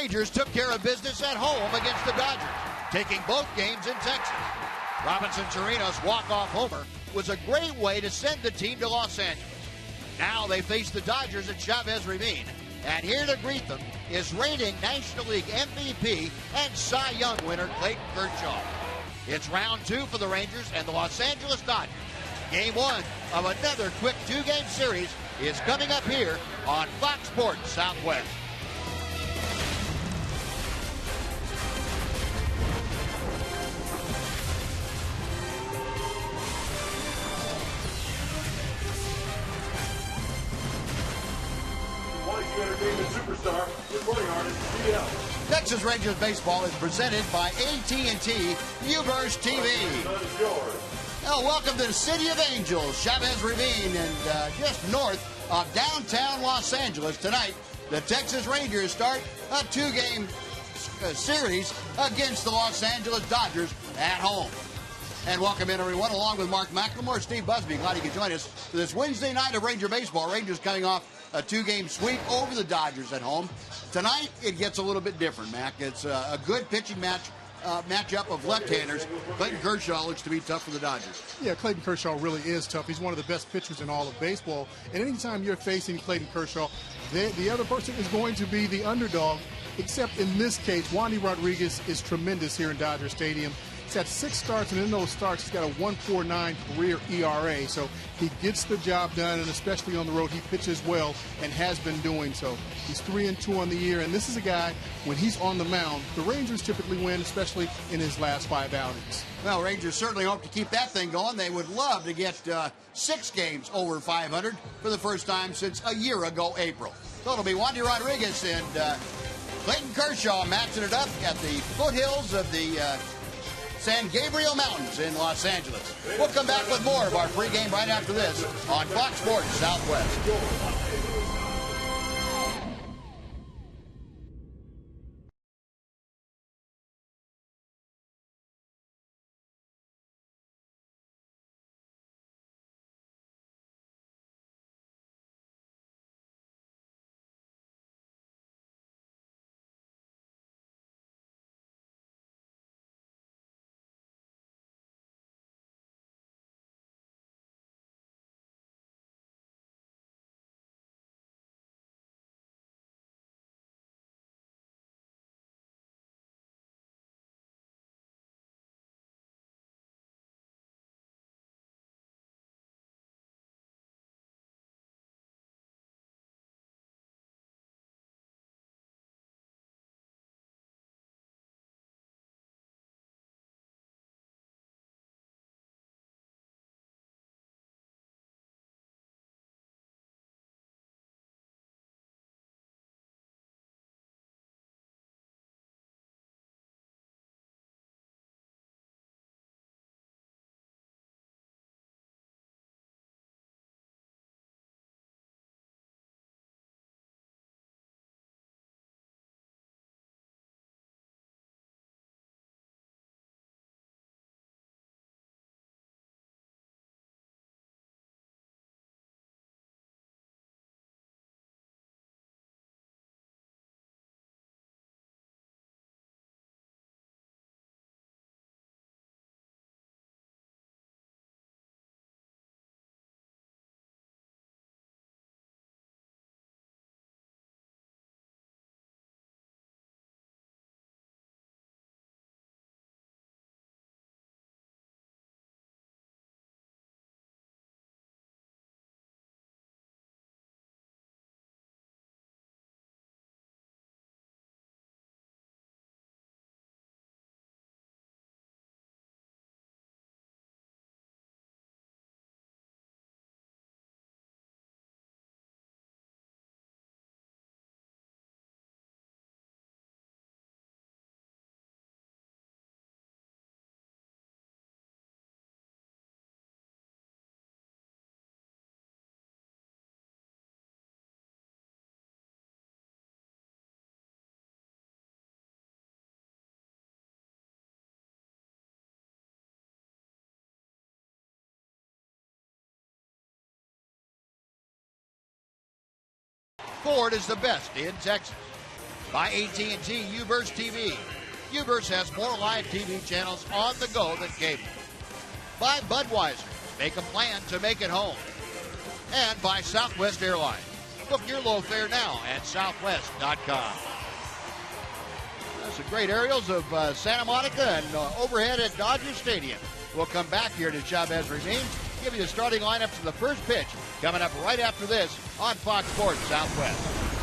Rangers took care of business at home against the Dodgers, taking both games in Texas. Robinson Chirinos' walk-off homer was a great way to send the team to Los Angeles. Now they face the Dodgers at Chavez Ravine, and here to greet them is reigning National League MVP and Cy Young winner Clayton Kershaw. It's round 2 for the Rangers and the Los Angeles Dodgers. Game 1 of another quick 2-game series is coming up here on Fox Sports Southwest. Superstar, recording artist, CL. Texas Rangers baseball is presented by AT&T UVerse TV. Now, welcome to the City of Angels, Chavez Ravine, and just north of downtown Los Angeles. Tonight, the Texas Rangers start a 2-game series against the Los Angeles Dodgers at home. And welcome in, everyone, along with Mark McLemore, Steve Busby. Glad you could join us for this Wednesday night of Ranger baseball. Rangers coming off a 2-game sweep over the Dodgers at home. Tonight, it gets a little bit different, Mac. It's a good pitching matchup of left-handers. Clayton Kershaw looks to be tough for the Dodgers. Yeah, Clayton Kershaw really is tough. He's one of the best pitchers in all of baseball. And anytime you're facing Clayton Kershaw, the other person is going to be the underdog, except in this case, Wandy Rodriguez is tremendous here in Dodger Stadium. He's had 6 starts, and in those starts, he's got a 1.49 career ERA. So he gets the job done, and especially on the road, he pitches well and has been doing so. He's 3-2 on the year, and this is a guy, when he's on the mound, the Rangers typically win, especially in his last 5 outings. Well, Rangers certainly hope to keep that thing going. They would love to get 6 games over 500 for the first time since a year ago, April. So it'll be Wandy Rodriguez and Clayton Kershaw matching it up at the foothills of the San Gabriel Mountains in Los Angeles. We'll come back with more of our pregame right after this on Fox Sports Southwest. Ford is the best in Texas. by AT&T UVerse TV. UVerse has more live TV channels on the go than cable. By Budweiser, make a plan to make it home. And by Southwest Airlines. Book your low fare now at southwest.com. Some great aerials of Santa Monica and overhead at Dodger Stadium. We'll come back here to Chavez Ravine, give you the starting lineup for the first pitch coming up right after this on Fox Sports Southwest.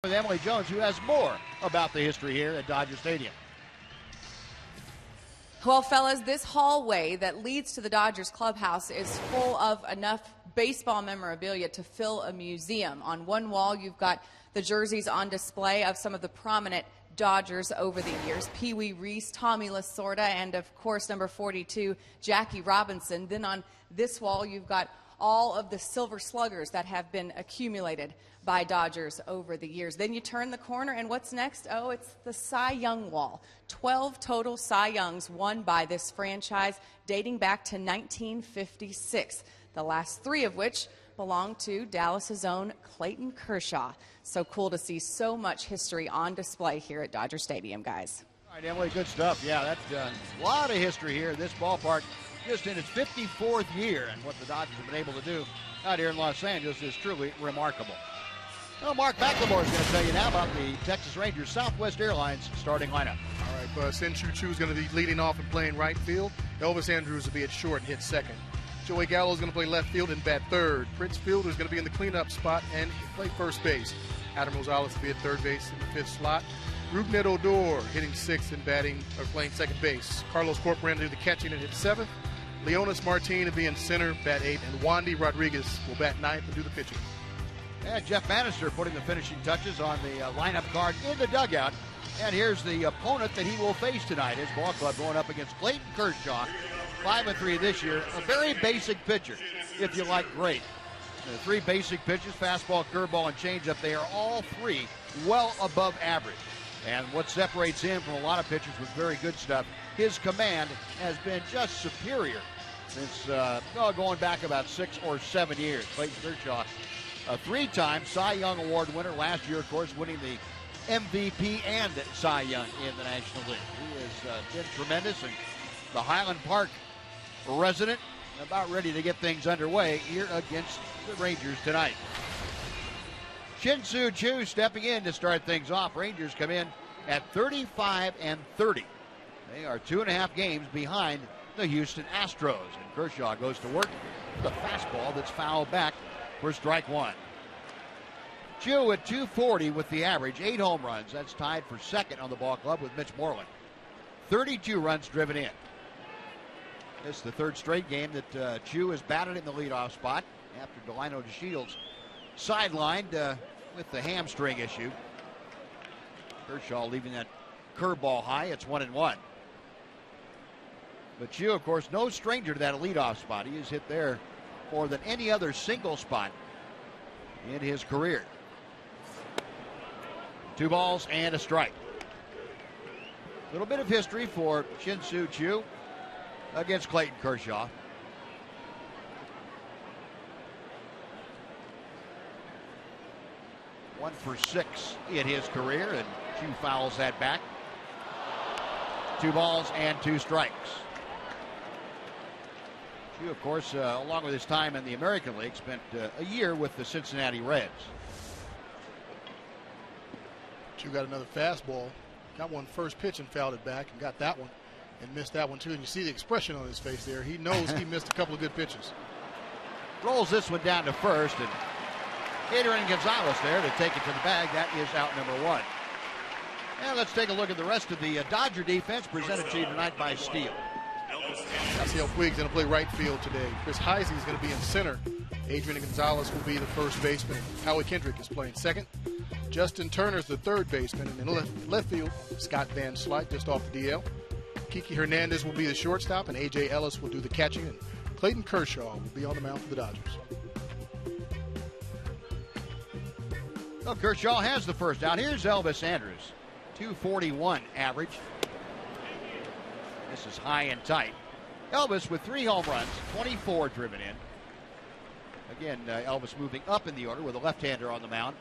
With Emily Jones, who has more about the history here at Dodger Stadium. Well, fellas, this hallway that leads to the Dodgers clubhouse is full of enough baseball memorabilia to fill a museum. On one wall, you've got the jerseys on display of some of the prominent Dodgers over the years. Pee Wee Reese, Tommy Lasorda, and of course, number 42, Jackie Robinson. Then on this wall, you've got all of the silver sluggers that have been accumulated by Dodgers over the years. Then you turn the corner, and what's next? Oh, it's the Cy Young wall. 12 total Cy Youngs won by this franchise dating back to 1956, the last 3 of which belong to Dallas's own Clayton Kershaw. So cool to see so much history on display here at Dodger Stadium, guys. All right, Emily, good stuff. Yeah, that's a lot of history here. This ballpark just in its 54th year, and what the Dodgers have been able to do out here in Los Angeles is truly remarkable. Well, Mark McLemore is going to tell you now about the Texas Rangers Southwest Airlines starting lineup. All right, Sin Chu Chu is going to be leading off and playing right field. Elvis Andrews will be at short and hit second. Joey Gallo is going to play left field and bat third. Prince Fielder is going to be in the cleanup spot and play first base. Adam Rosales will be at third base in the 5th slot. Rougned Odor hitting 6th and playing second base. Carlos Corcoran do the catching and hit 7th. Leonis Martin will be in center, bat 8th, and Wandy Rodriguez will bat 9th and do the pitching. And Jeff Bannister putting the finishing touches on the lineup card in the dugout. And here's the opponent that he will face tonight. His ball club going up against Clayton Kershaw, 5-3 this year. A very basic pitcher, if you like great. The 3 basic pitches, fastball, curveball, and changeup, they are all 3 well above average. And what separates him from a lot of pitchers with very good stuff, his command has been just superior since going back about 6 or 7 years. Clayton Kershaw, a 3-time Cy Young Award winner last year, of course, winning the MVP and Cy Young in the National League. He has been tremendous, and the Highland Park resident about ready to get things underway here against the Rangers tonight. Shin-Soo Choo stepping in to start things off. Rangers come in at 35-30. They are 2.5 games behind the Houston Astros. And Kershaw goes to work with a fastball that's fouled back for strike one. Chu at 240 with the average, 8 home runs. That's tied for second on the ball club with Mitch Moreland. 32 runs driven in. This is the third straight game that Chu has batted in the leadoff spot after Delino DeShields sidelined with the hamstring issue. Kershaw leaving that curveball high. It's 1-1. But Chu, of course, no stranger to that leadoff spot. He has hit there more than any other single spot in his career. 2 balls and a strike. A little bit of history for Shin-Soo Choo against Clayton Kershaw. One for 6 in his career, and Chu fouls that back. 2 balls and 2 strikes. Chu, of course, along with his time in the American League, spent a year with the Cincinnati Reds. Chu got another fastball, got one first pitch and fouled it back, and got that one and missed that one too. And you see the expression on his face there. He knows he missed a couple of good pitches. Rolls this one down to first, and Adrian Gonzalez there to take it to the bag. That is out number 1. And let's take a look at the rest of the Dodger defense presented to you tonight by Steele. Yasiel Puig's going to play right field today. Chris Heisey is going to be in center. Adrian Gonzalez will be the first baseman. Howie Kendrick is playing second. Justin Turner's the third baseman. And in left field, Scott Van Slyke just off the DL. Kiki Hernandez will be the shortstop, and A.J. Ellis will do the catching. And Clayton Kershaw will be on the mound for the Dodgers. Well, Kershaw has the first out. Here's Elvis Andrus. 241 average. This is high and tight. Elvis with 3 home runs, 24 driven in. Again, Elvis moving up in the order with a left-hander on the mound.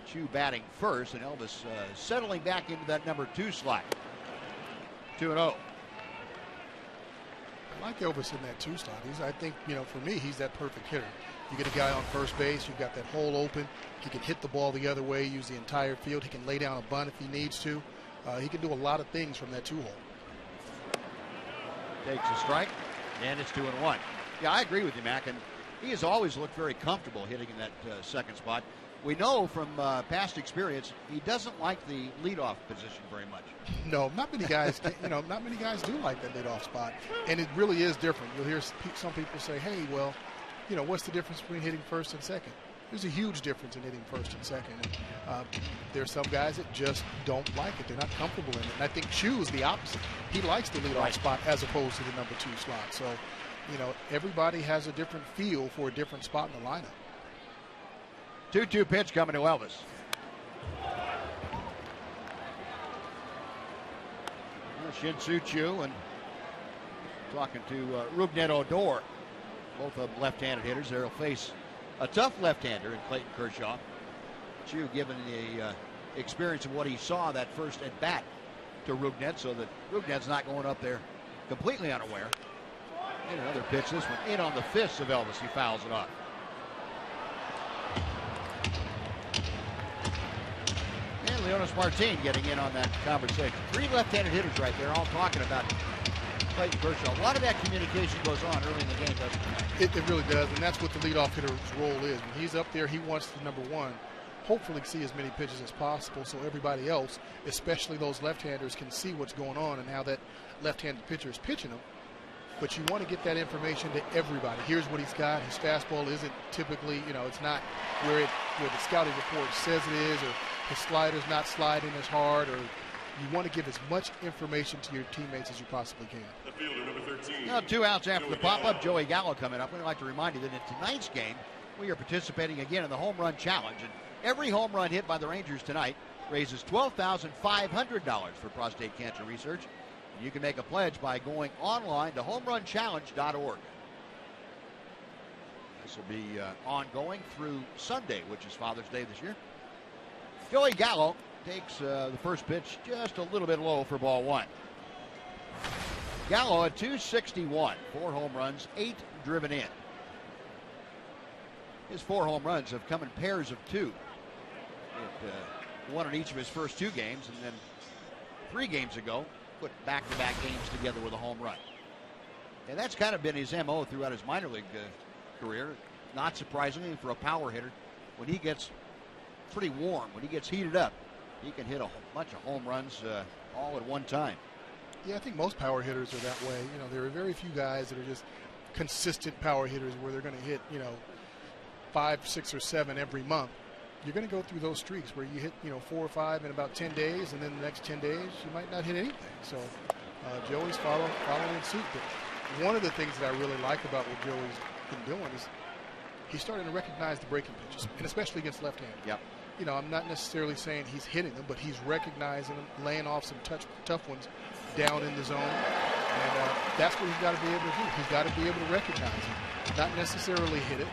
Chu batting first, and Elvis settling back into that number 2 slot. 2-0. I like Elvis in that 2 slot. I think, for me, he's that perfect hitter. You get a guy on first base, you've got that hole open. He can hit the ball the other way, use the entire field. He can lay down a bunt if he needs to. He can do a lot of things from that 2 hole. Takes a strike, and it's 2-1. Yeah, I agree with you, Mac, and he has always looked very comfortable hitting in that second spot. We know from past experience he doesn't like the leadoff position very much. No, not many guys. Not many guys do like that leadoff spot, and it really is different. You'll hear some people say, "Hey, well, what's the difference between hitting first and second?" There's a huge difference in hitting first and second. And, there's some guys that just don't like it. They're not comfortable in it. And I think Chu is the opposite. He likes the leadoff spot as opposed to the number 2 slot. So, everybody has a different feel for a different spot in the lineup. 2-2 pitch coming to Elvis. Shin-Soo Choo and talking to Rougned Odor. Both of them left-handed hitters. They'll face a tough left-hander in Clayton Kershaw. Chu given the experience of what he saw that first at bat to Rougned, so that Rougned's not going up there completely unaware. And another pitch, this one in on the fists of Elvis. He fouls it off. And Leonis Martin getting in on that conversation. 3 left-handed hitters right there, all talking about Clayton Kershaw. A lot of that communication goes on early in the game, doesn't it? It really does, and that's what the leadoff hitter's role is. When he's up there, he wants the number 1. Hopefully see as many pitches as possible so everybody else, especially those left-handers, can see what's going on and how that left-handed pitcher is pitching them. But you want to get that information to everybody. Here's what he's got. His fastball isn't typically, it's not where the scouting report says it is, or his slider's not sliding as hard, or you want to give as much information to your teammates as you possibly can. The fielder, number 13. Now 2 outs after the pop-up. Joey Gallo coming up. We'd like to remind you that in tonight's game, we are participating again in the home run challenge. And every home run hit by the Rangers tonight raises $12,500 for prostate cancer research. And you can make a pledge by going online to homerunchallenge.org. This will be ongoing through Sunday, which is Father's Day this year. Joey Gallo takes the first pitch just a little bit low for ball 1. Gallo at 261, 4 home runs, 8 driven in. His 4 home runs have come in pairs of 2. It one in each of his first 2 games, and then 3 games ago put back-to-back games together with a home run. And that's kind of been his MO throughout his minor league career. Not surprisingly for a power hitter, when he gets pretty warm, when he gets heated up, he can hit a bunch of home runs all at one time. Yeah, I think most power hitters are that way. You know, there are very few guys that are just consistent power hitters where they're going to hit, 5, 6, or 7 every month. You're going to go through those streaks where you hit, 4 or 5 in about 10 days, and then the next 10 days you might not hit anything. So Joey's following suit. But one of the things that I really like about what Joey's been doing is he's starting to recognize the breaking pitches, and especially against left-handers. Yep. I'm not necessarily saying he's hitting them, but he's recognizing them, laying off some tough ones down in the zone. And that's what he's got to be able to do. He's got to be able to recognize it, not necessarily hit it.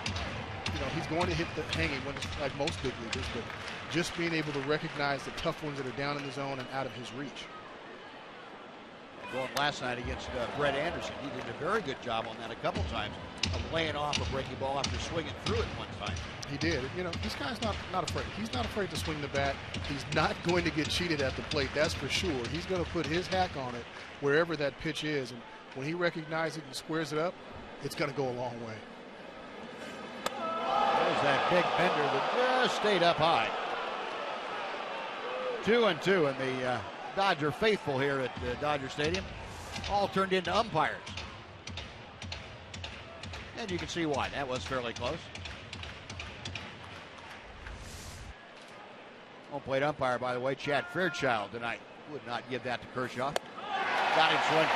He's going to hit the hanging ones like most big leaguers, but just being able to recognize the tough ones that are down in the zone and out of his reach. Going last night against Brett Anderson, he did a very good job on that a couple times of laying off a breaking ball after swinging through it one time. He did. This guy's not afraid. He's not afraid to swing the bat. He's not going to get cheated at the plate, that's for sure. He's going to put his hack on it wherever that pitch is, and when he recognizes it and squares it up, it's going to go a long way. There's that big bender that just stayed up high. 2-2, and the Dodger faithful here at Dodger Stadium all turned into umpires. And you can see why. That was fairly close. Home plate umpire, by the way, Chad Fairchild tonight. Would not give that to Kershaw. Got him swinging.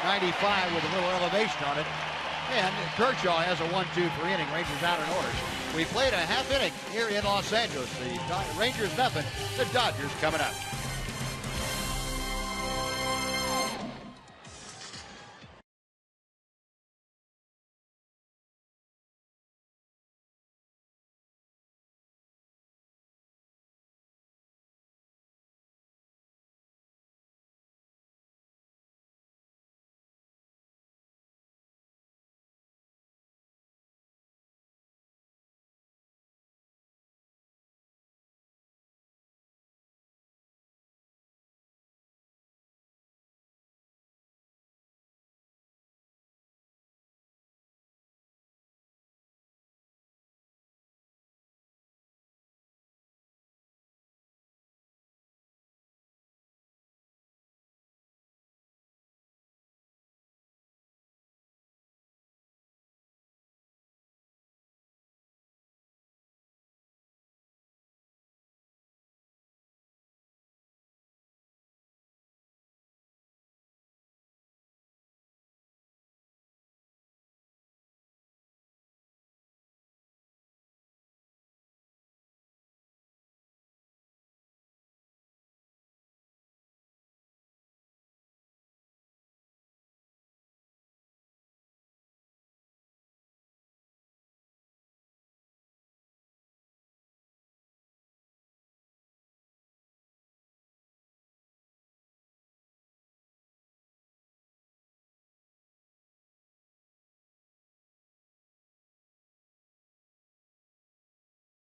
95 with a little elevation on it. And Kershaw has a 1-2 for inning. Rangers out in order. We played a half inning here in Los Angeles. The Rangers nothing. The Dodgers coming up.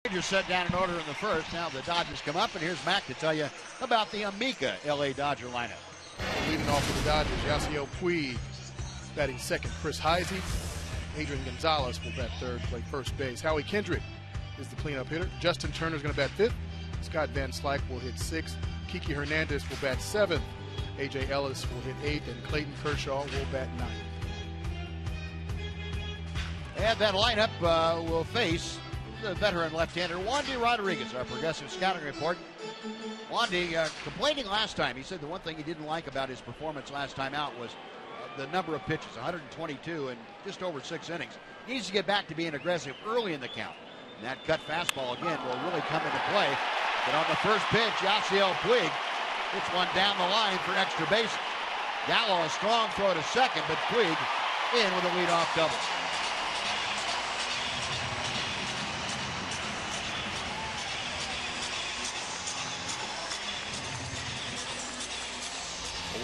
Rangers set down an order in the first. Now the Dodgers come up, and here's Mac to tell you about the Amica LA Dodger lineup. Leading off for the Dodgers, Yasiel Puig batting second. Chris Heisey, Adrian Gonzalez will bat third, play first base. Howie Kendrick is the cleanup hitter. Justin Turner's going to bat fifth. Scott Van Slyke will hit sixth. Kiki Hernandez will bat seventh. A.J. Ellis will hit eighth, and Clayton Kershaw will bat ninth. And that lineup will face the veteran left-hander Wandy Rodriguez. Our progressive scouting report. Wandy complaining last time. He said the one thing he didn't like about his performance last time out was the number of pitches, 122 in just over 6 innings. He needs to get back to being aggressive early in the count. And that cut fastball again will really come into play. But on the first pitch, Yasiel Puig hits one down the line for extra base. Gallo a strong throw to second, but Puig in with a leadoff double.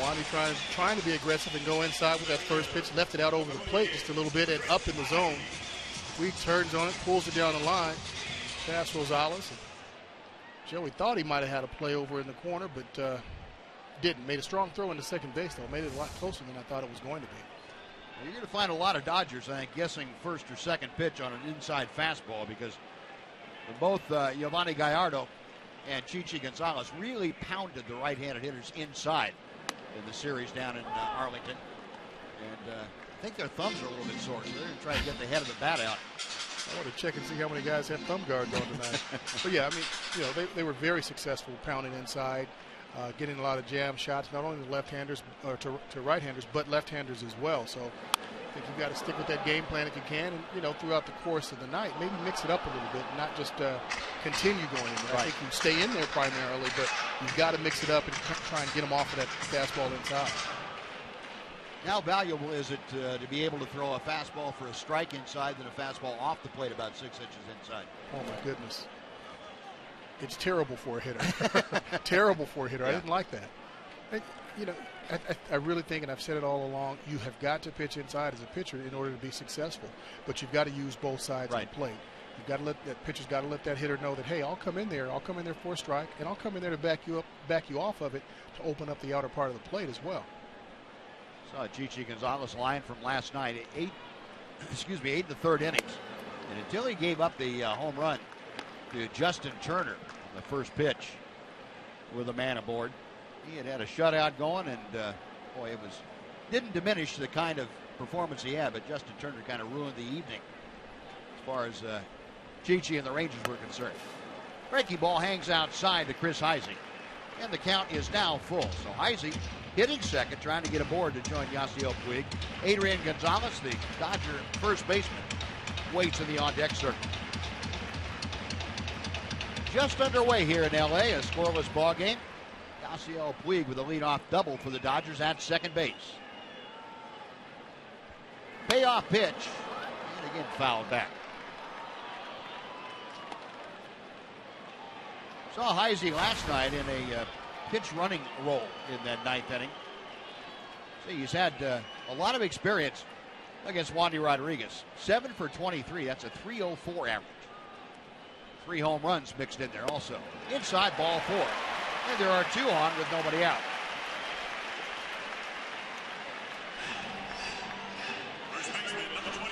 Wandy trying to be aggressive and go inside with that first pitch. Left it out over the plate just a little bit and up in the zone. Puig turns on it, pulls it down the line. Pass Rosales. Joey thought he might have had a play over in the corner, but didn't. Made a strong throw into second base, though. Made it a lot closer than I thought it was going to be. You're going to find a lot of Dodgers, I think, guessing first or second pitch on an inside fastball because both Giovanni Gallardo and Chichi Gonzalez really pounded the right-handed hitters inside in the series down in Arlington. And I think their thumbs are a little bit sore, so they're going to try to get the head of the bat out. I want to check and see how many guys have thumb guards on tonight. But yeah, I mean, they were very successful pounding inside, getting a lot of jam shots, not only to left-handers or to right-handers, but left-handers as well. So I think you've got to stick with that game plan if you can, and throughout the course of the night, maybe mix it up a little bit, and not just continue going in there. Right. I think you stay in there primarily, but you've got to mix it up and try and get them off of that fastball inside. How valuable is it to be able to throw a fastball for a strike inside than a fastball off the plate about 6 inches inside? Oh, my goodness. It's terrible for a hitter. Terrible for a hitter. Yeah. I didn't like that. I really think, and I've said it all along, you have got to pitch inside as a pitcher in order to be successful. But you've got to use both sides of the plate. You've got to let that pitcher's got to let that hitter know that, hey, I'll come in there for a strike, and I'll come in there to back you off of it to open up the outer part of the plate as well. Saw Chichi Gonzalez line from last night, 8 in the third innings. And until he gave up the home run to Justin Turner on the first pitch with a man aboard, he had a shutout going, and boy, didn't diminish the kind of performance he had, but Justin Turner kind of ruined the evening as far as Chichi and the Rangers were concerned. Breaking ball hangs outside to Chris Heisey, and the count is now full. So Heisey hitting second, trying to get aboard to join Yasiel Puig. Adrian Gonzalez, the Dodger first baseman, waits in the on-deck circle. Just underway here in L.A., a scoreless ball game. Yasiel Puig with a leadoff double for the Dodgers at second base. Payoff pitch, and again fouled back. Saw Heisey last night in a pitch running role in that ninth inning. See, he's had a lot of experience against Wandy Rodriguez. 7 for 23, that's a .304 average. 3 home runs mixed in there also. Inside, ball 4. And there are 2 on with nobody out.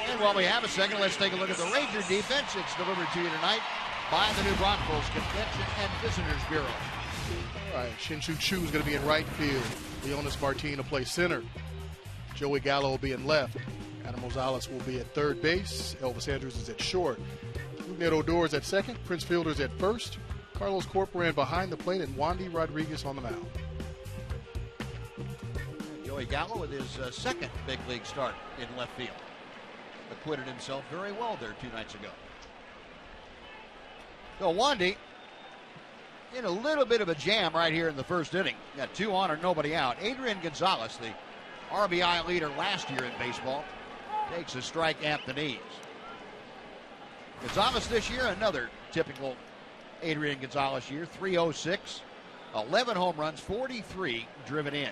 And while we have a second, let's take a look at the Ranger defense. It's delivered to you tonight by the New Braunfels Convention and Visitors Bureau. All right, Shin-Shu Chu is going to be in right field. Leonis Martin will play center. Joey Gallo will be in left. Adam Rosales will be at third base. Elvis Andrews is at short. Ned Odor is at second. Prince Fielder is at first. Carlos Corporan behind the plate, and Wandy Rodriguez on the mound. Joey Gallo with his second big league start in left field. Acquitted himself very well there 2 nights ago. So Wandy in a little bit of a jam right here in the first inning. Got 2 on or nobody out. Adrian Gonzalez, the RBI leader last year in baseball, takes a strike at the knees. Gonzalez this year, another typical Adrian Gonzalez year, 306, 11 home runs, 43 driven in.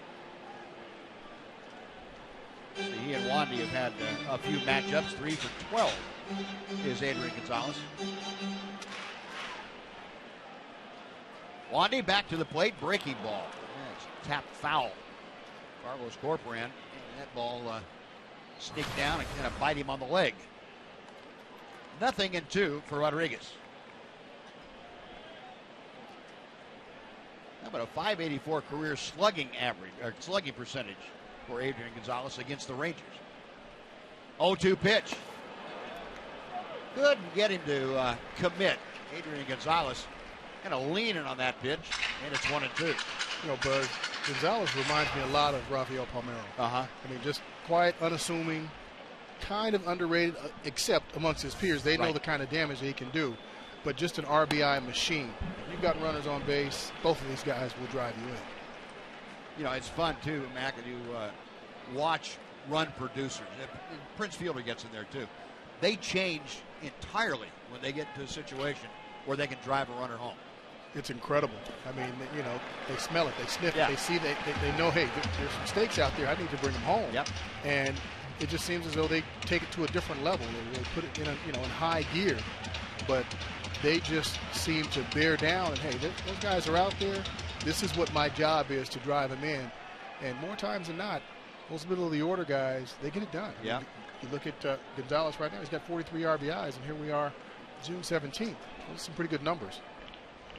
So he and Wandy have had a few matchups. 3 for 12 is Adrian Gonzalez. Wandy back to the plate, breaking ball. It's tapped foul. Carlos Corporan, and that ball sneaked down and kind of bite him on the leg. 0-2 for Rodriguez. How about a .584 career slugging average, or slugging percentage for Adrian Gonzalez against the Rangers? 0-2 pitch. Couldn't get him to commit. Adrian Gonzalez kind of leaning on that pitch, and it's 1-2. Buzz, Gonzalez reminds me a lot of Rafael Palmeiro. I mean, just quiet, unassuming, kind of underrated, except amongst his peers. They know the kind of damage that he can do, but just an RBI machine. If you've got runners on base, both of these guys will drive you in. It's fun, too, Mac, to watch run producers. Prince Fielder gets in there, too. They change entirely when they get to a situation where they can drive a runner home. It's incredible. I mean, they smell it, they sniff it, they see, they know, hey, there's some stakes out there. I need to bring them home. Yep. And it just seems as though they take it to a different level. They put it in in high gear, but they just seem to bear down. And, hey, those guys are out there. This is what my job is, to drive them in. And more times than not, those middle-of-the-order guys, they get it done. Yeah. You look at Gonzalez right now. He's got 43 RBIs, and here we are June 17th. Those are some pretty good numbers.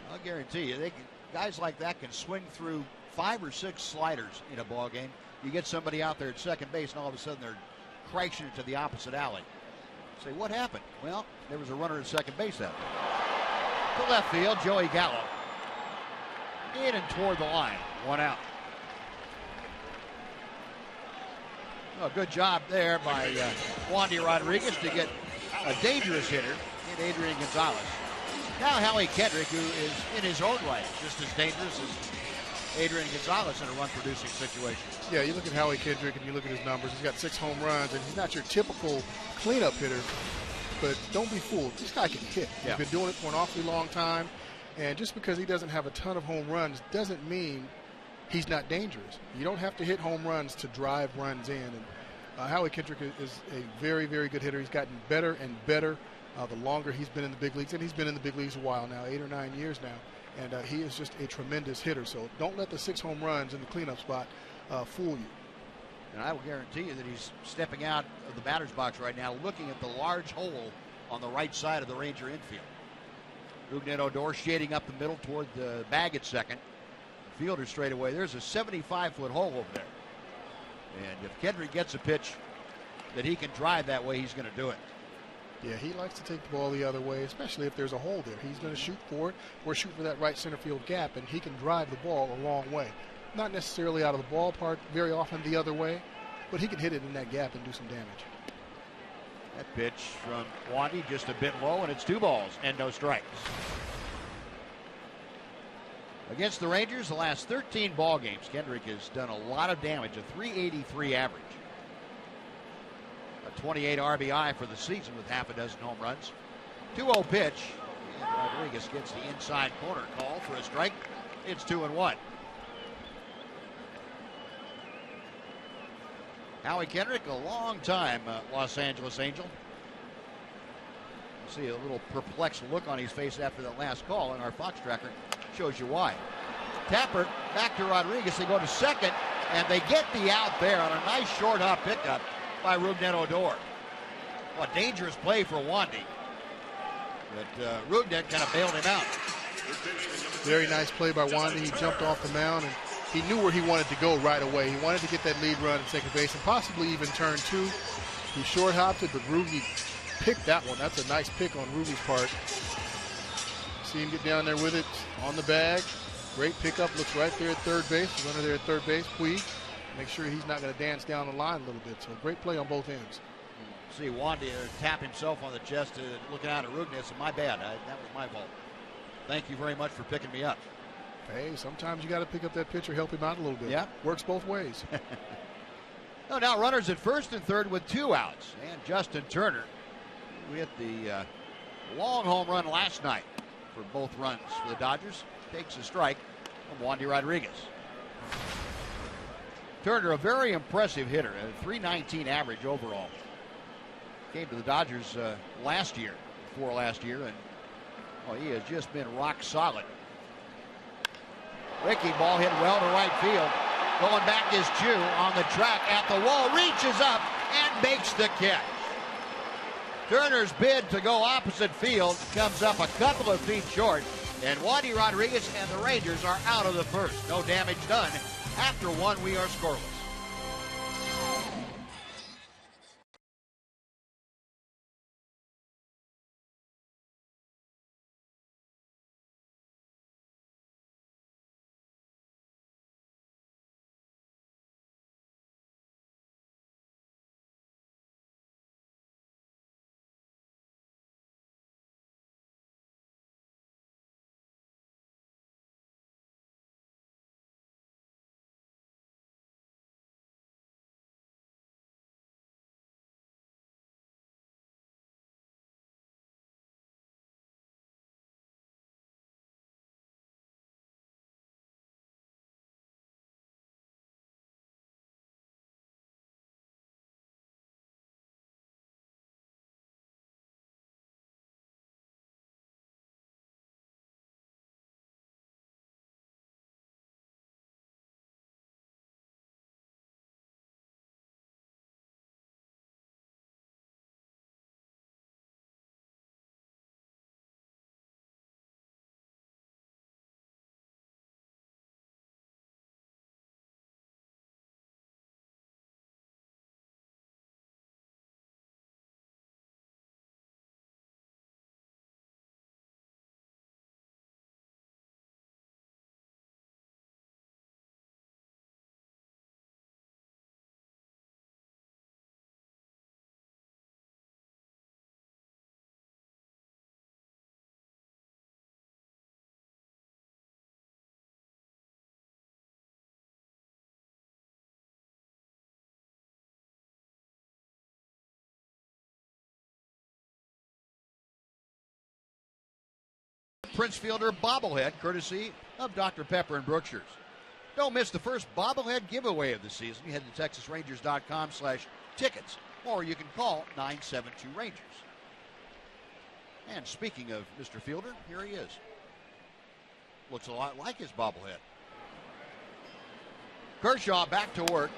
I'll guarantee you, guys like that can swing through 5 or 6 sliders in a ball game. You get somebody out there at second base, and all of a sudden they're crashing into the opposite alley. Say, what happened? Well, there was a runner at second base out there. To left field, Joey Gallo. In and toward the line. 1 out. Oh, good job there by Wandy Rodriguez to get a dangerous hitter in Adrian Gonzalez. Now Howie Kendrick, who is in his own right just as dangerous as Adrian Gonzalez in a run-producing situation. Yeah, you look at Howie Kendrick and you look at his numbers. He's got 6 home runs, and he's not your typical cleanup hitter. But don't be fooled. This guy can hit. Yeah. He's been doing it for an awfully long time. And just because he doesn't have a ton of home runs doesn't mean he's not dangerous. You don't have to hit home runs to drive runs in. And Howie Kendrick is a very, very good hitter. He's gotten better and better the longer he's been in the big leagues. And he's been in the big leagues a while now, 8 or 9 years now. And he is just a tremendous hitter. So don't let the 6 home runs in the cleanup spot fool you. And I will guarantee you that he's stepping out of the batter's box right now, looking at the large hole on the right side of the Ranger infield. Rougned Odor shading up the middle toward the bag at second. Fielder straight away. There's a 75-foot hole over there. And if Kendrick gets a pitch that he can drive that way, he's going to do it. Yeah, he likes to take the ball the other way, especially if there's a hole there. He's going to shoot for it or shoot for that right center field gap, and he can drive the ball a long way. Not necessarily out of the ballpark, very often the other way, but he can hit it in that gap and do some damage. That pitch from Wandy just a bit low, and it's 2 balls and no strikes. Against the Rangers, the last 13 ball games, Kendrick has done a lot of damage, a 383 average. A 28 RBI for the season with half a dozen home runs. 2-0 pitch, and Rodriguez gets the inside corner call for a strike. It's 2-1. Howie Kendrick, a long time Los Angeles Angel. You see a little perplexed look on his face after that last call, and our Fox tracker shows you why. Tapper back to Rodriguez. They go to second, and they get the out there on a nice short hop pickup by Rougned Odor. Well, a dangerous play for Wandy. But Rougned kind of bailed him out. Very nice play by Wandy. He jumped off the mound, and he knew where he wanted to go right away. He wanted to get that lead run at second base and possibly even turn 2. He short hopped it, but Ruby picked that one. That's a nice pick on Ruby's part. See him get down there with it on the bag. Great pickup. Looks right there at third base. The runner there at third base, Puig. Make sure he's not going to dance down the line a little bit. So great play on both ends. See Wandy tap himself on the chest, looking out at Rougned. So my bad. That was my fault. Thank you very much for picking me up. Hey, sometimes you got to pick up that pitcher, help him out a little bit. Yeah. Works both ways. Oh, now runners at first and third with 2 outs. And Justin Turner, who hit the long home run last night for both runs for the Dodgers, takes a strike from Wandy Rodriguez. Turner, a very impressive hitter, a .319 average overall. Came to the Dodgers before last year, and he has just been rock solid. Breaking ball hit well to right field. Going back is Chu on the track at the wall, reaches up and makes the catch. Turner's bid to go opposite field comes up a couple of feet short, and Wandy Rodriguez and the Rangers are out of the first. No damage done. After 1, we are scoreless. Prince Fielder bobblehead, courtesy of Dr. Pepper and Brookshire's. Don't miss the first bobblehead giveaway of the season. You head to TexasRangers.com/tickets, or you can call 972-RANGERS. And speaking of Mr. Fielder, here he is. Looks a lot like his bobblehead. Kershaw back to work.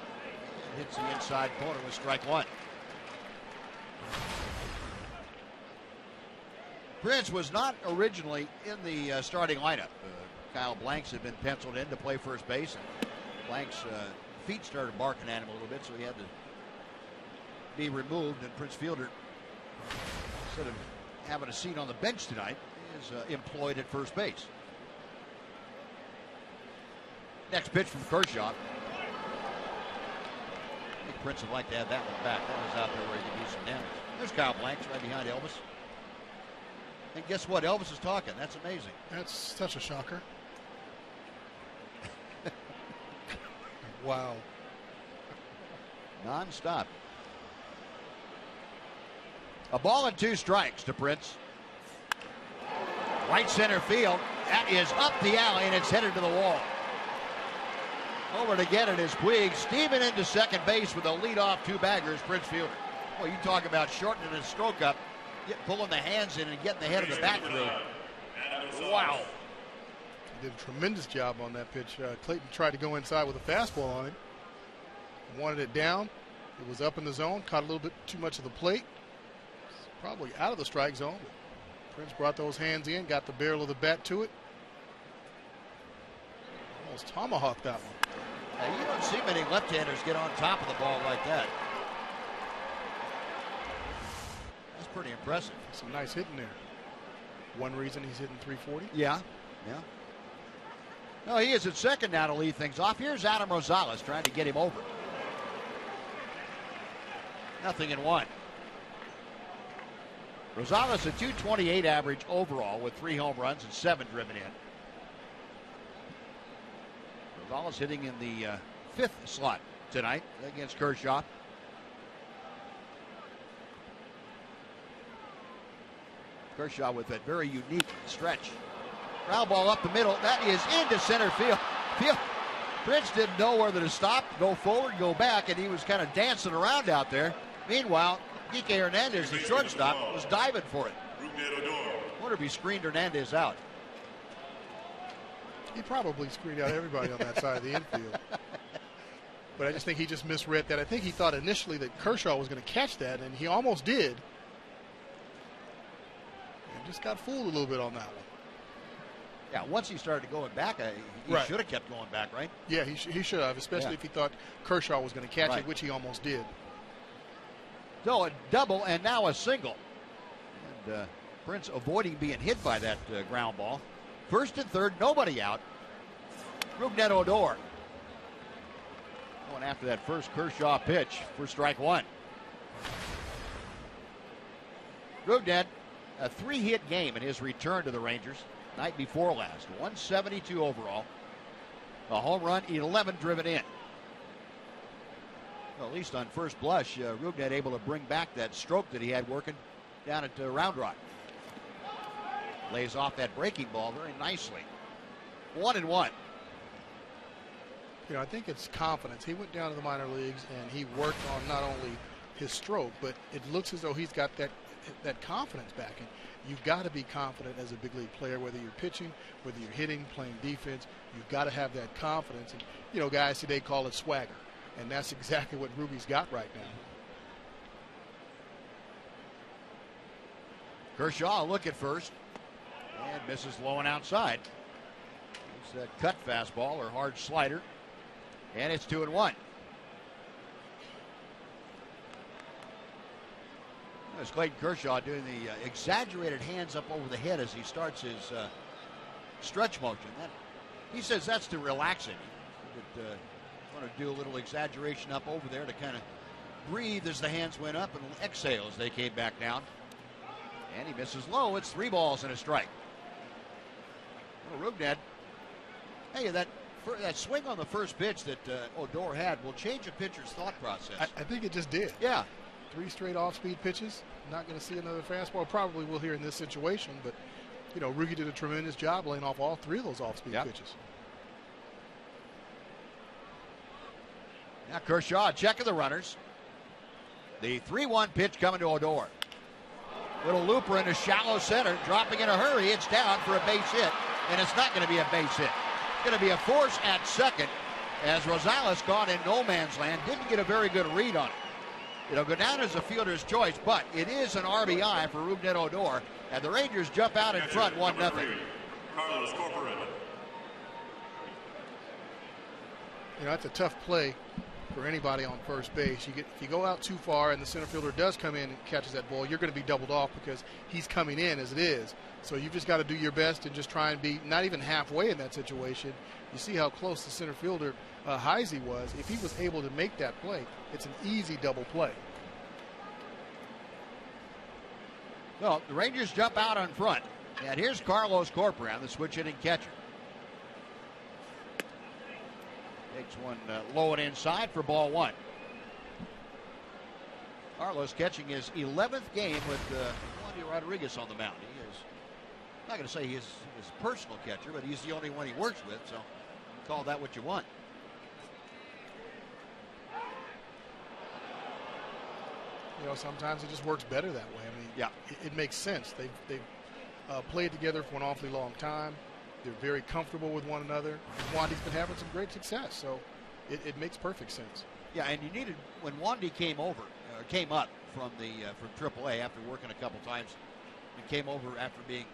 Hits the inside corner with strike one. Prince was not originally in the starting lineup. Kyle Blanks had been penciled in to play first base, and Blanks' feet started barking at him a little bit, so he had to be removed. And Prince Fielder, instead of having a seat on the bench tonight, is employed at first base. Next pitch from Kershaw. I think Prince would like to have that one back. That was out there where he could do some damage. There's Kyle Blanks right behind Elvis. And guess what? Elvis is talking. That's amazing. That's such a shocker. Wow. Non-stop. A ball and 2 strikes to Prince. Right center field. That is up the alley, and it's headed to the wall. Over to get it is Puig. Steven into second base with a leadoff 2-baggers, Prince Fielder. Well, you talk about shortening his stroke up, pulling the hands in and getting the head of the bat through. Wow. He did a tremendous job on that pitch. Clayton tried to go inside with a fastball on him. Wanted it down. It was up in the zone. Caught a little bit too much of the plate. Probably out of the strike zone. But Prince brought those hands in, got the barrel of the bat to it. Almost tomahawked that one. Now, you don't see many left-handers get on top of the ball like that. That's pretty impressive. Some nice hitting there. One reason he's hitting 340. Yeah. No, he is at second now to lead things off. Here's Adam Rosales trying to get him over. 0-1. Rosales a .228 average overall with 3 home runs and 7 driven in. Rosales hitting in the 5th slot tonight against Kershaw. Kershaw with that very unique stretch. Ground ball up the middle. That is into center field. Prince didn't know whether to stop, go forward, go back, and he was kind of dancing around out there. Meanwhile, Kike Hernandez, the shortstop, was diving for it. I wonder if he screened Hernandez out. He probably screened out everybody on that side of the infield. But I just think he just misread that. I think he thought initially that Kershaw was going to catch that, and he almost did. And just got fooled a little bit on that one. Yeah, once he started going back, he should have kept going back, right? Yeah, he should have, especially if he thought Kershaw was going to catch it, which he almost did. So a double and now a single. And Prince avoiding being hit by that ground ball. First and third, nobody out. Rougned Odor going after that first Kershaw pitch for strike one. Rougned, a 3-hit game in his return to the Rangers. Night before last, 172 overall. A home run, 11 driven in. Well, at least on first blush, Rougned able to bring back that stroke that he had working down at Round Rock. Lays off that breaking ball very nicely. 1-1. You know, I think it's confidence. He went down to the minor leagues and he worked on not only his stroke, but it looks as though he's got that confidence back. And you've got to be confident as a big league player, whether you're pitching, whether you're hitting, playing defense. You've got to have that confidence. And, you know, guys today call it swagger. And that's exactly what Ruby's got right now. Kershaw a look at first. And misses low and outside. It's that cut fastball or hard slider. And it's 2-1. There's Clayton Kershaw doing the exaggerated hands up over the head as he starts his stretch motion. He says that's to relax him. Want to do a little exaggeration up over there to kind of breathe as the hands went up and exhale as they came back down. And he misses low. It's 3 balls and a strike. Well, Rougned, hey, that swing on the first pitch that Odor had will change a pitcher's thought process. I think it just did. Yeah. 3 straight off-speed pitches. Not going to see another fastball. Probably will here in this situation, but You know, Rookie did a tremendous job laying off all 3 of those off-speed pitches. Now Kershaw checking the runners. The 3-1 pitch coming to Odor. Little looper in a shallow center, dropping in a hurry. It's down for a base hit, and it's not going to be a base hit. It's going to be a force at second as Rosales caught in no man's land. Didn't get a very good read on it. It'll go down as a fielder's choice, but it is an RBI for Rougned Odor, and the Rangers jump out in front 1-0. You know, that's a tough play for anybody on first base. If you go out too far and the center fielder does come in and catches that ball, you're going to be doubled off because he's coming in as it is. So you've just got to do your best and just try and be not even halfway in that situation. You see how close the center fielder Heisey was. If he was able to make that play, it's an easy double play. Well, the Rangers jump out in front, and here's Carlos Corcoran, the switch-hitting catcher. Takes one low and inside for ball 1. Carlos catching his 11th game with Wandy Rodriguez on the mound. He is, I'm not going to say he's his personal catcher, but he's the only one he works with, so call that what you want. You know, sometimes it just works better that way. I mean, it makes sense. They've played together for an awfully long time. They're very comfortable with one another. Wandy's been having some great success, so it makes perfect sense. Yeah, and you needed, when Wandy came up from AAA after working a couple times and came over after being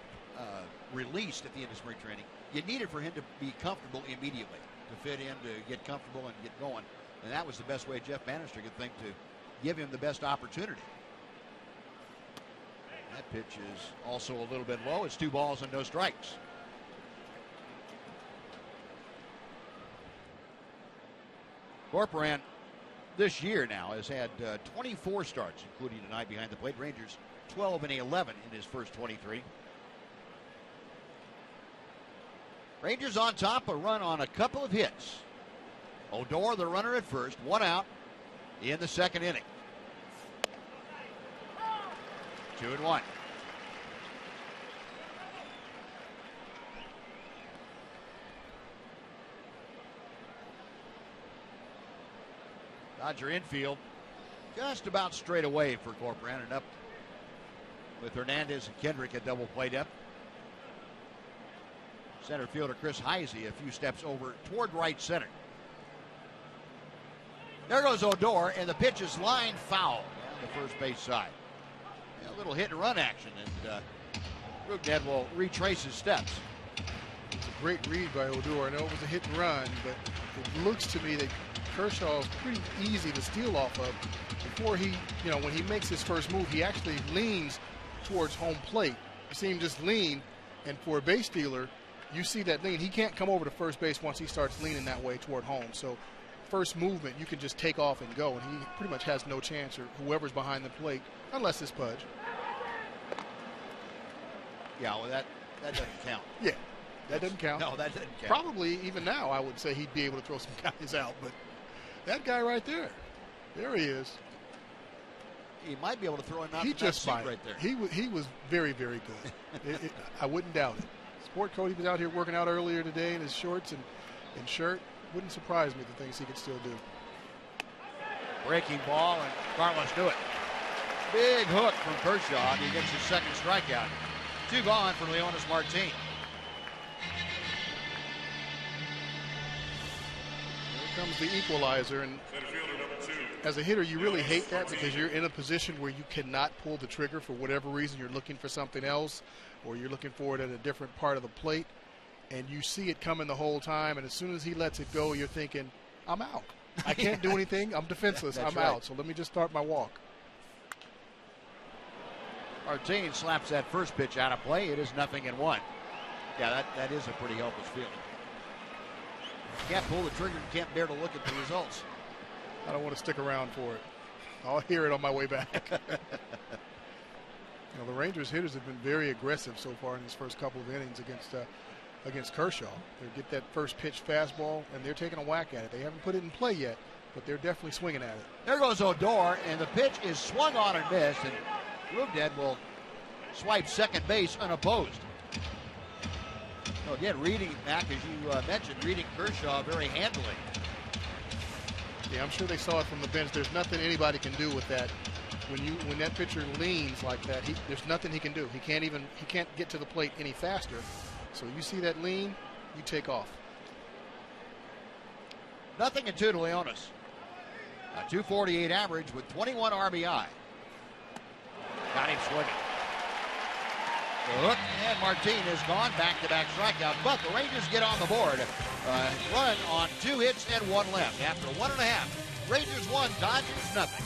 released at the end of spring training, you needed for him to be comfortable immediately, to fit in, to get comfortable and get going. And that was the best way Jeff Bannister could think to give him the best opportunity. That pitch is also a little bit low. It's 2 balls and no strikes. Corcoran this year now has had 24 starts, including tonight behind the plate. Rangers 12-11 in his first 23. Rangers on top, a run on a couple of hits. Odor, the runner at first, 1 out in the second inning. 2-1. Dodger infield just about straight away for Corcoran, and up with Hernandez and Kendrick at double play depth. Center fielder Chris Heisey a few steps over toward right center. There goes Odor, and the pitch is line foul on the first base side. A little hit and run action, and Rougned will retrace his steps. It's a great read by Odor. I know it was a hit and run, but it looks to me that Kershaw is pretty easy to steal off of. Before he, when he makes his first move, he actually leans towards home plate. You see him just lean, and for a base stealer, you see that lean. He can't come over to first base once he starts leaning that way toward home. So first movement, you can just take off and go, and he pretty much has no chance, or whoever's behind the plate, unless it's Pudge. Yeah, well, that doesn't count. Yeah, that doesn't count. No, that doesn't count. Probably even now, I would say he'd be able to throw some guys out, but that guy right there he is. He might be able to throw a He just might. Right there. He was very, very good. I wouldn't doubt it. Sport Cody was out here working out earlier today in his shorts and shirt. Wouldn't surprise me the things he could still do. Breaking ball, and Carlos do it. Big hook from Kershaw, and he gets his second strikeout. 2 gone for Leonis Martin. Here comes the equalizer, and as a hitter, you really hate that because you're in a position where you cannot pull the trigger for whatever reason. You're looking for something else, or you're looking for it at a different part of the plate, and you see it coming the whole time, and as soon as he lets it go, you're thinking, I'm out. I can't do anything. I'm defenseless. I'm out, so let me just start my walk. Martin slaps that first pitch out of play. It is 0-1. Yeah, that is a pretty helpless feeling. You can't pull the trigger. You can't bear to look at the results. I don't want to stick around for it. I'll hear it on my way back. The Rangers hitters have been very aggressive so far in this first couple of innings against Kershaw. They get that first pitch fastball, and they're taking a whack at it. They haven't put it in play yet, but they're definitely swinging at it. There goes Odor, and the pitch is swung on and missed, and Rougned will swipe second base unopposed. So again, reading, Mac, as you mentioned, reading Kershaw very handily. Yeah, I'm sure they saw it from the bench. There's nothing anybody can do with that. When that pitcher leans like that, there's nothing he can do. He can't get to the plate any faster. So you see that lean, you take off. 0-2 to Leonis. A 248 average with 21 RBI. Got him swinging. The hook, and Martin is gone. Back-to-back strikeout. But the Rangers get on the board. Run on 2 hits and 1 left. After 1.5, Rangers 1, Dodgers nothing.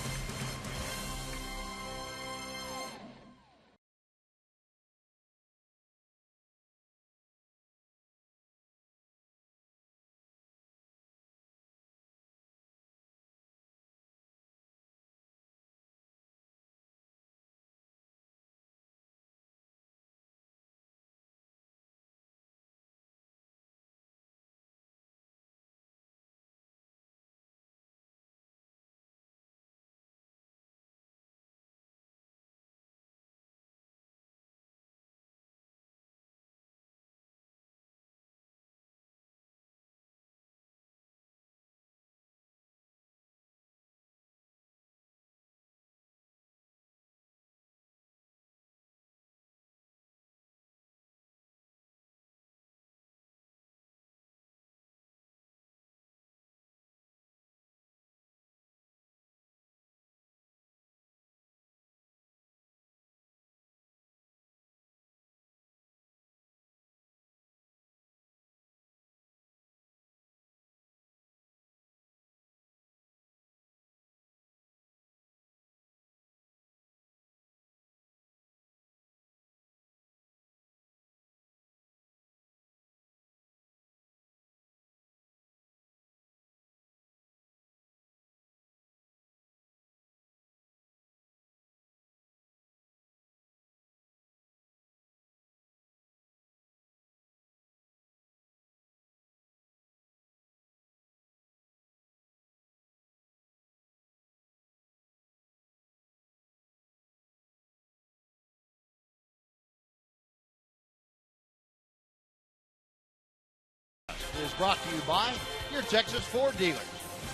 Is brought to you by your Texas Ford dealers.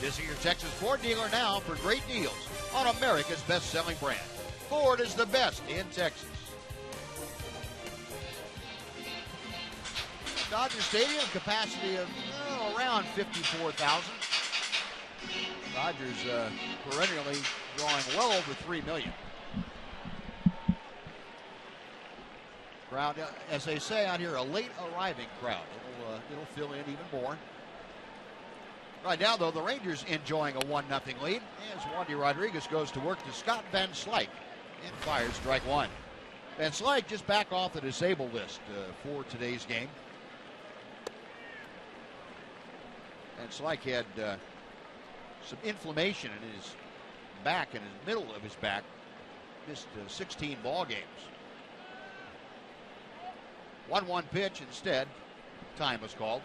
Visit your Texas Ford dealer now for great deals on America's best-selling brand. Ford is the best in Texas. Dodger Stadium capacity of around 54,000. Dodgers perennially drawing well over 3 million. Crowd, as they say out here, a late arriving crowd. It'll fill in even more. Right now, though, the Rangers enjoying a 1-0 lead as Wandy Rodriguez goes to work to Scott Van Slyke and fires strike 1. Van Slyke just back off the disabled list for today's game. Van Slyke had some inflammation in his back, in the middle of his back. Missed 16 ball games. 1-1 pitch instead. Time was called.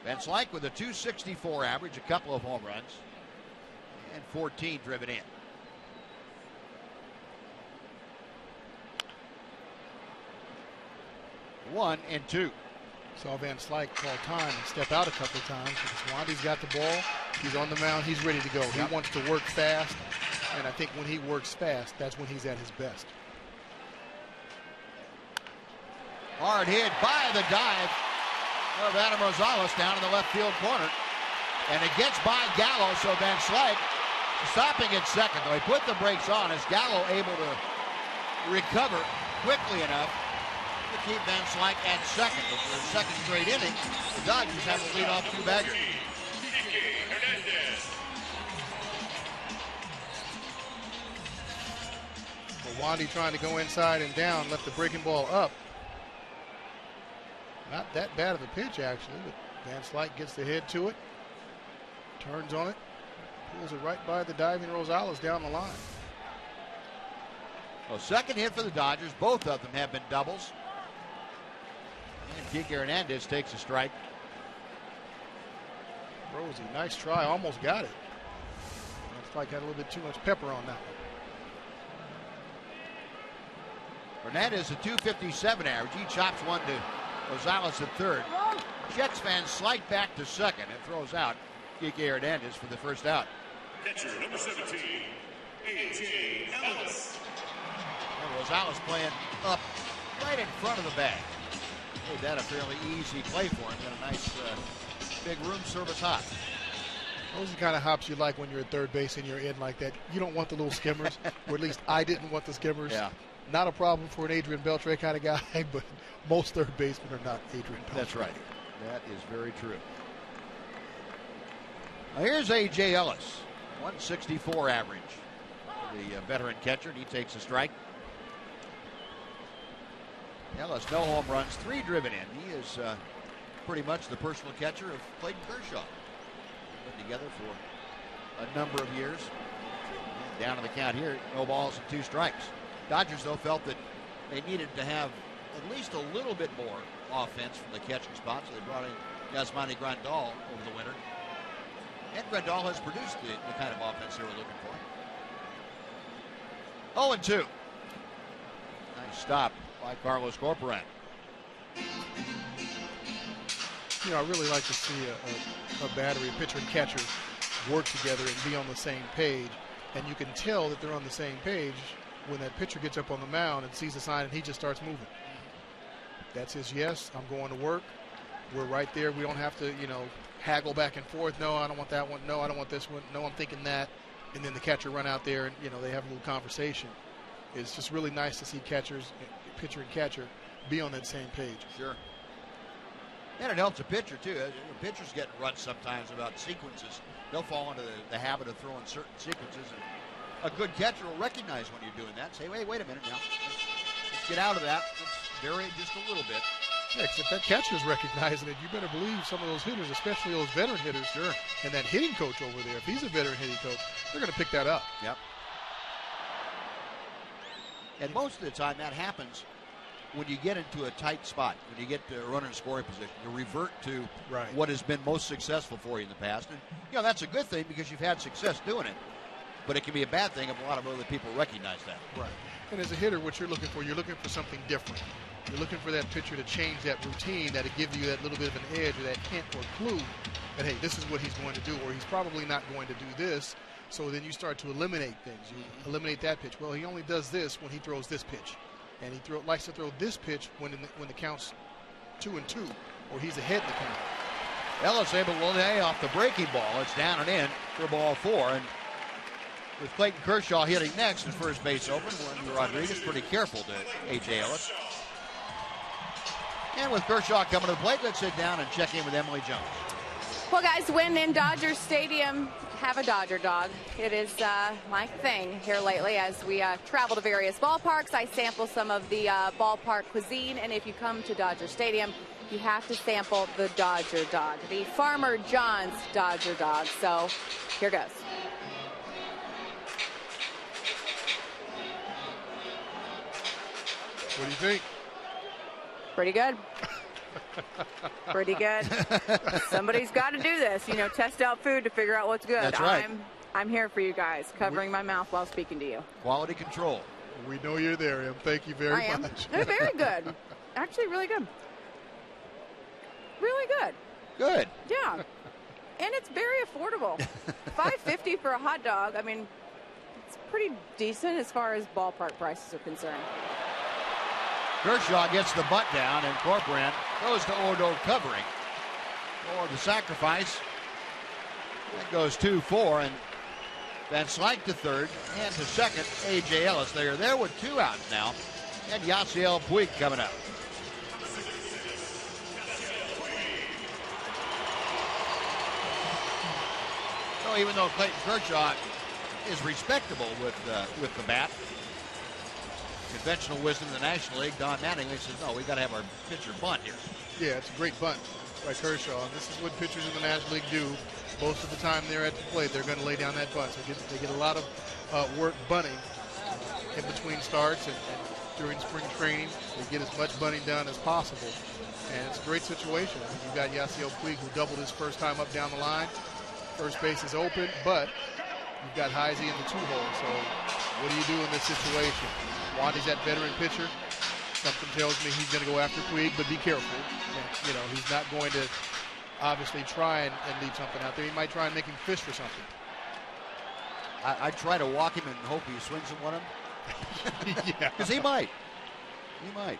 Van Slyke with a 264 average, a couple of home runs, and 14 driven in. One and two. Saw Van Slyke call time and step out a couple of times because Wandy's got the ball. He's on the mound. He's ready to go. He wants to work fast, and I think when he works fast, that's when he's at his best. Hard hit by the dive of Adam Rosales down in the left field corner. And it gets by Gallo, so Van Slyke stopping at second. Though he put the brakes on, is Gallo able to recover quickly enough to keep Van Slyke at second. But for the second straight inning, the Dodgers have a lead-off two-bagger. Well, Wandy trying to go inside and down, left the breaking ball up. Not that bad of a pitch, actually, but Van Slyke gets the head to it, turns on it, pulls it right by the diving Rosales down the line. Well, second hit for the Dodgers. Both of them have been doubles. And Kike Hernandez takes a strike. Rosie, nice try, almost got it. Van Slyke had a little bit too much pepper on that one. Hernandez a 257 average. He chops one to Rosales at third. Jets fans slide back to second and throws out Kike Hernandez for the first out. Catcher number 17, A.J. Ellis. And Rosales playing up right in front of the bag. Made that a fairly easy play for him. Got a nice big room service hop. Those are the kind of hops you like when you're at third base and you're in like that. You don't want the little skimmers, or at least I didn't want the skimmers. Yeah. Not a problem for an Adrian Beltre kind of guy, but most third basemen are not Adrian Beltre. That's right. That is very true. Now here's A.J. Ellis, 164 average. The veteran catcher, and he takes a strike. Ellis, no home runs, 3 driven in. He is pretty much the personal catcher of Clayton Kershaw. Put together for a number of years. And down to the count here, no balls and 2 strikes. Dodgers, though, felt that they needed to have at least a little bit more offense from the catching spot, so they brought in Yasmani Grandal over the winter. And Grandal has produced the kind of offense they were looking for. 0-2. Nice stop by Carlos Corporate. You know, I really like to see a battery, a pitcher and catcher, work together and be on the same page. And you can tell that they're on the same page when that pitcher gets up on the mound and sees the sign and he just starts moving. That's his yes, I'm going to work. We're right there. We don't have to, haggle back and forth. No, I don't want that one. No, I don't want this one. No, I'm thinking that. And then the catcher run out there and, they have a little conversation. It's just really nice to see pitcher and catcher, be on that same page. Sure. And it helps a pitcher, too. Pitchers get runs sometimes about sequences. They'll fall into the habit of throwing certain sequences. And a good catcher will recognize when you're doing that and say, wait a minute now. Let's get out of that. Let's vary it just a little bit. Yeah, except that catcher's recognizing it. You better believe some of those hitters, especially those veteran hitters, sure, and that hitting coach over there, if he's a veteran hitting coach, they're going to pick that up. Yep. And most of the time that happens when you get into a tight spot, when you get to a runner in scoring position. You revert to what has been most successful for you in the past. And, that's a good thing because you've had success doing it. But it can be a bad thing if a lot of other people recognize that. Right. And as a hitter, what you're looking for something different. You're looking for that pitcher to change that routine, that'll give you that little bit of an edge or that hint or clue that, hey, this is what he's going to do, or he's probably not going to do this. So then you start to eliminate things. You eliminate that pitch. Well, he only does this when he throws this pitch. And he likes to throw this pitch when the count's 2-2, or he's ahead in the count. Ellis able to lay off the breaking ball. It's down and in for ball 4. And with Clayton Kershaw hitting next and first base open, Wendy Rodriguez pretty careful to A.J. Ellis. And with Kershaw coming to the plate, let's sit down and check in with Emily Jones. Well, guys, when in Dodger Stadium, have a Dodger dog. It is my thing here lately as we travel to various ballparks. I sample some of the ballpark cuisine, and if you come to Dodger Stadium, you have to sample the Dodger dog, the Farmer John's Dodger dog. So here goes. What do you think? Pretty good. Pretty good. Somebody's got to do this, test out food to figure out what's good. That's right. I'm here for you guys, covering my mouth while speaking to you. Quality control. We know you're there, Em. Thank you very much. They're very good. Actually, really good. Really good. Good. Yeah. And it's very affordable. $5.50 for a hot dog. I mean, it's pretty decent as far as ballpark prices are concerned. Kershaw gets the butt down, and Corcoran goes to Odo covering. Or the sacrifice. That goes 2-4, and Van Slyke to third, and to second, A.J. Ellis. They are there with 2 outs now, and Yasiel Puig coming up. So even though Clayton Kershaw is respectable with the bat, conventional wisdom in the National League, Don Mattingly says, no, we got to have our pitcher bunt here. Yeah, it's a great bunt by Kershaw. And this is what pitchers in the National League do. Most of the time they're at the plate, they're going to lay down that bunt. So they get a lot of work bunting in between starts and during spring training. They get as much bunting done as possible. And it's a great situation. I mean, you've got Yasiel Puig, who doubled his first time up down the line. First base is open, but you've got Heisey in the 2-hole. So what do you do in this situation? Wandy's that veteran pitcher. Something tells me he's going to go after Puig, but be careful. You know, he's not going to obviously try and leave something out there. He might try and make him fish for something. I'd try to walk him and hope he swings at one of them. Yeah. Because he might. He might.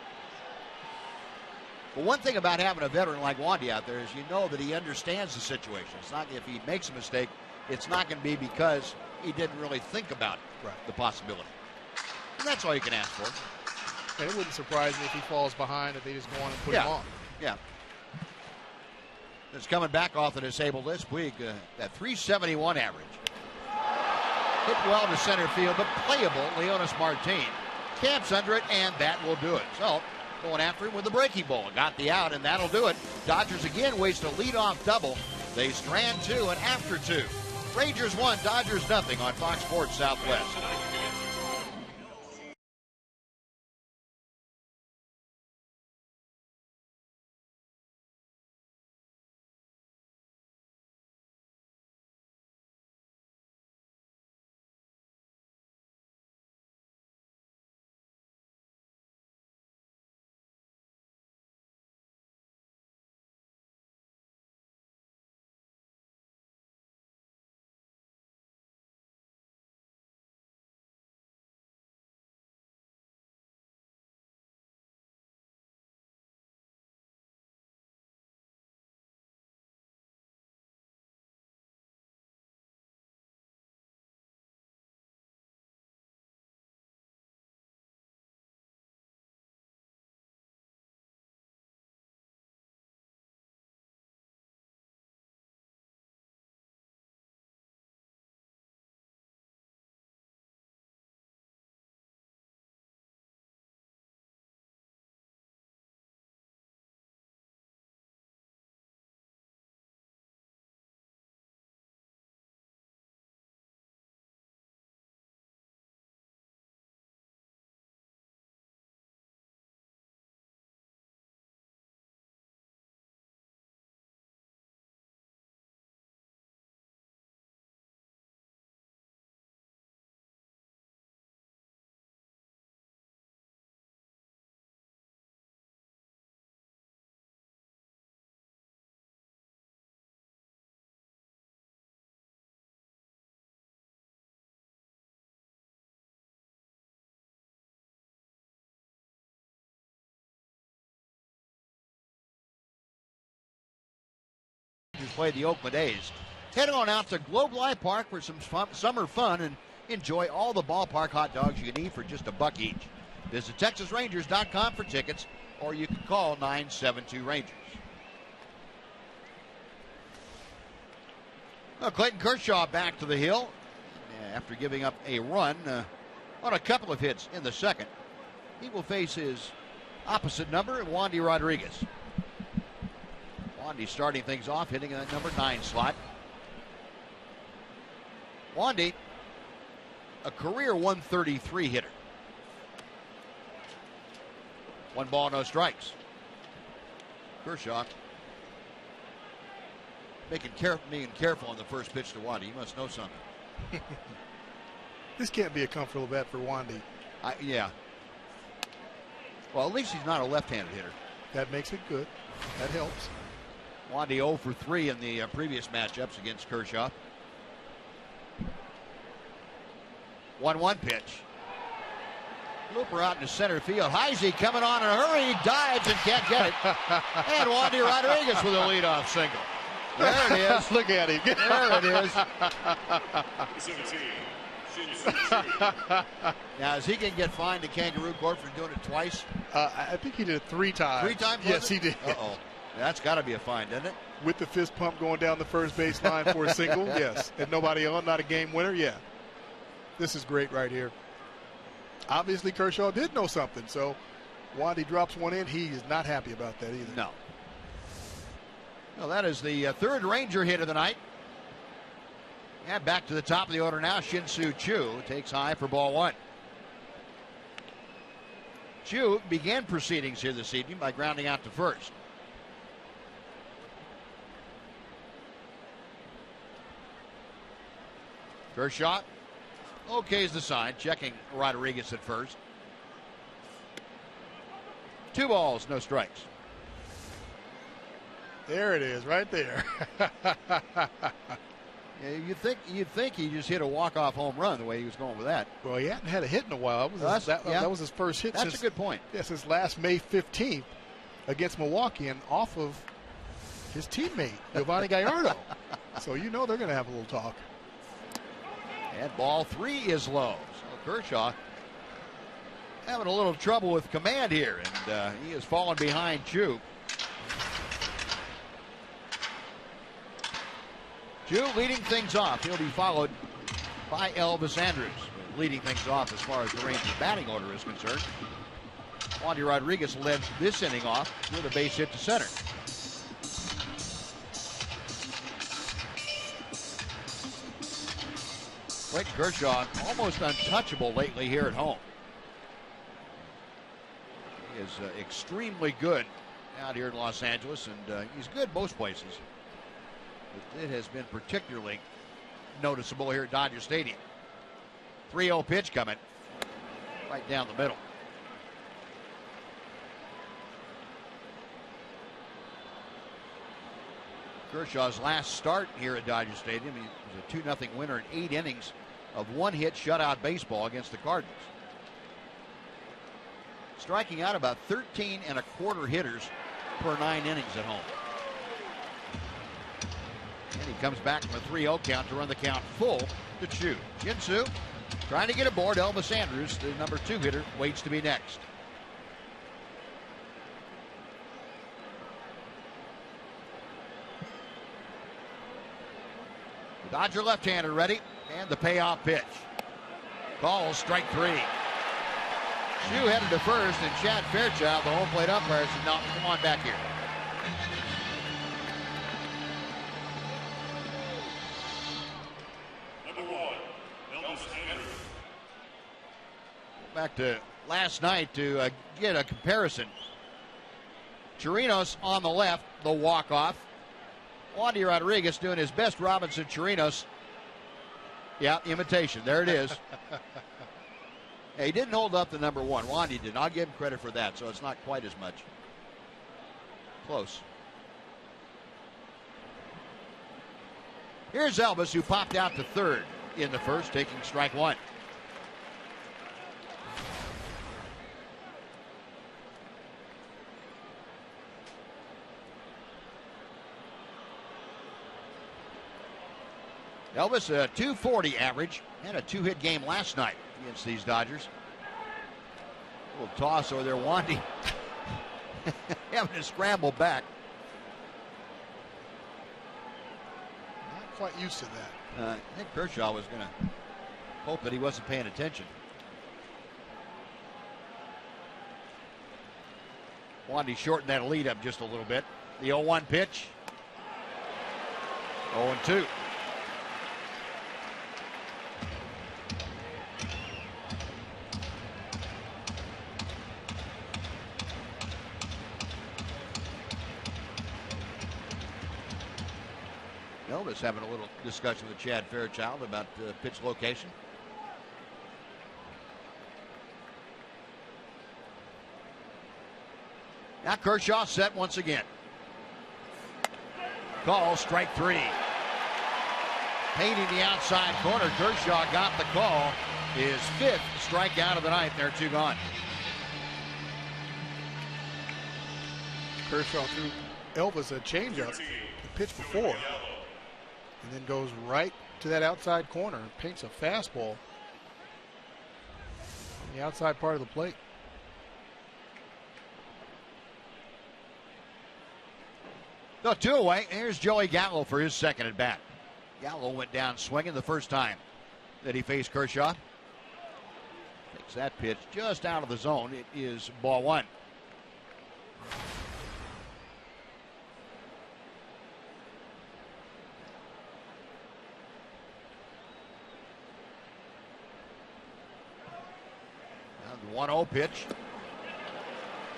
But one thing about having a veteran like Wandy out there is you know that he understands the situation. It's not if he makes a mistake, it's not going to be because he didn't really think about the possibility. And that's all you can ask for. And it wouldn't surprise me if he falls behind, if they just go on and put him on. Yeah. It's coming back off the disabled list. Puig, that 371 average. Hit well to center field, but playable. Leonis Martin camps under it, and that will do it. So, going after him with the breaking ball. Got the out, and that'll do it. Dodgers again waste a leadoff double. They strand 2 and after 2. Rangers 1, Dodgers nothing on Fox Sports Southwest. Who play the Oakland A's. Head on out to Globe Life Park for some summer fun and enjoy all the ballpark hot dogs you can eat for just $1 each. Visit TexasRangers.com for tickets, or you can call 972-RANGERS. Well, Clayton Kershaw back to the hill after giving up a run on a couple of hits in the second. He will face his opposite number, Wandy Rodriguez. Wandy starting things off, hitting a number 9 slot. Wandy, a career 133 hitter. 1 ball, no strikes. Kershaw being careful on the first pitch to Wandy. He must know something. This can't be a comfortable bet for Wandy. Yeah. Well, at least he's not a left-handed hitter. That makes it good. That helps. Wandy 0 for 3 in the previous matchups against Kershaw. 1-1 pitch. Looper out into center field. Heisey coming on in a hurry. He dives and can't get it. And Wandy Rodriguez with a leadoff single. There it is. Look at him. There it is. 17. Now, is he going to get fined to Kangaroo Court for doing it twice? I think he did it 3 times. 3 times? Yes, he did. Uh-oh. That's got to be a fine, doesn't it? With the fist pump going down the first base line for a single, yes. And nobody on, not a game winner, yeah. This is great right here. Obviously, Kershaw did know something, so Wandy drops one in. He is not happy about that either. No. Well, that is the third Ranger hit of the night. And back to the top of the order now, Shin-Soo Choo takes high for ball 1. Choo began proceedings here this evening by grounding out to first. Kershaw okays the sign, checking Rodriguez at first. 2 balls, no strikes. There it is, right there. Yeah, you'd think he just hit a walk-off home run the way he was going with that. Well, he hadn't had a hit in a while. That was his first hit. That's a good point. Yeah, since last May 15th against Milwaukee and off of his teammate, Giovanni Gallardo. So you know they're going to have a little talk. And ball 3 is low. So Kershaw having a little trouble with command here, and he is falling behind Chu. Chu leading things off. He'll be followed by Elvis Andrus, leading things off as far as the Rangers batting order is concerned. Wandy Rodriguez led this inning off with a base hit to center. Clayton Kershaw almost untouchable lately here at home. He is extremely good out here in Los Angeles, and he's good most places. But it has been particularly noticeable here at Dodger Stadium. 3-0 pitch coming right down the middle. Kershaw's last start here at Dodger Stadium, he was a 2-0 winner in 8 innings of 1-hit shutout baseball against the Cardinals. Striking out about 13 1/4 hitters per 9 innings at home. And he comes back from a 3-0 count to run the count full to Chu. Jinsu trying to get aboard. Elvis Andrus, the number 2 hitter, waits to be next. The Dodger left-hander ready, and the payoff pitch. Calls strike 3. Chu headed to first, and Chad Fairchild, the home plate umpire, said, "No, come on back here." Back to last night to get a comparison. Chirinos on the left, the walk-off. Wandy Rodriguez doing his best Robinson Chirinos. Yeah, imitation. There it is. Hey, he didn't hold up the number 1. Wandy did. I'll give him credit for that, so it's not quite as much. Close. Here's Elvis, who popped out to third in the first, taking strike 1. Elvis, a .240 average, and a 2-hit game last night against these Dodgers. A little toss over there, Wandy having to scramble back. Not quite used to that. I think Kershaw was going to hope that he wasn't paying attention. Wandy shortened that lead up just a little bit. The 0-1 pitch. 0-2. Elvis having a little discussion with Chad Fairchild about pitch location. Now Kershaw set once again. Call strike 3. Painting the outside corner. Kershaw got the call. His 5th strikeout of the night. There, 2 gone. Kershaw threw Elvis a changeup the pitch before, and then goes right to that outside corner and paints a fastball on the outside part of the plate. No, 2 away. Here's Joey Gallo for his second at bat. Gallo went down swinging the first time that he faced Kershaw. Takes that pitch just out of the zone. It is ball 1. Now the 1-0 pitch.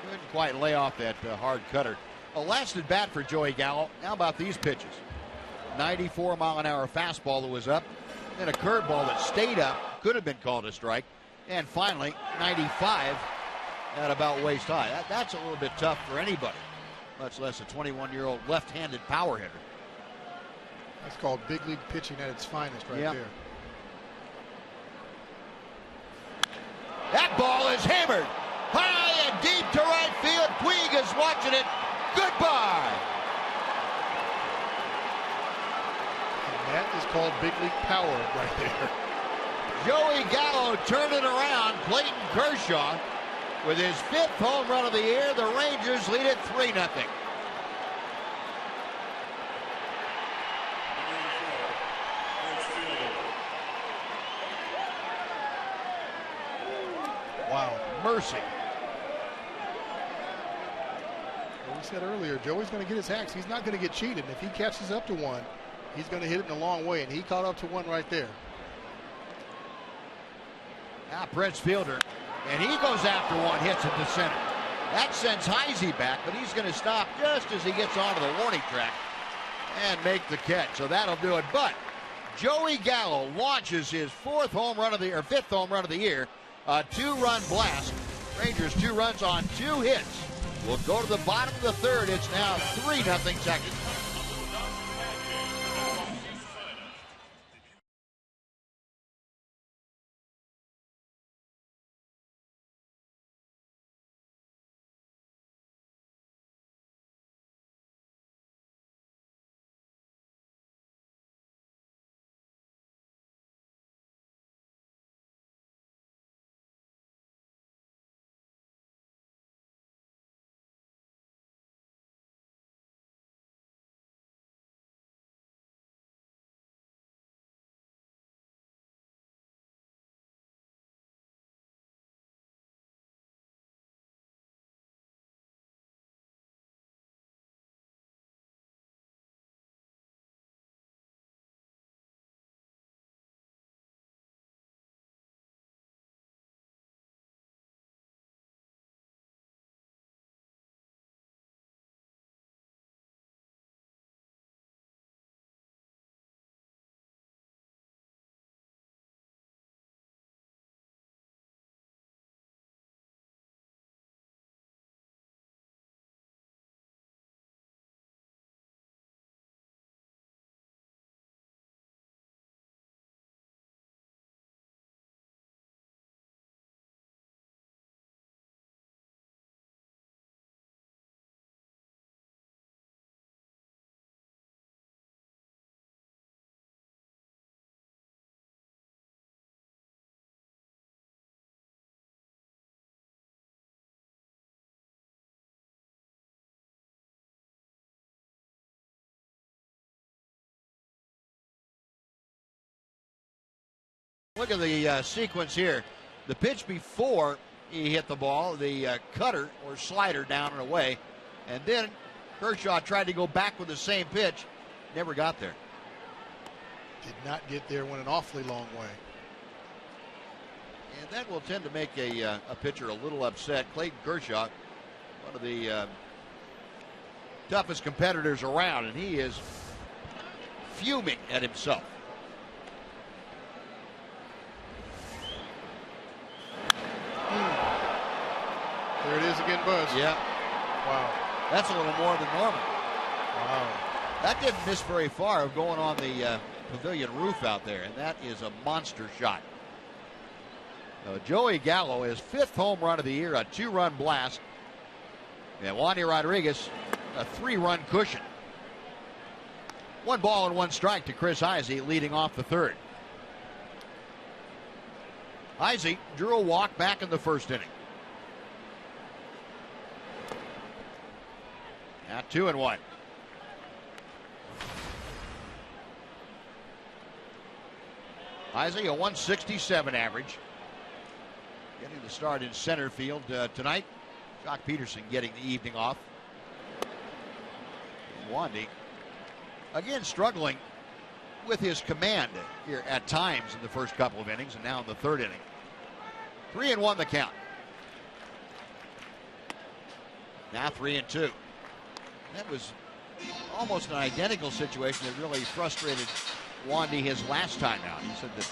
Couldn't quite lay off that hard cutter. A last at bat for Joey Gallo. How about these pitches? 94-mile-an-hour fastball that was up, then a curveball that stayed up, could have been called a strike, and finally 95 at about waist high. That's a little bit tough for anybody, much less a 21-year-old left-handed power hitter. That's called big league pitching at its finest right there. That ball is hammered high and deep to right field. Puig is watching it. Goodbye. And that is called big league power right there. Joey Gallo turning around Clayton Kershaw with his 5th home run of the year. The Rangers lead it 3-0. Wow. Mercy. Well, we said earlier, Joey's going to get his hacks. He's not going to get cheated. If he catches up to one, he's going to hit it in a long way, and he caught up to one right there. Now Prince Fielder, and he goes after one, hits it to center. That sends Heisey back, but he's going to stop just as he gets onto the warning track and make the catch. So that'll do it. But Joey Gallo launches his 5th home run of the year. A 2-run blast. Rangers 2 runs on 2 hits. We'll go to the bottom of the 3rd. It's now 3-0 Texans. Look at the sequence here. The pitch before he hit the ball, the cutter or slider down and away, and then Kershaw tried to go back with the same pitch, never got there. Did not get there, went an awfully long way. And that will tend to make a pitcher a little upset. Clayton Kershaw, one of the toughest competitors around, and he is fuming at himself. There it is again, Buzz. Yeah. Wow. That's a little more than normal. Wow. That didn't miss very far of going on the pavilion roof out there, and that is a monster shot. Joey Gallo, his 5th home run of the year, a 2-run blast. And Wandy Rodriguez, a 3-run cushion. 1 ball and 1 strike to Chris Heisey, leading off the 3rd. Heisey drew a walk back in the 1st inning. Now 2-1. Heisey, a 167 average. Getting the start in center field tonight. Jock Peterson getting the evening off. Wandy, again, struggling with his command here at times in the first couple of innings, and now in the 3rd inning. 3-1 the count. Now 3-2. That was almost an identical situation that really frustrated Wandy his last time out. He said that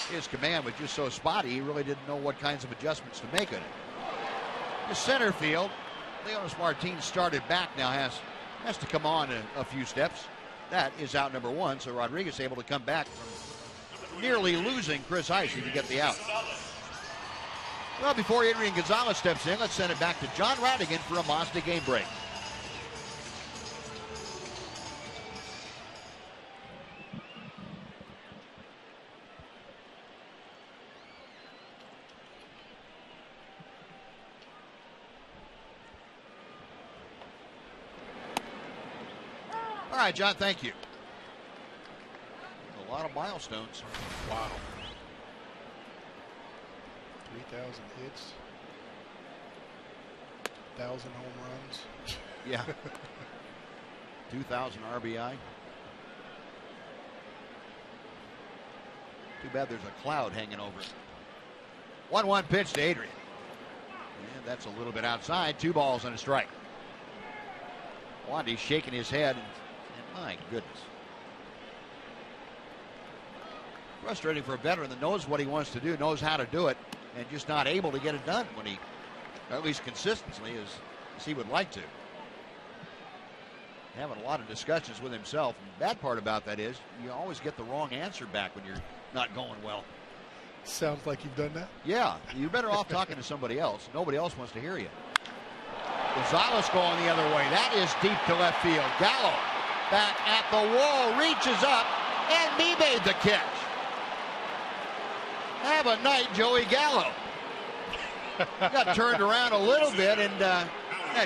his command was just so spotty, he really didn't know what kinds of adjustments to make in it. to center field. Leonis Martin started back now, has to come on a few steps. That is out number one, so Rodriguez able to come back from nearly losing Chris Heisey to get the out. Well, before Adrian Gonzalez steps in, let's send it back to John Radigan for a Mazda game break. All right, John, thank you. A lot of milestones. Wow. 3,000 hits. 1,000 home runs. Yeah. 2,000 RBI. Too bad there's a cloud hanging over it. 1-1 pitch to Adrian. And that's a little bit outside. 2 balls and a strike. Wandy's shaking his head. And my goodness. Frustrating for a veteran that knows what he wants to do, knows how to do it, and just not able to get it done when he, or at least consistently, as he would like to. Having a lot of discussions with himself. And the bad part about that is you always get the wrong answer back when you're not going well. Sounds like you've done that. Yeah, you're better off talking to somebody else. Nobody else wants to hear you. Gonzalez going the other way. That is deep to left field. Gallo back at the wall, reaches up, and he made the catch. Have a night, Joey Gallo. Got turned around a little bit, and that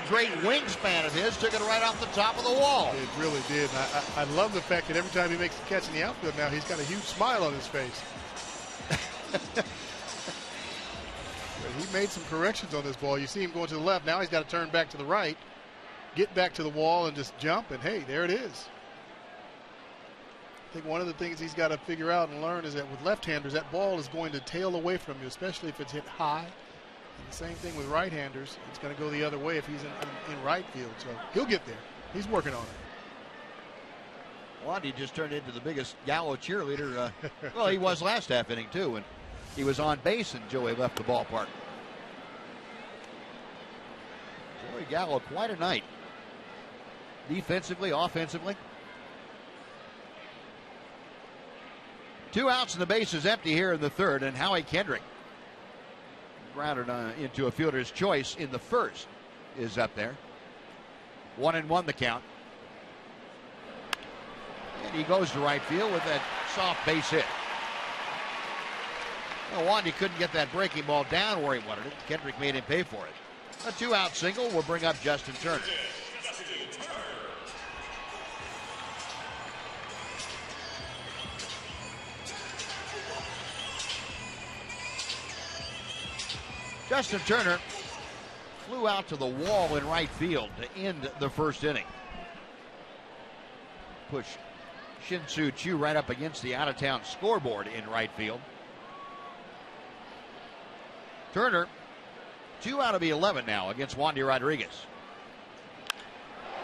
great wingspan of his took it right off the top of the wall. It really did. I love the fact that every time he makes a catch in the outfield now, he's got a huge smile on his face. He made some corrections on this ball. You see him going to the left. Now he's got to turn back to the right, get back to the wall, and just jump, and hey, there it is. I think one of the things he's got to figure out and learn is that with left-handers, that ball is going to tail away from you, especially if it's hit high. And the same thing with right-handers. It's going to go the other way if he's in right field. So he'll get there. He's working on it. Wandy just turned into the biggest Gallo cheerleader. Well, he was last half inning, too, and he was on base and Joey left the ballpark. Joey Gallo, quite a night. Defensively, offensively. 2 outs and the base is empty here in the third, and Howie Kendrick, grounded into a fielder's choice in the first, is up there. 1-1 the count. And he goes to right field with that soft base hit. Well, Wandy couldn't get that breaking ball down where he wanted it. Kendrick made him pay for it. A 2-out single will bring up Justin Turner. Justin Turner flew out to the wall in right field to end the first inning. Push Shin-Soo Choo right up against the out-of-town scoreboard in right field. Turner, 2 out of the 11 now against Wandy Rodriguez.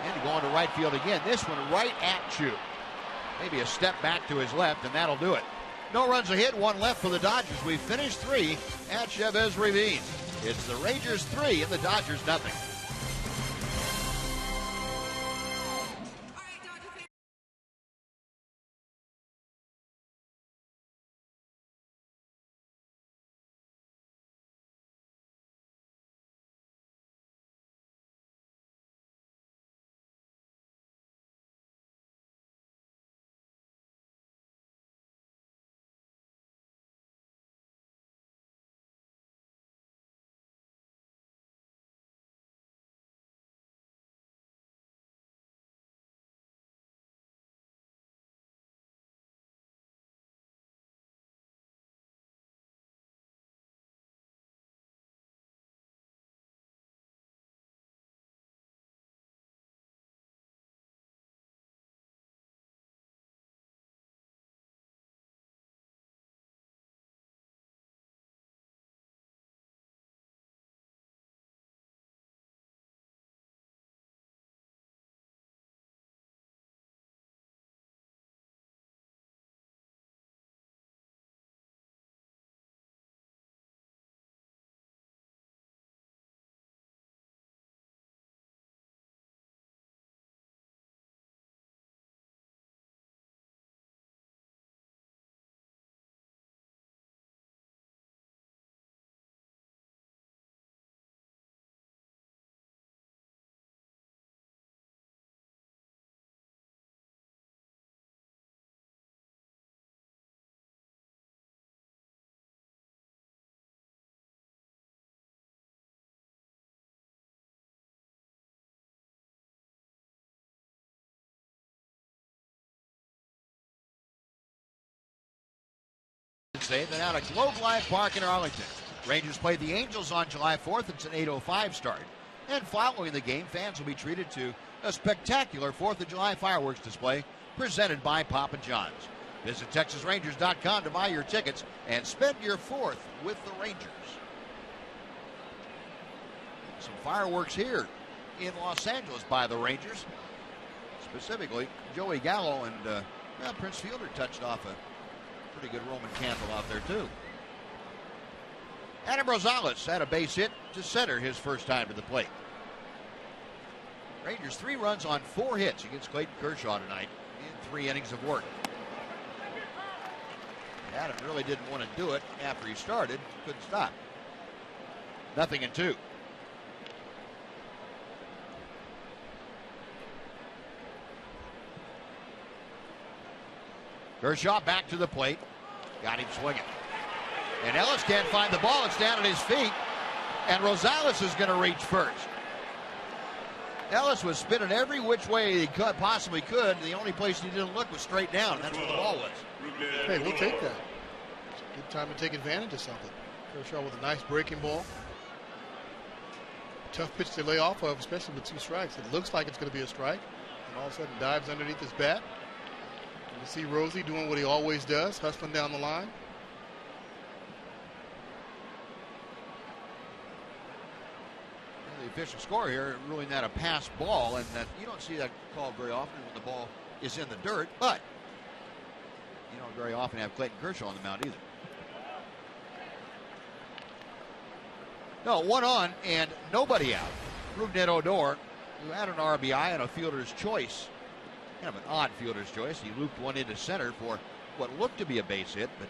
And going to right field again. This one right at Choo. Maybe a step back to his left, and that'll do it. No runs a hit, 1 left for the Dodgers. We've finished 3 at Chavez Ravine. It's the Rangers 3 and the Dodgers nothing. Rangers 8th, and out at Globe Life Park in Arlington. Rangers play the Angels on July 4th. It's an 8:05 start. And following the game, fans will be treated to a spectacular 4th of July fireworks display presented by Papa John's. Visit TexasRangers.com to buy your tickets and spend your 4th with the Rangers. Some fireworks here in Los Angeles by the Rangers. Specifically, Joey Gallo and Prince Fielder touched off a pretty good Roman candle out there, too. Adam Rosales had a base hit to center his first time to the plate. Rangers 3 runs on 4 hits against Clayton Kershaw tonight in 3 innings of work. Adam really didn't want to do it after he started. Couldn't stop. 0-2. Kershaw back to the plate. Got him swinging. And Ellis can't find the ball. It's down at his feet. And Rosales is going to reach first. Ellis was spinning every which way he possibly could. The only place he didn't look was straight down. That's where the ball was. Hey, we'll take that. It's a good time to take advantage of something. Kershaw with a nice breaking ball. Tough pitch to lay off of, especially with 2 strikes. It looks like it's going to be a strike. And all of a sudden dives underneath his bat. And you see Rosie doing what he always does, hustling down the line. The official score here ruling that a pass ball, and that you don't see that called very often when the ball is in the dirt, but you don't very often have Clayton Kershaw on the mound either. No, 1 on and nobody out. Rougned Odor, who had an RBI and a fielder's choice, kind of an odd fielder's choice. He looped one into center for what looked to be a base hit, but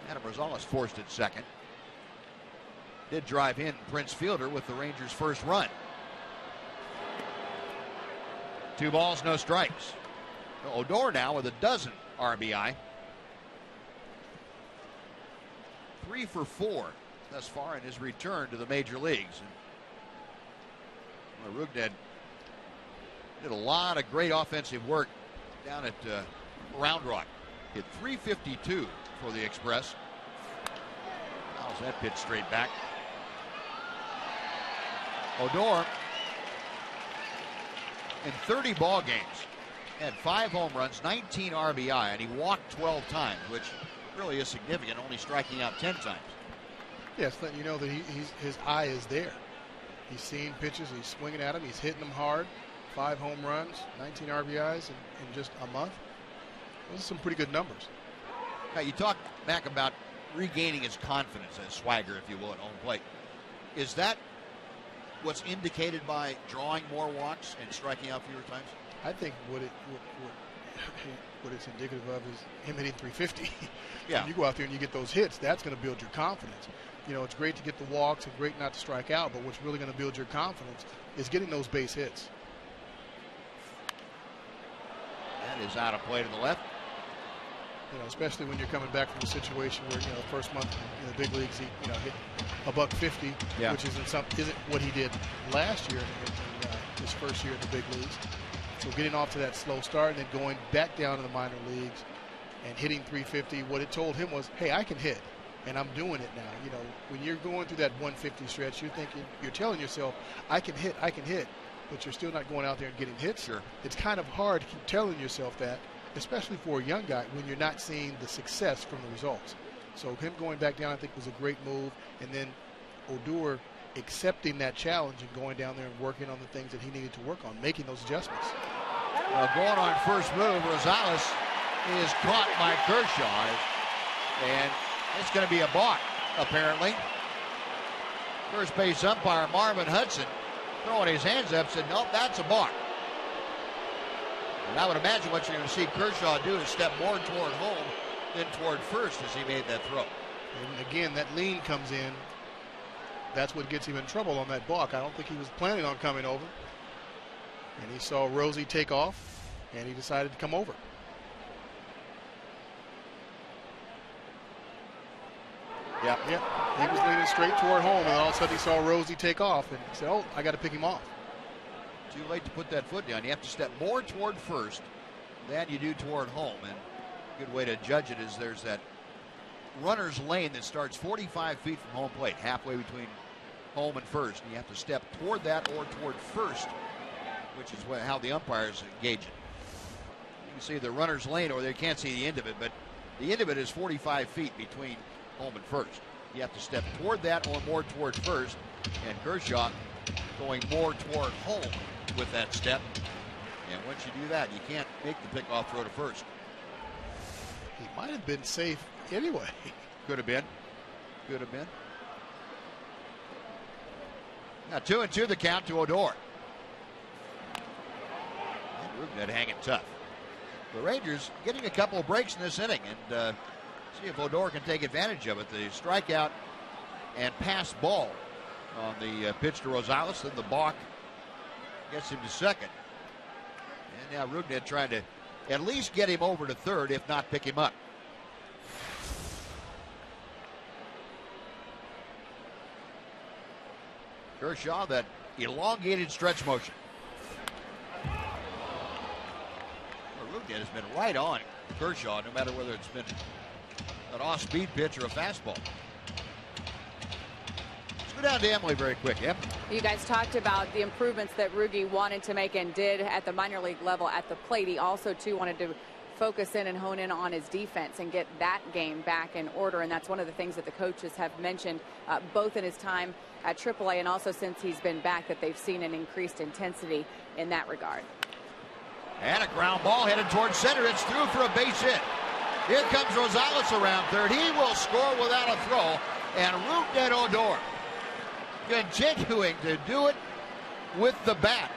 Adam Rosales forced it second. Did drive in Prince Fielder with the Rangers' first run. 2 balls, no strikes. Odor now with a dozen RBI. 3 for 4 thus far in his return to the major leagues. And Rougned did a lot of great offensive work down at Round Rock. Hit .352 for the Express. How's that pitch straight back? Odor, in 30 ball games, had 5 home runs, 19 RBI, and he walked 12 times, which really is significant, only striking out 10 times. Yes, letting you know that his eye is there. He's seeing pitches, he's swinging at them, he's hitting them hard. 5 home runs, 19 RBIs in just a month. Those are some pretty good numbers. Now, you talk back about regaining his confidence as swagger, if you will, at home plate. Is that what's indicated by drawing more walks and striking out fewer times? I think what it's indicative of is him hitting .350. Yeah. When you go out there and you get those hits, that's going to build your confidence. You know, it's great to get the walks and great not to strike out, but what's really going to build your confidence is getting those base hits. That is out of play to the left. You know, especially when you're coming back from a situation where, you know, first month in the big leagues, he, you know, hit $150, yeah, which isn't what he did last year in his first year in the big leagues. So getting off to that slow start and then going back down to the minor leagues and hitting .350, what it told him was, hey, I can hit, and I'm doing it now. You know, when you're going through that 150 stretch, you're telling yourself, I can hit, but you're still not going out there and getting hits. Sure. It's kind of hard to keep telling yourself that, especially for a young guy, when you're not seeing the success from the results. So him going back down, I think, was a great move. And then Odor accepting that challenge and going down there and working on the things that he needed to work on, making those adjustments. Going on first move, Rosales is caught by Kershaw. And it's going to be a balk, apparently. First base umpire Marvin Hudson throwing his hands up said, nope, that's a balk. And I would imagine what you're going to see Kershaw do is step more toward home than toward first as he made that throw. And again, that lean comes in. That's what gets him in trouble on that balk. I don't think he was planning on coming over. And he saw Rosie take off, and he decided to come over. Yeah. He was leaning straight toward home, and all of a sudden he saw Rosie take off, and he said, oh, I got to pick him off. Too late to put that foot down. You have to step more toward first than you do toward home. And a good way to judge it is there's that runner's lane that starts 45 feet from home plate, halfway between home and first. And you have to step toward that or toward first, which is how the umpires engage it. You can see the runner's lane, or they can't see the end of it, but the end of it is 45 feet between home and first. You have to step toward that or more toward first, and Kershaw going more toward home with that step. And once you do that, you can't make the pickoff throw to first. He might have been safe anyway. Could have been. Could have been. Now 2-2 the count to Odor. And Rugnet hanging tough. The Rangers getting a couple of breaks in this inning, and see if Odor can take advantage of it. The strikeout and pass ball on the pitch to Rosales, then the balk gets him to second. And now Rugnet trying to at least get him over to third, if not pick him up. Kershaw, that elongated stretch motion. Well, Rugnet has been right on Kershaw, no matter whether it's been an off-speed pitch or a fastball. Let's go down to Emily very quick. Em? You guys talked about the improvements that Rugi wanted to make and did at the minor league level at the plate. He also, too, wanted to focus in and hone in on his defense and get that game back in order. And that's one of the things that the coaches have mentioned, both in his time at AAA and also since he's been back, that they've seen an increased intensity in that regard. And a ground ball headed towards center. It's through for a base hit. Here comes Rosales around third. He will score without a throw. And Rugnet Odor continuing to do it with the bat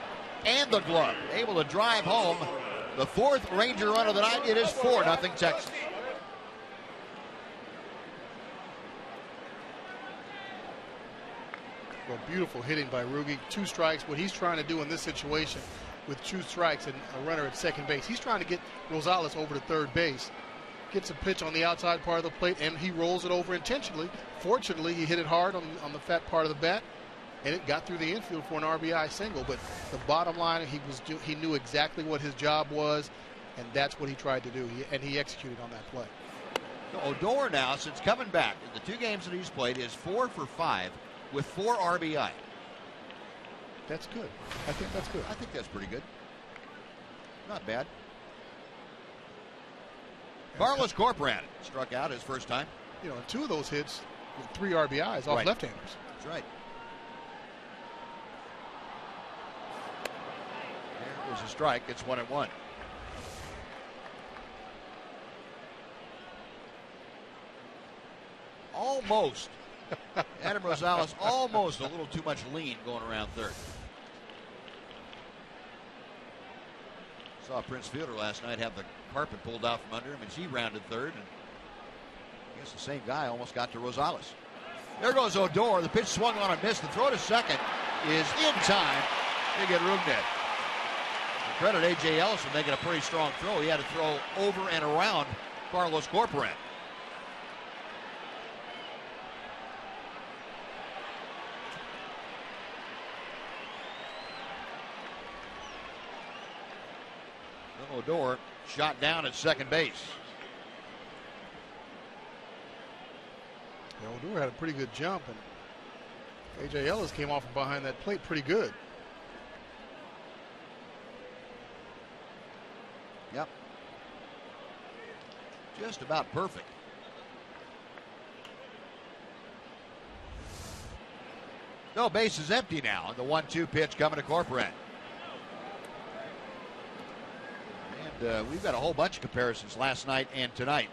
and the glove. Able to drive home the fourth Ranger run of the night. It is 4-0 Texas. Well, beautiful hitting by Rugi. 2 strikes. What he's trying to do in this situation with 2 strikes and a runner at second base, he's trying to get Rosales over to third base. Gets a pitch on the outside part of the plate, and he rolls it over intentionally. Fortunately, he hit it hard on the fat part of the bat, and it got through the infield for an RBI single. But the bottom line, he knew exactly what his job was, and that's what he tried to do, and he executed on that play. So Odor now, since coming back in the 2 games that he's played, is 4 for 5 with 4 RBI. That's good. I think that's good. I think that's pretty good. Not bad. Carlos Corporán struck out his first time. You know, 2 of those hits with 3 RBIs off left-handers. That's right. There was a strike. It's 1-1. Almost. Adam Rosales almost a little too much lean going around third. Saw Prince Fielder last night have the carpet pulled out from under him, and she rounded third. And I guess the same guy almost got to Rosales. There goes Odor. The pitch swung on and missed. The throw to second is in time to get Rugnet. Credit A.J. Ellis for making a pretty strong throw. He had to throw over and around Carlos Corporán. Odor shot down at second base. Yeah, Odor had a pretty good jump, and A.J. Ellis came off from behind that plate pretty good. Yep. Just about perfect. No, base is empty now. The 1-2 pitch coming to Corporán. We've got a whole bunch of comparisons last night and tonight.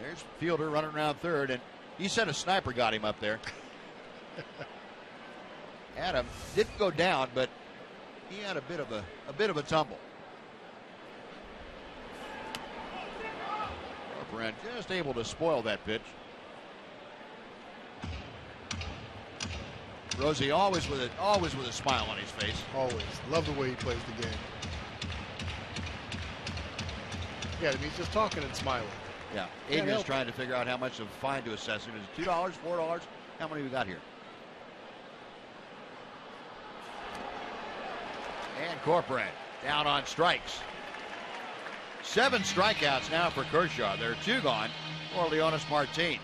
There's Fielder running around third, and he said a sniper got him up there. Adam didn't go down, but he had a bit of a tumble. Corporán just able to spoil that pitch. Rosie always with a smile on his face. Always. Love the way he plays the game. Yeah, I mean, he's just talking and smiling. Yeah, Adrian's trying to figure out how much of a fine to assess him. Is it $2, $4? How many we got here? And Corporán down on strikes. 7 strikeouts now for Kershaw. There are 2 gone for Leonis Martin.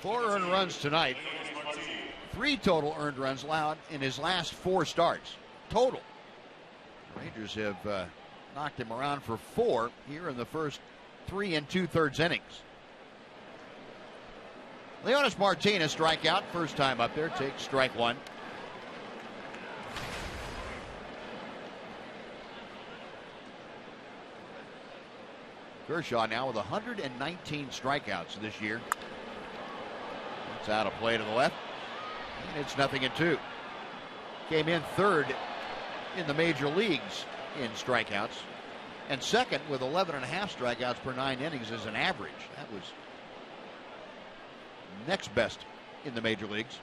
Four earned runs tonight. 3 total earned runs allowed in his last 4 starts. Total. The Rangers have knocked him around for 4 here in the first 3 2/3 innings. Leonys Martinez strikeout, first time up there, takes strike 1. Kershaw now with 119 strikeouts this year. It's out of play to the left. And it's 0-2. Came in 3rd in the major leagues in strikeouts. And 2nd with 11.5 strikeouts per 9 innings as an average. That was next best in the major leagues.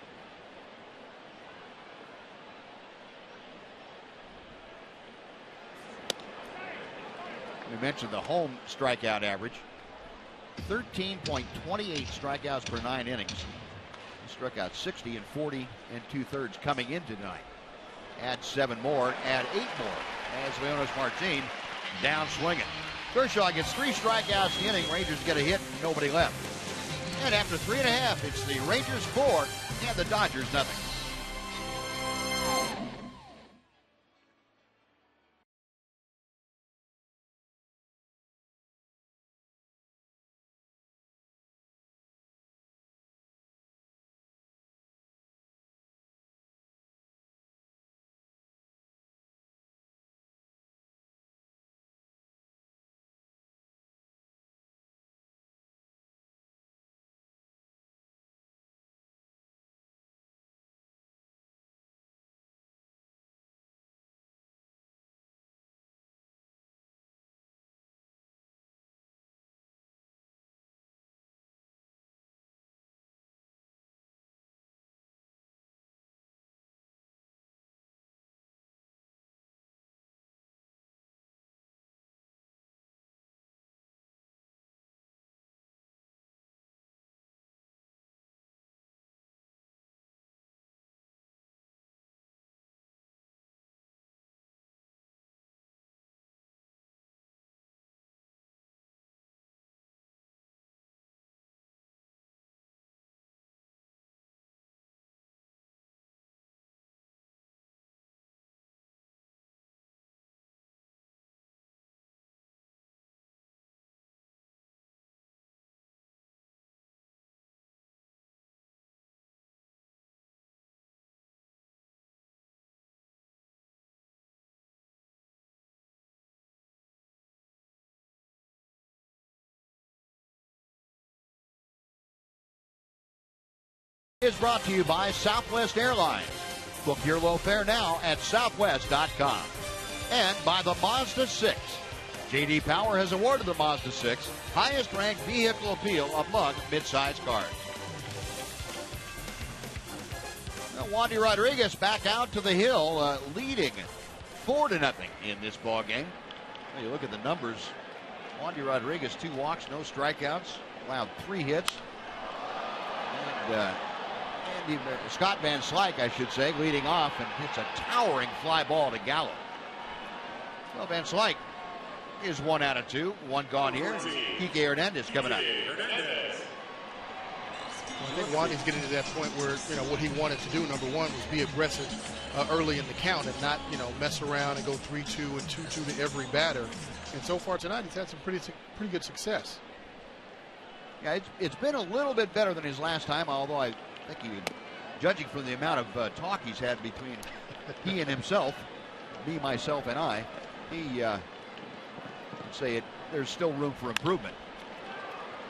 We mentioned the home strikeout average. 13.28 strikeouts per 9 innings. He struck out 60 in 40 2/3 coming into tonight. Add 7 more, add 8 more as Leonys Martin down swinging. Kershaw gets 3 strikeouts in the inning. Rangers get a hit, nobody left. And after 3.5, it's the Rangers 4 and the Dodgers 0. Is brought to you by Southwest Airlines. Book your low fare now at southwest.com. And by the Mazda 6. J.D. Power has awarded the Mazda 6 highest ranked vehicle appeal among midsize cars. Well, Wandy Rodriguez back out to the hill, leading 4-0 in this ball game. Well, you look at the numbers. Wandy Rodriguez, 2 walks, no strikeouts, allowed 3 hits. And Scott Van Slyke, I should say, leading off and hits a towering fly ball to Gallo. Well, Van Slyke is 1 out of 2. 1 gone here. Kike Hernandez coming up. I think Wandy's getting to that point where, what he wanted to do, number 1, was be aggressive early in the count and not, mess around and go 3-2 and 2-2 to every batter. And so far tonight, he's had some pretty good success. Yeah, it's been a little bit better than his last time, although I think judging from the amount of talk he's had between he and himself, me, myself, and I, he would say there's still room for improvement.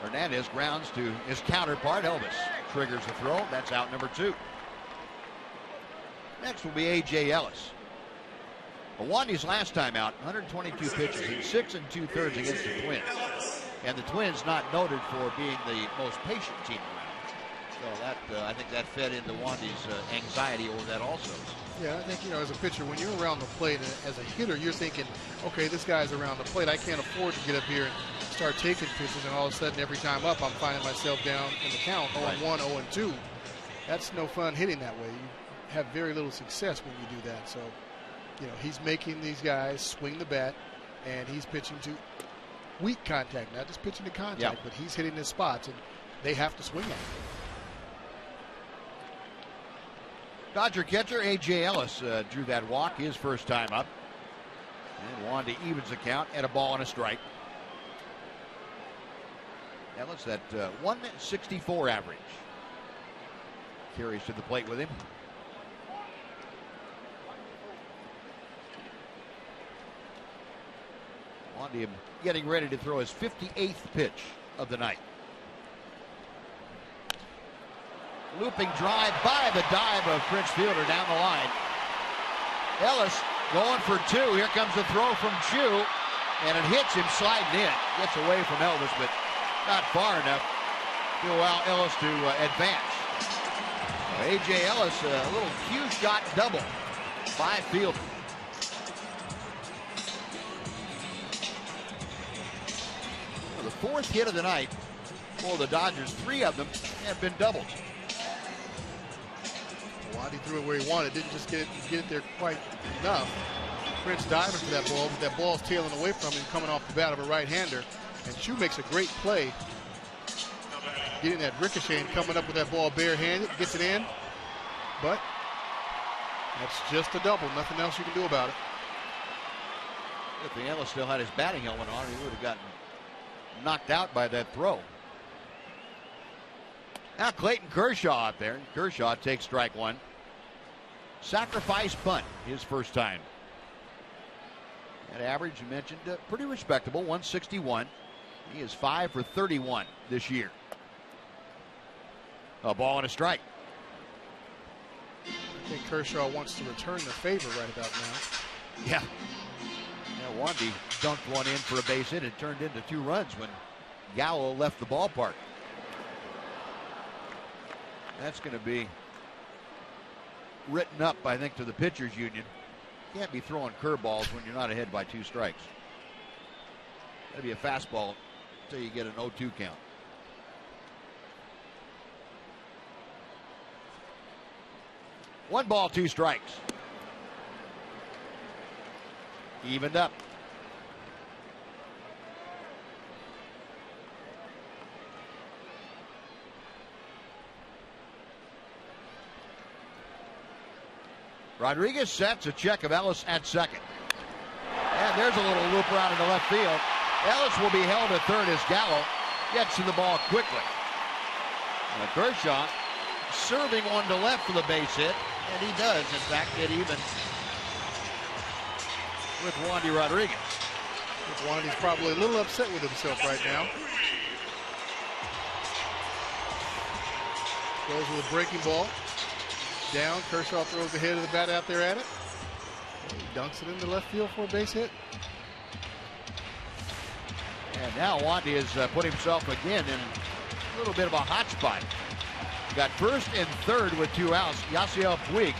Hernandez grounds to his counterpart, Elvis. Triggers the throw. That's out number 2. Next will be A.J. Ellis. Wandy's last time out, 122 pitches in 6 2/3 against the Twins. And the Twins not noted for being the most patient team around. So that I think that fed into Wandy's anxiety over that also. Yeah, I think, as a pitcher, when you're around the plate, and as a hitter, you're thinking, okay, this guy's around the plate. I can't afford to get up here and start taking pitches, and all of a sudden, every time up, I'm finding myself down in the count, 0-1, 0-2. That's no fun hitting that way. You have very little success when you do that. So, he's making these guys swing the bat and he's pitching to weak contact, not just pitching to contact, but he's hitting his spots, and they have to swing at him. Dodger catcher A.J. Ellis drew that walk his first time up. And Wandy evens the count at a ball and a strike. Ellis, that 164 average. Carries to the plate with him. Wandy getting ready to throw his 58th pitch of the night. Looping drive by the dive of French fielder down the line. Ellis going for two. Here comes the throw from Chu, and it hits him sliding in. Gets away from Elvis, but not far enough to allow Ellis to advance. A.J. Ellis, a little cue shot double by fielder. Well, the fourth hit of the night for the Dodgers. 3 of them have been doubles. Wandy threw it where he wanted, didn't just get it there quite enough. Prince diving for that ball, but that ball's tailing away from him, coming off the bat of a right-hander. And Chu makes a great play, getting that ricochet and coming up with that ball barehanded, gets it in. But that's just a double, nothing else you can do about it. If the Ellis still had his batting helmet on, he would have gotten knocked out by that throw. Now Clayton Kershaw out there. Kershaw takes strike one. Sacrifice bunt, his first time. That average, you mentioned, pretty respectable, 161. He is 5 for 31 this year. A ball and a strike. I think Kershaw wants to return the favor right about now. Yeah. Wandy dunked one in for a base hit. It turned into 2 runs when Gallo left the ballpark. That's going to be written up, I think, to the pitchers union. Can't be throwing curveballs when you're not ahead by 2 strikes. Got to be a fastball until you get an 0-2 count. One ball, 2 strikes. Evened up. Rodriguez sets a check of Ellis at second. And there's a little loop around into left field. Ellis will be held at third as Gallo gets to the ball quickly. Now Kershaw serving one to left for the base hit, and he does, in fact, get even with Wandy Rodriguez. Wandy's probably a little upset with himself right now. Goes with a breaking ball. Down, Kershaw throws the head of the bat out there at it. He dunks it into left field for a base hit. And now Wandy has put himself again in a little bit of a hot spot. Got first and third with 2 outs. Yasiel Puig.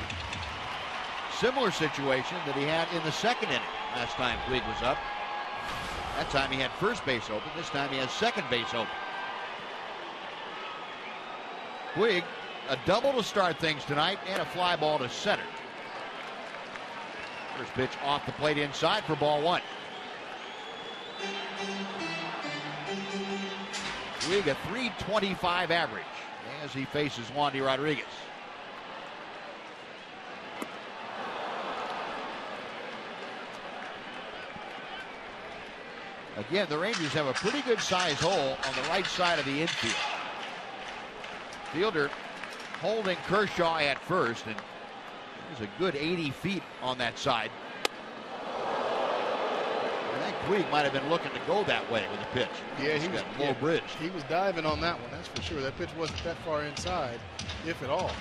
Similar situation that he had in the second inning last time Puig was up. That time he had first base open. This time he has second base open. Puig, a double to start things tonight and a fly ball to center. First pitch off the plate inside for ball 1. Puig a .325 average as he faces Wandy Rodriguez. Again, the Rangers have a pretty good size hole on the right side of the infield. Fielder holding Kershaw at first, and there's a good 80 feet on that side. I think Puig might have been looking to go that way with the pitch. Yeah, he was low bridge. He was diving on that one, that's for sure. That pitch wasn't that far inside, if at all.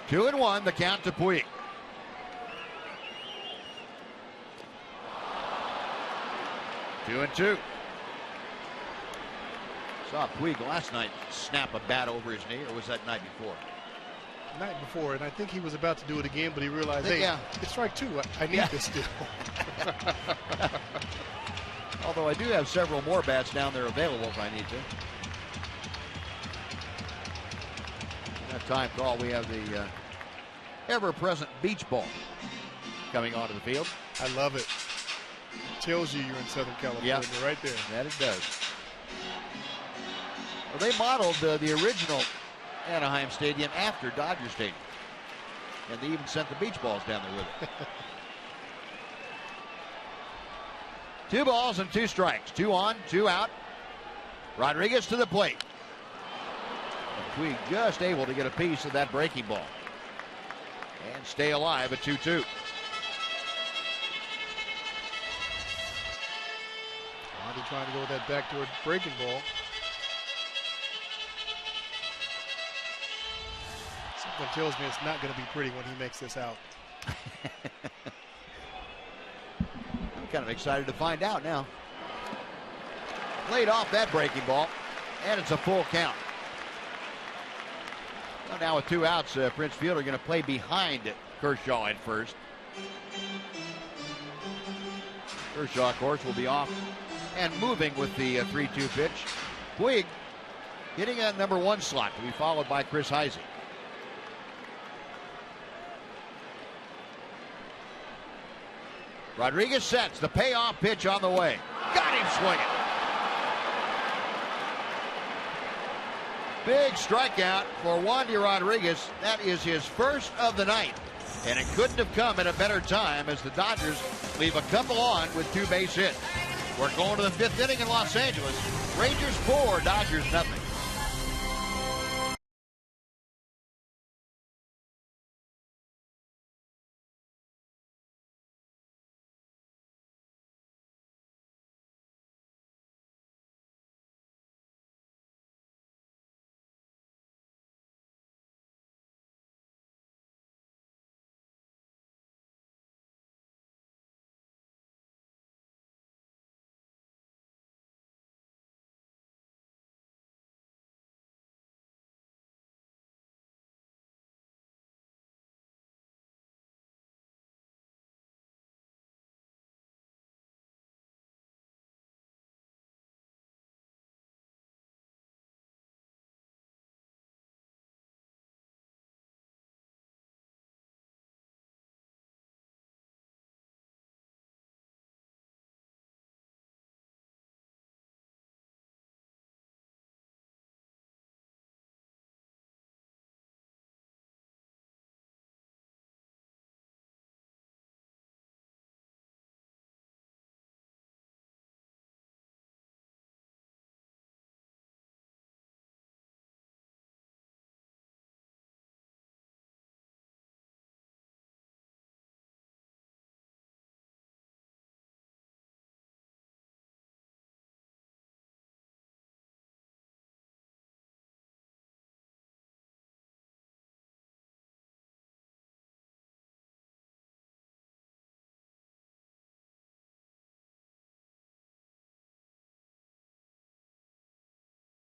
2-1, the count to Puig. Two and two. Saw Puig last night snap a bat over his knee, or was that night before? Night before, and I think he was about to do it again, but he realized, hey, it's strike 2. I need this still. Although I do have several more bats down there available if I need to. That time call. We have the ever-present beach ball coming onto the field. I love it. Tells you you're in Southern California right there. That it does. Well, they modeled the original Anaheim Stadium after Dodger Stadium. And they even sent the beach balls down there with it. 2 balls and 2 strikes. 2 on, 2 out. Rodriguez to the plate. And Puig just able to get a piece of that breaking ball. And stay alive at 2-2. They're trying to go with that backdoor breaking ball. Something tells me it's not going to be pretty when he makes this out. I'm kind of excited to find out now. Laid off that breaking ball, and it's a full count. Well, now with 2 outs, Prince Fielder going to play behind Kershaw at first. Kershaw, of course, will be off and moving with the 3-2 pitch. Puig hitting a number 1 slot to be followed by Chris Heisey. Rodriguez sets the payoff pitch on the way. Got him swinging. Big strikeout for Wandy Rodriguez. That is his first of the night. And it couldn't have come at a better time as the Dodgers leave a couple on with 2 base hits. We're going to the 5th inning in Los Angeles. Rangers 4, Dodgers nothing.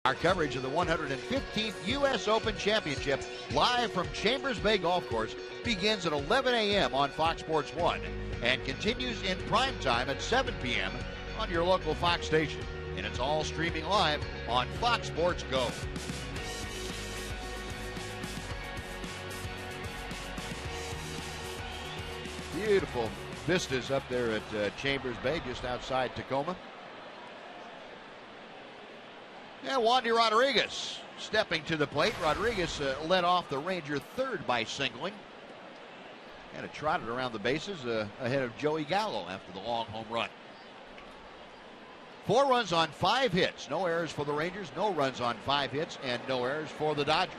Our coverage of the 115th U.S. Open Championship live from Chambers Bay Golf Course begins at 11 a.m. on Fox Sports 1 and continues in prime time at 7 p.m. on your local Fox station. And it's all streaming live on Fox Sports Go. Beautiful vistas up there at Chambers Bay, just outside Tacoma. And Wandy Rodriguez stepping to the plate. Rodriguez led off the Ranger third by singling. And it trotted around the bases ahead of Joey Gallo after the long home run. 4 runs on 5 hits. No errors for the Rangers, no runs on 5 hits, and no errors for the Dodgers.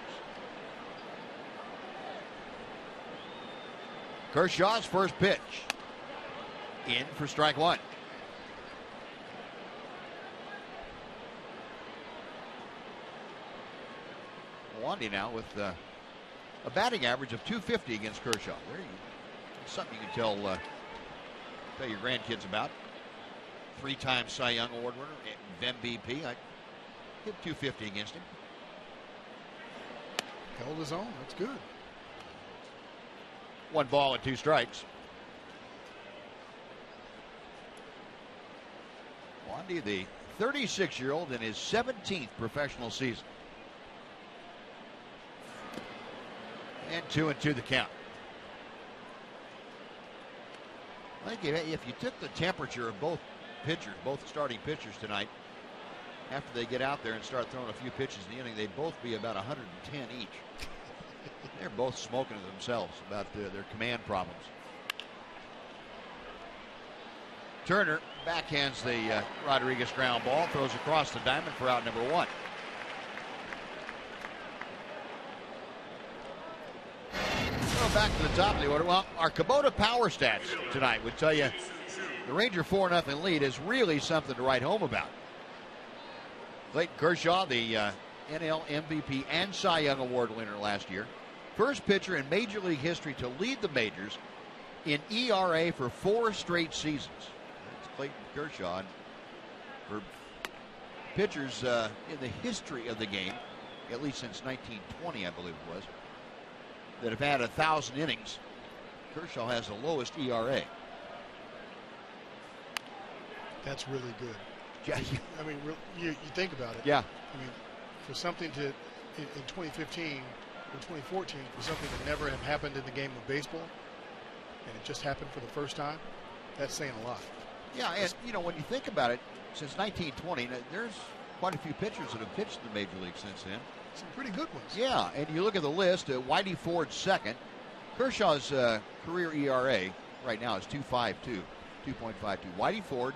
Kershaw's first pitch. In for strike 1. Wandy now with a batting average of .250 against Kershaw. Something you can tell your grandkids about. 3-time Cy Young Award winner, MVP. I hit .250 against him. Held his own. That's good. 1 ball and 2 strikes. Wandy, the 36-year-old in his 17th professional season. And 2-2 the count. I think if you took the temperature of both pitchers, both starting pitchers tonight, after they get out there and start throwing a few pitches in the inning, they'd both be about 110 each. They're both smoking to themselves about their command problems. Turner backhands the Rodriguez ground ball, throws across the diamond for out number 1. So back to the top of the order. Well, our Kubota power stats tonight would tell you the Ranger 4-0 lead is really something to write home about. Clayton Kershaw, the NL MVP and Cy Young Award winner last year. First pitcher in Major League history to lead the majors in ERA for 4 straight seasons. That's Clayton Kershaw. And for pitchers in the history of the game, at least since 1920, I believe it was, that have had 1,000 innings, Kershaw has the lowest ERA. That's really good. Yeah. I mean, you think about it. Yeah. I mean, for something to, in 2015, in 2014, for something that never had happened in the game of baseball, and it just happened for the first time, that's saying a lot. Yeah, and, you know, when you think about it, since 1920, there's quite a few pitchers that have pitched in the Major League since then. Some pretty good ones. Yeah, and you look at the list, Whitey Ford's second. Kershaw's career ERA right now is 2.52. Whitey Ford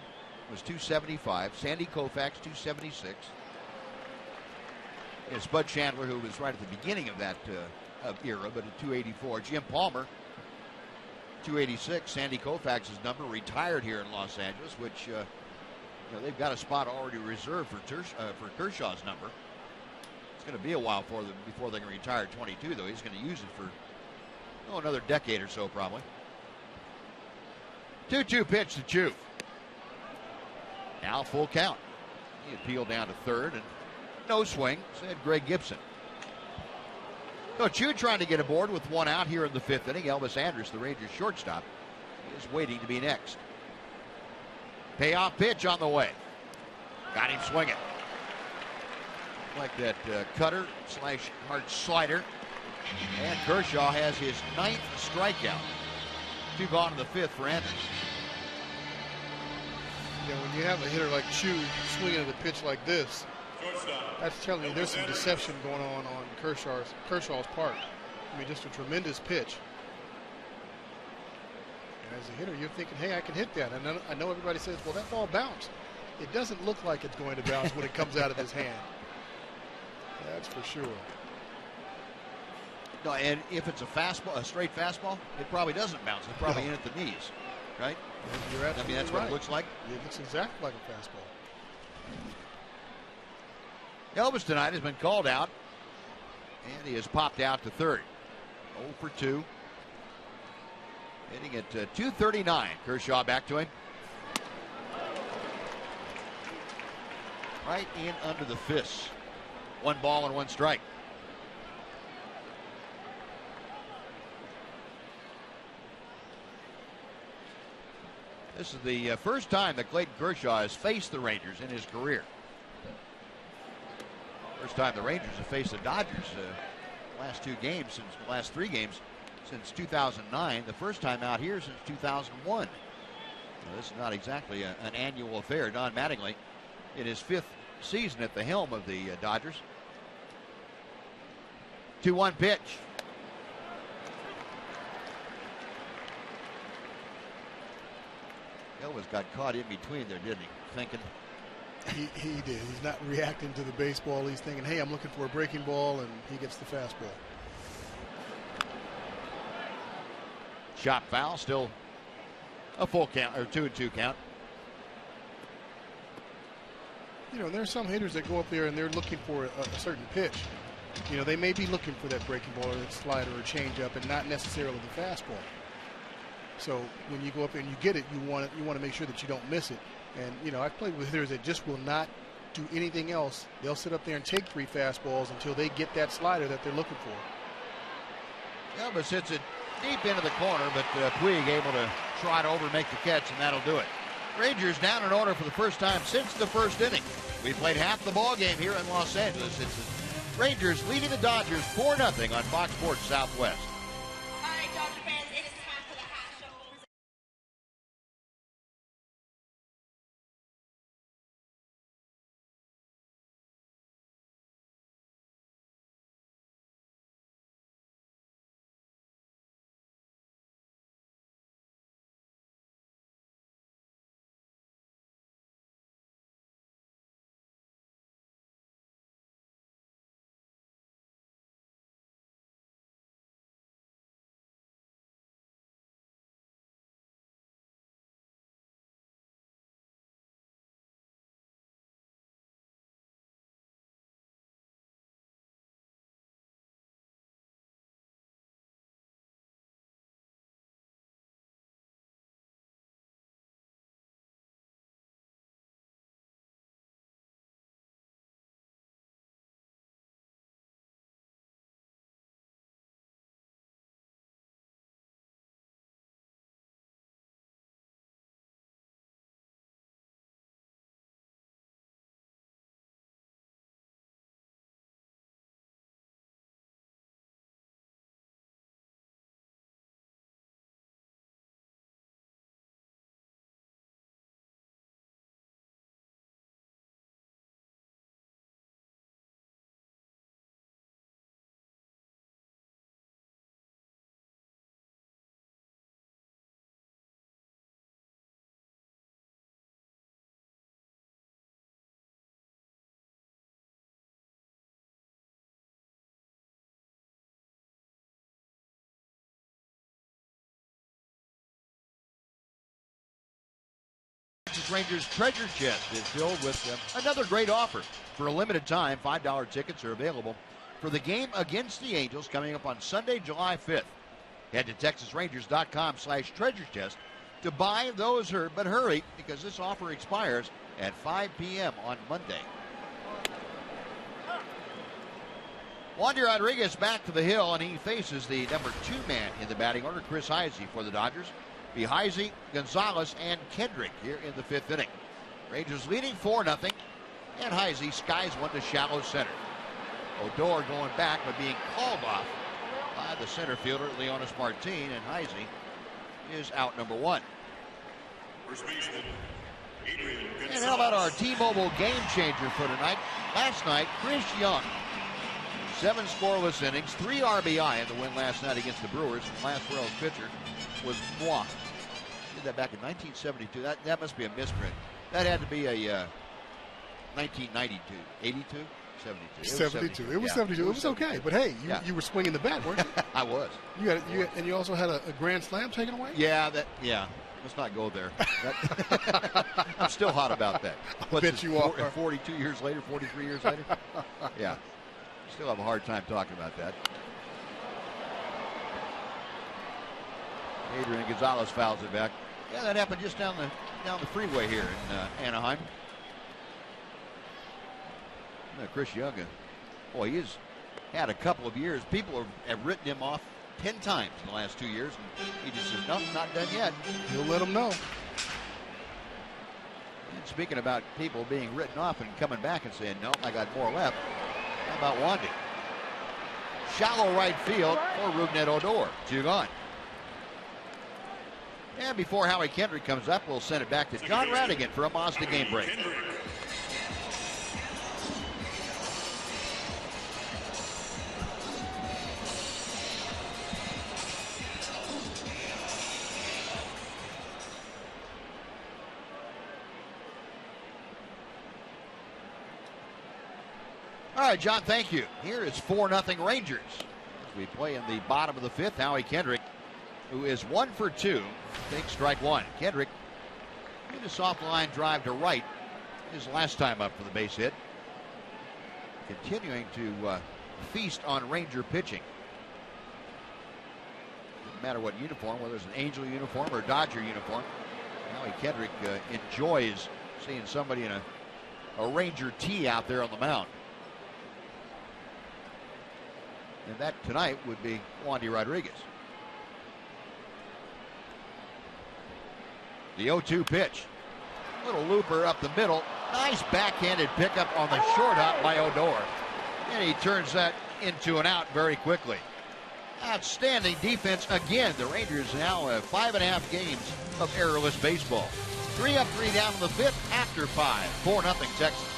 was 2.75. Sandy Koufax, 2.76. It's Bud Chandler, who was right at the beginning of that era, but at 2.84. Jim Palmer, 2.86. Sandy Koufax's number retired here in Los Angeles, which you know, they've got a spot already reserved for Kershaw's number. It's going to be a while before they can retire at 22, though. He's going to use it for another decade or so, probably. 2-2 pitch to Chu. Now full count. He appealed down to third, and no swing. Said Greg Gibson. So Chu trying to get aboard with 1 out here in the 5th inning. Elvis Andrus, the Rangers shortstop, is waiting to be next. Payoff pitch on the way. Got him swinging. Like that cutter / hard slider. And Kershaw has his 9th strikeout. 2 gone in the 5th for Andrus. Yeah, when you have a hitter like Chu swinging at a pitch like this, that's telling you there's some deception going on Kershaw's part. I mean, just a tremendous pitch. And as a hitter, you're thinking, hey, I can hit that. And I know everybody says, well, that ball bounced. It doesn't look like it's going to bounce when it comes out of his hand. That's for sure. No, and if it's a straight fastball, it probably doesn't bounce. It's probably in at the knees, right? You're absolutely that's what it looks like. It looks exactly like a fastball. Elvis tonight has been called out, and he has popped out to third. 0 for 2. Hitting at 239. Kershaw back to him. Right in under the fists. 1 ball and 1 strike. This is the first time that Clayton Kershaw has faced the Rangers in his career. First time the Rangers have faced the Dodgers last 3 games since 2009. The first time out here since 2001. Now, this is not exactly an annual affair. Don Mattingly in his 5th season at the helm of the Dodgers. 2-1 pitch. Elvis got caught in between there, didn't he? Thinking. He did. He's not reacting to the baseball. He's thinking, hey, I'm looking for a breaking ball, and he gets the fastball. Shot foul, still a full count, or 2-2 count. You know, there's some hitters that go up there and they're looking for a certain pitch. You know, they may be looking for that breaking ball or that slider or changeup, and not necessarily the fastball. So when you go up there and you get it, you want to make sure that you don't miss it. And you know, I've played with hitters that just will not do anything else. They'll sit up there and take 3 fastballs until they get that slider that they're looking for. Elvis hits it deep into the corner, but Puig able to trot over, make the catch, and that'll do it. Rangers down in order for the first time since the 1st inning. We played half the ball game here in Los Angeles. It's Rangers leading the Dodgers 4-0 on Fox Sports Southwest. All right, Dodger fans, it is time for the half show. Rangers treasure chest is filled with another great offer. For a limited time, $5 tickets are available for the game against the Angels coming up on Sunday, July 5th. Head to TexasRangers.com/treasure chest to buy those. But hurry, because this offer expires at 5 p.m. on Monday. Wandy Rodriguez back to the hill, and he faces the number 2 man in the batting order, Chris Heisey, for the Dodgers. Be Heisey, Gonzalez, and Kendrick here in the 5th inning. Rangers leading 4-0, and Heisey skies one to shallow center. Odor going back, but being called off by the center fielder, Leonis Martin, and Heisey is out number 1. First baseman, Adrian Gonzalez. And how about our T-Mobile game changer for tonight? Last night, Chris Young. 7 scoreless innings, 3 RBI in the win last night against the Brewers. And last Royals pitcher was Moi. Did that back in 1972. That must be a misprint. That had to be a 1992, 82, 72. It was 72. It was okay, but hey, you were swinging the bat, weren't you? I was. And you also had a grand slam taken away. Yeah. Let's not go there. I'm still hot about that. I bet you are. 42 years later, 43 years later. Yeah. Still have a hard time talking about that. Adrian Gonzalez fouls it back. Yeah, that happened just down the freeway here in Anaheim. Chris Young, boy, he's had a couple of years. People have written him off 10 times in the last 2 years, and he just says, nope, not done yet. He'll let them know. And speaking about people being written off and coming back and saying, nope, I got more left. How about Wandy? Shallow right field for Rougned Odor. 2 gone. And before Howie Kendrick comes up, we'll send it back to John Radigan for a Mazda game break. All right, John, thank you. Here is 4-0 Rangers. As we play in the bottom of the 5th, Howie Kendrick, who is 1 for 2, takes strike 1. Kendrick did a soft line drive to right his last time up for the base hit. Continuing to feast on Ranger pitching. Doesn't matter what uniform, whether it's an Angel uniform or a Dodger uniform. Howie Kendrick enjoys seeing somebody in a Ranger tee out there on the mound. And that tonight would be Wandy Rodriguez. The 0-2 pitch. Little looper up the middle. Nice backhanded pickup on the short hop by Odor. And he turns that into an out very quickly. Outstanding defense again. The Rangers now have 5.5 games of errorless baseball. 3 up, 3 down in the 5th after 5. 4-0 Texas.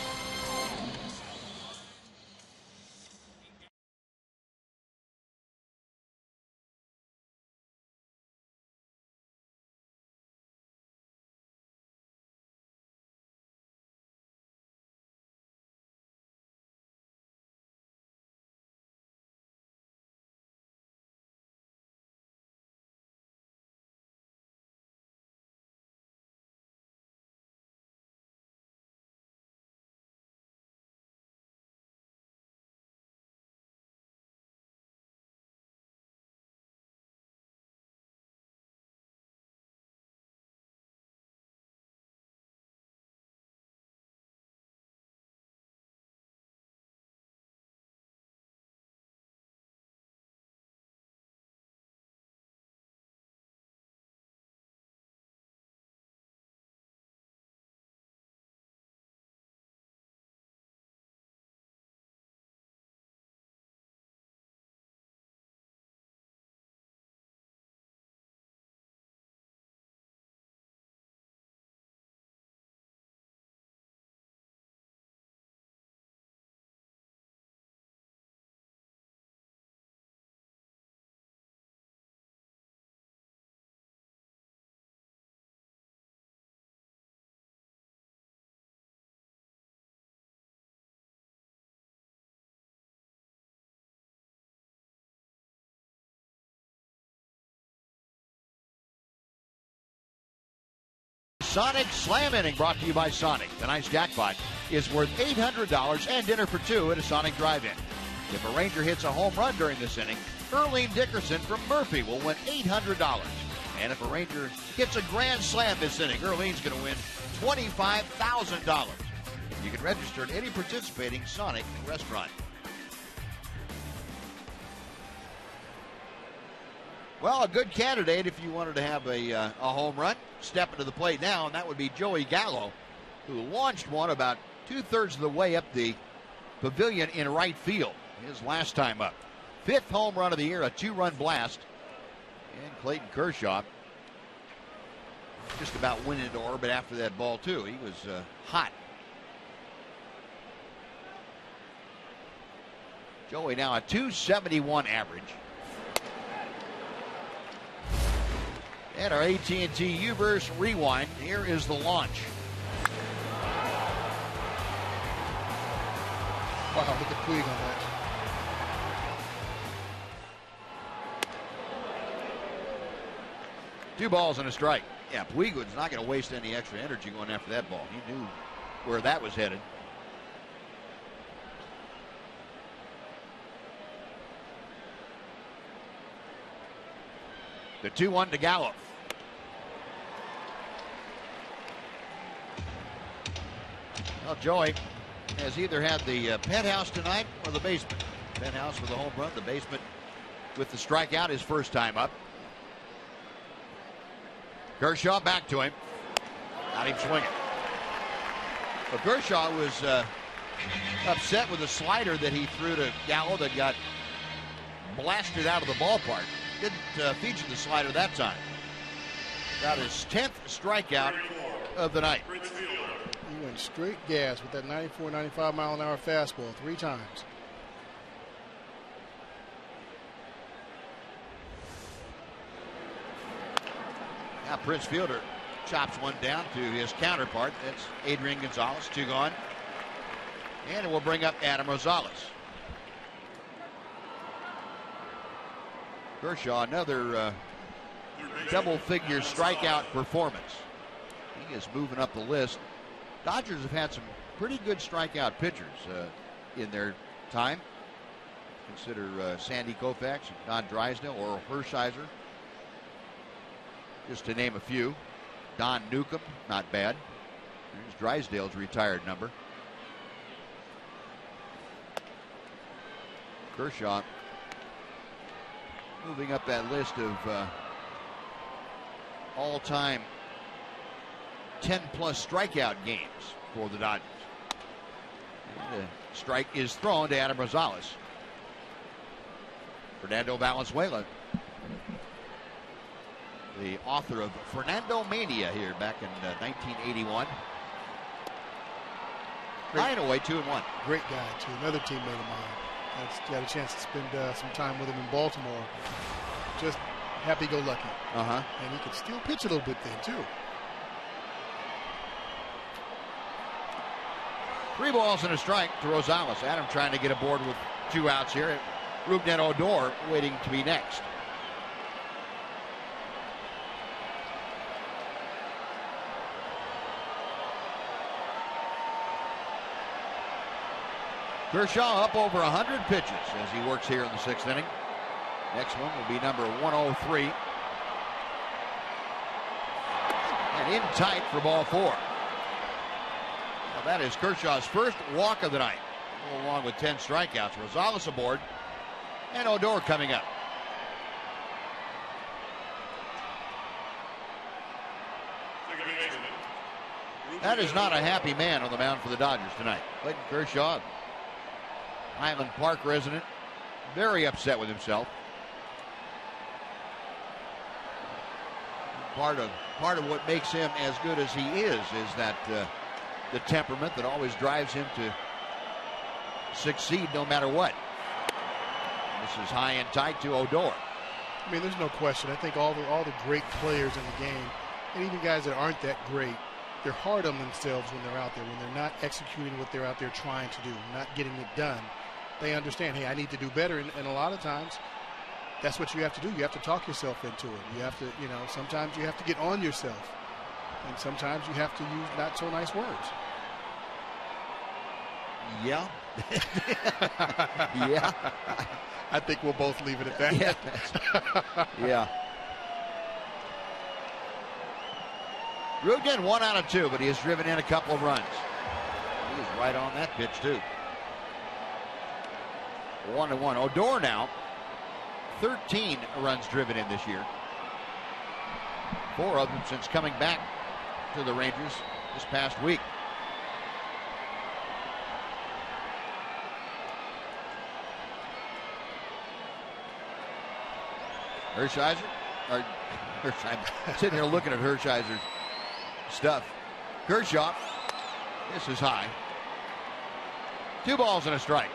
Sonic Slam Inning, brought to you by Sonic. Tonight's jackpot is worth $800 and dinner for 2 at a Sonic Drive-In. If a Ranger hits a home run during this inning, Erlene Dickerson from Murphy will win $800. And if a Ranger hits a grand slam this inning, Erlene's going to win $25,000. You can register at any participating Sonic restaurant. Well, a good candidate if you wanted to have a home run. Stepping to the plate now, and that would be Joey Gallo, who launched one about 2/3 of the way up the pavilion in right field his last time up. 5th home run of the year, a 2-run blast. And Clayton Kershaw just about went into orbit after that ball, too. He was hot. Joey now a .271 average. And our AT&T U-verse rewind. Here is the launch. Wow, look at Puig on that. Two balls and a strike. Yeah, Puig was not going to waste any extra energy going after that ball. He knew where that was headed. The 2-1 to Gallo. Well, Joey has either had the penthouse tonight or the basement. Penthouse with the home run, the basement with the strikeout his first time up. Kershaw back to him. Not him swinging. But Kershaw was upset with the slider that he threw to Gallo that got blasted out of the ballpark. Didn't feature the slider that time. Got his 10th strikeout of the night. He went straight gas with that 94, 95 mile an hour fastball 3 times. Now Prince Fielder chops one down to his counterpart. That's Adrian Gonzalez, 2 gone. And it will bring up Adam Rosales. Kershaw, another double-figure strikeout performance. He is moving up the list. Dodgers have had some pretty good strikeout pitchers in their time. Consider Sandy Koufax, Don Drysdale, Oral Hershiser, just to name a few. Don Newcomb, not bad. Here's Drysdale's retired number. Kershaw moving up that list of all-time 10-plus strikeout games for the Dodgers. And a strike is thrown to Adam Rosales. Fernando Valenzuela, the author of Fernando Mania here back in 1981. Flying away 2-1. Great guy, too. Another teammate of mine. I got a chance to spend some time with him in Baltimore. Just happy-go-lucky. And he could still pitch a little bit then, too. 3 balls and a strike to Rosales. Adam trying to get aboard with 2 outs here. Rougned Odor waiting to be next. Kershaw up over 100 pitches as he works here in the 6th inning. Next one will be number 103. And in tight for ball 4. Now that is Kershaw's first walk of the night, along with 10 strikeouts. Rosales aboard, and Odor coming up. That is not a happy man on the mound for the Dodgers tonight. Clayton Kershaw, Highland Park resident, very upset with himself. Part of what makes him as good as he is that the temperament that always drives him to succeed no matter what. This is high and tight to Odor. I mean, there's no question. I think all the great players in the game, and even guys that aren't that great, they're hard on themselves when they're out there, when they're not executing what they're out there trying to do, not getting it done. They understand, hey, I need to do better, and a lot of times that's what you have to do. You have to talk yourself into it. You have to, sometimes you have to get on yourself, and sometimes you have to use not so nice words. Yeah. Yeah. I think we'll both leave it at that. Yeah. Yeah. Rougned 1 out of 2, but he has driven in a couple of runs. He is right on that pitch, too. 1-1. Odor now, 13 runs driven in this year. 4 of them since coming back to the Rangers this past week. Hershiser, I'm sitting here looking at Hershiser's stuff. Kershaw, this is high. 2 balls and a strike.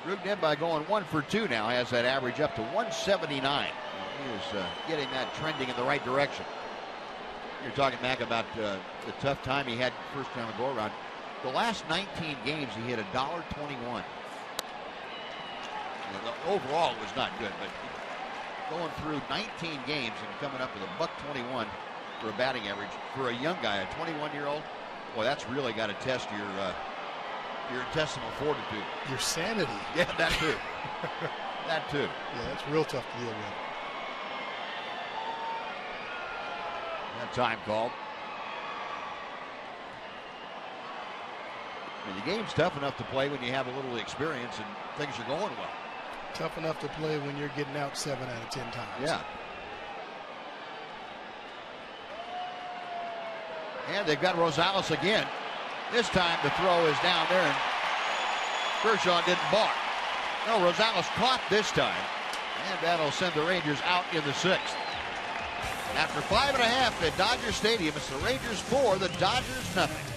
Rougned by going 1 for 2 now, has that average up to 179. He is getting that trending in the right direction. You're talking, Mac, about the tough time he had first time to go around. The last 19 games, he hit $1.21. Overall, it was not good, but going through 19 games and coming up with $1.21 for a batting average for a young guy, a 21-year-old, boy, that's really got to test your intestinal fortitude. Your sanity. Yeah, that too. That too. Yeah, that's real tough to deal with. That time called. I mean, the game's tough enough to play when you have a little experience and things are going well. Tough enough to play when you're getting out 7 out of 10 times. Yeah. And they've got Rosales again. This time the throw is down there, and Kershaw didn't bark. No, Rosales caught this time, and that'll send the Rangers out in the 6th. After 5.5 at Dodger Stadium, it's the Rangers 4, the Dodgers nothing.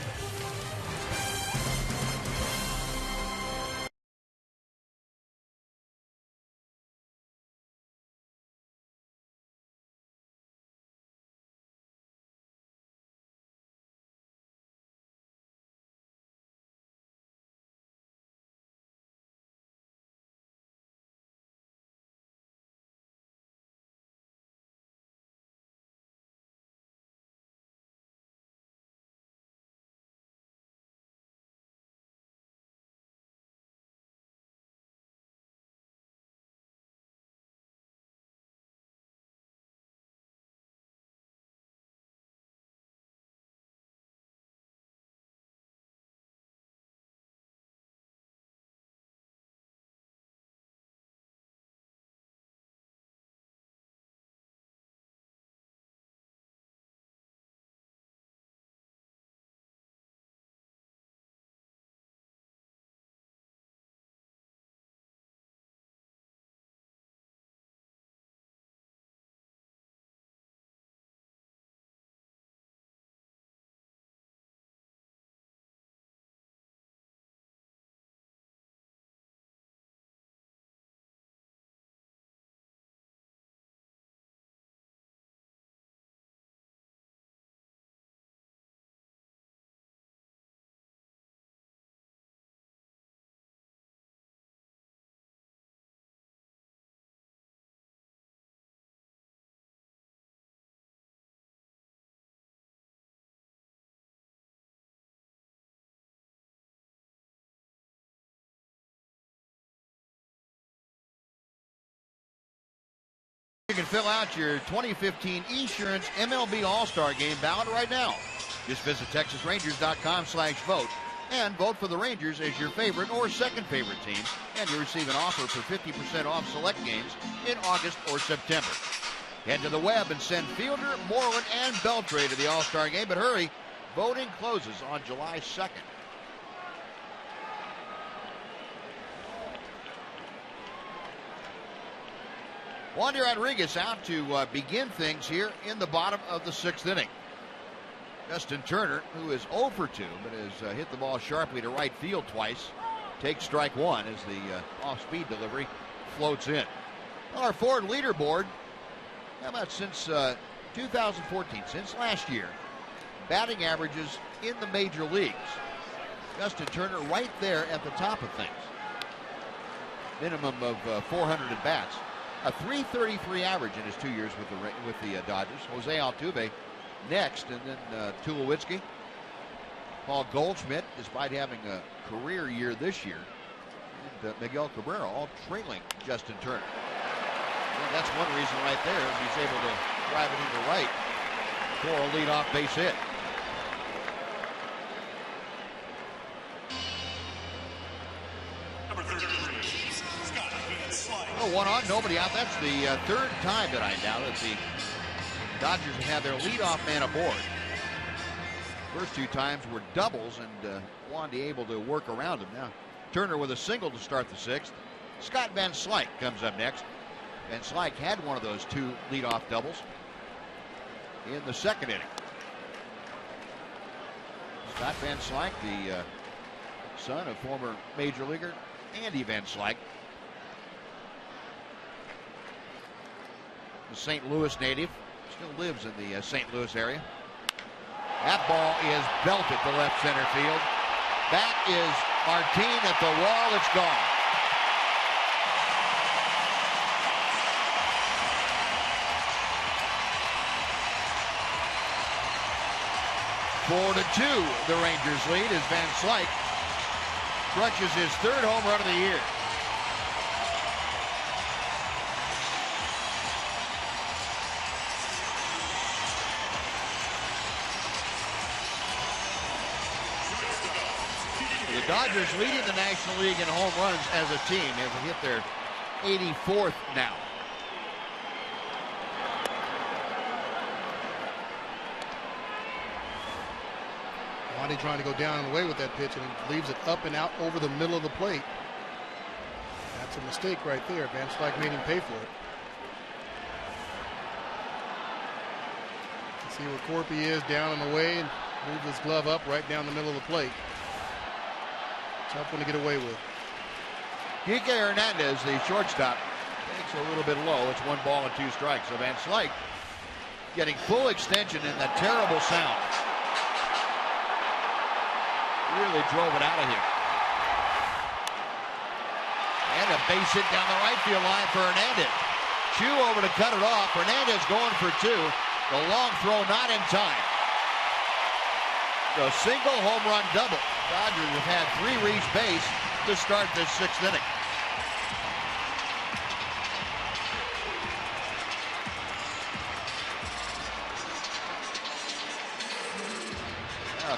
You can fill out your 2015 Esurance MLB All-Star Game ballot right now. Just visit TexasRangers.com/vote and vote for the Rangers as your favorite or second favorite team, and you'll receive an offer for 50% off select games in August or September. Head to the web and send Fielder, Moreland, and Beltray to the All-Star Game, but hurry, voting closes on July 2nd. Wandy Rodriguez out to begin things here in the bottom of the 6th inning. Justin Turner, who is 0 for 2, but has hit the ball sharply to right field twice, takes strike one as the off-speed delivery floats in. Our Ford leaderboard, how about since 2014, since last year, batting averages in the major leagues. Justin Turner right there at the top of things. Minimum of 400 at bats. A .333 average in his 2 years with the Dodgers. Jose Altuve next, and then Tulowitzki, Paul Goldschmidt, despite having a career year this year, and Miguel Cabrera, all trailing Justin Turner. Well, that's one reason right there. He's able to drive it into right for a leadoff base hit. Number 33, Scott Van Slyke. Oh, one on, nobody out. That's the third time that I doubt that the Dodgers have had their leadoff man aboard. First two times were doubles, and Wandy able to work around him. Now Turner with a single to start the 6th. Scott Van Slyke comes up next. Van Slyke had one of those 2 leadoff doubles in the 2nd inning. Scott Van Slyke, the son of former major leaguer Andy Van Slyke. The St. Louis native, still lives in the St. Louis area. That ball is belted to left center field. That is Martin at the wall. It's gone. Four to 2, the Rangers lead as Van Slyke crutches his 3rd home run of the year. The Dodgers leading the National League in home runs as a team as they hit their 84th now. Wandy trying to go down and away with that pitch, and he leaves it up and out over the middle of the plate. That's a mistake right there. Van Slyke made him pay for it. See where Corpy is, down and away, and moves his glove up right down the middle of the plate. Tough one to get away with. Kike Hernandez, the shortstop, takes a little bit low. It's 1 ball and 2 strikes. So Van Slyke getting full extension in that terrible sound. Really drove it out of here. And a base hit down the right field line for Hernandez. Chu over to cut it off. Hernandez going for 2. The long throw not in time. The single home run double. Dodgers have had 3 reach base to start this 6th inning.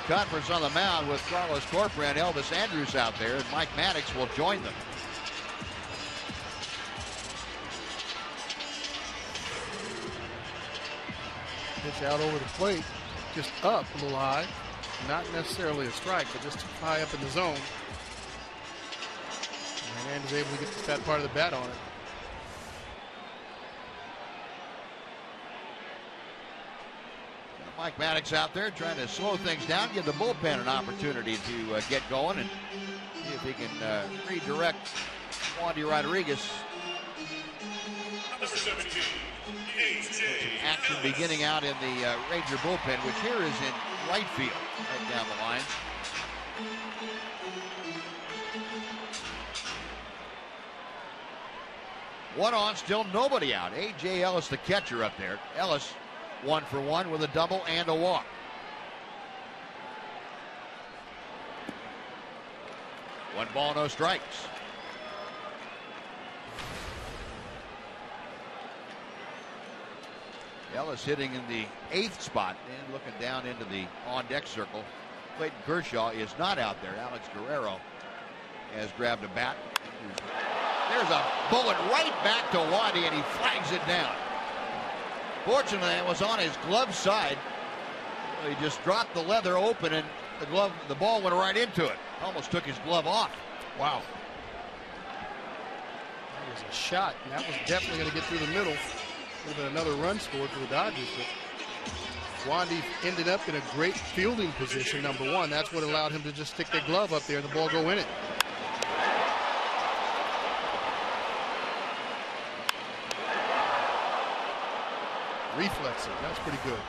Conference on the mound with Carlos Corpora and Elvis Andrus out there, and Mike Maddox will join them. Pitch out over the plate, just up a little high. Not necessarily a strike, but just too high up in the zone. And Hernandez able to get the fat part of the bat on it. Mike Maddox out there trying to slow things down, give the bullpen an opportunity to get going and see if he can redirect Wandy Rodriguez. Number 17, A.J. Action beginning out in the Ranger bullpen, which here is in right field, right down the line. One on, still nobody out. A.J. Ellis, the catcher up there. Ellis 1 for 1 with a double and a walk. One ball, no strikes. Ellis hitting in the 8th spot and looking down into the on-deck circle. Clayton Kershaw is not out there. Alex Guerrero has grabbed a bat. There's a bullet right back to Wandy, and he flags it down. Fortunately, it was on his glove side. He just dropped the leather open, and the ball went right into it. Almost took his glove off. Wow. That was a shot, and that was definitely going to get through the middle. Would have been another run scored for the Dodgers, but Wandy ended up in a great fielding position, number one. That's what allowed him to just stick the glove up there and the ball go in it. Reflexes, that's pretty good.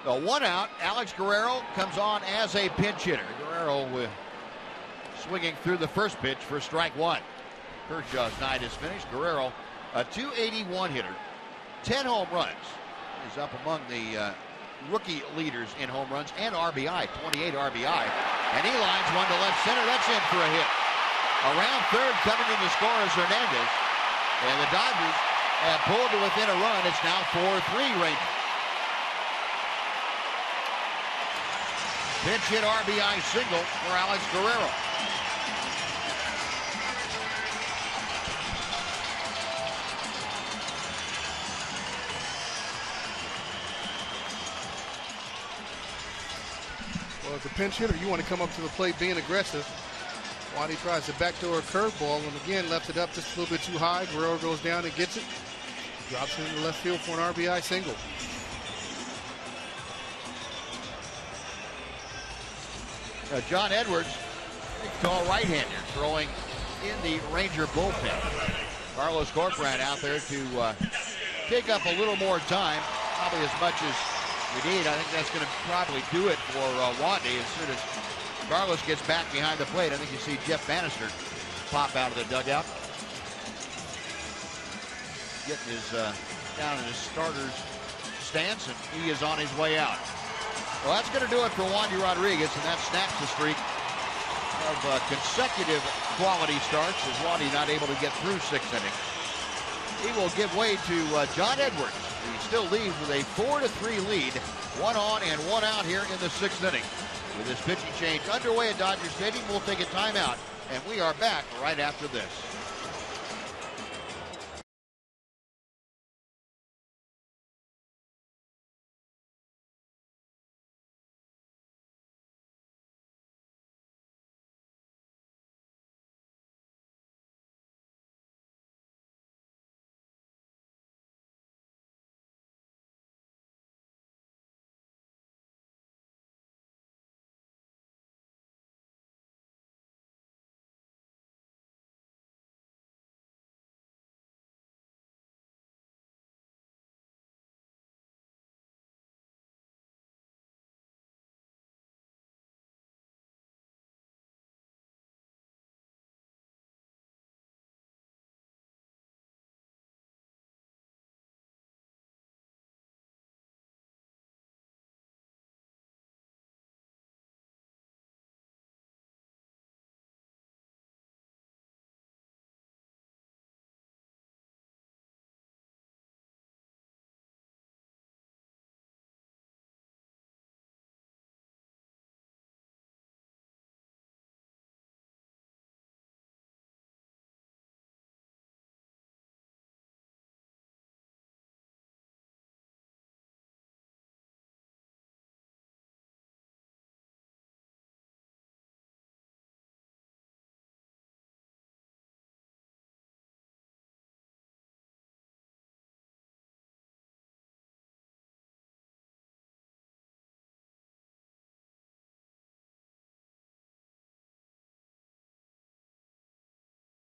So 1 out. Alex Guerrero comes on as a pinch hitter. Guerrero swinging through the first pitch for strike 1. Kershaw's night is finished. Guerrero, a .281 hitter, 10 home runs, is up among the rookie leaders in home runs and RBI, 28 RBI. And he lines one to left center. That's in for a hit. Around third, coming in to score is Hernandez. And the Dodgers have pulled to within a run. It's now 4-3 Rangers. Pinch hit RBI single for Alex Guerrero. Well, as a pinch hitter, you want to come up to the plate being aggressive. Wandy tries the backdoor curveball, and again left it up just a little bit too high. Guerrero goes down and gets it. Drops it into left field for an RBI single. John Edwards, big tall right-hander, throwing in the Ranger bullpen. Carlos Corcoran out there to take up a little more time, probably as much as we need. I think that's going to probably do it for Wandy. As soon as Carlos gets back behind the plate, I think you see Jeff Bannister pop out of the dugout. Getting his down in his starter's stance, and he is on his way out. Well, that's going to do it for Wandy Rodriguez, and that snaps the streak of consecutive quality starts as Wandy not able to get through 6 innings. He will give way to John Edwards. He still leads with a 4-3 lead, 1 on and 1 out here in the 6th inning. With this pitching change underway at Dodger Stadium, we'll take a timeout, and we are back right after this.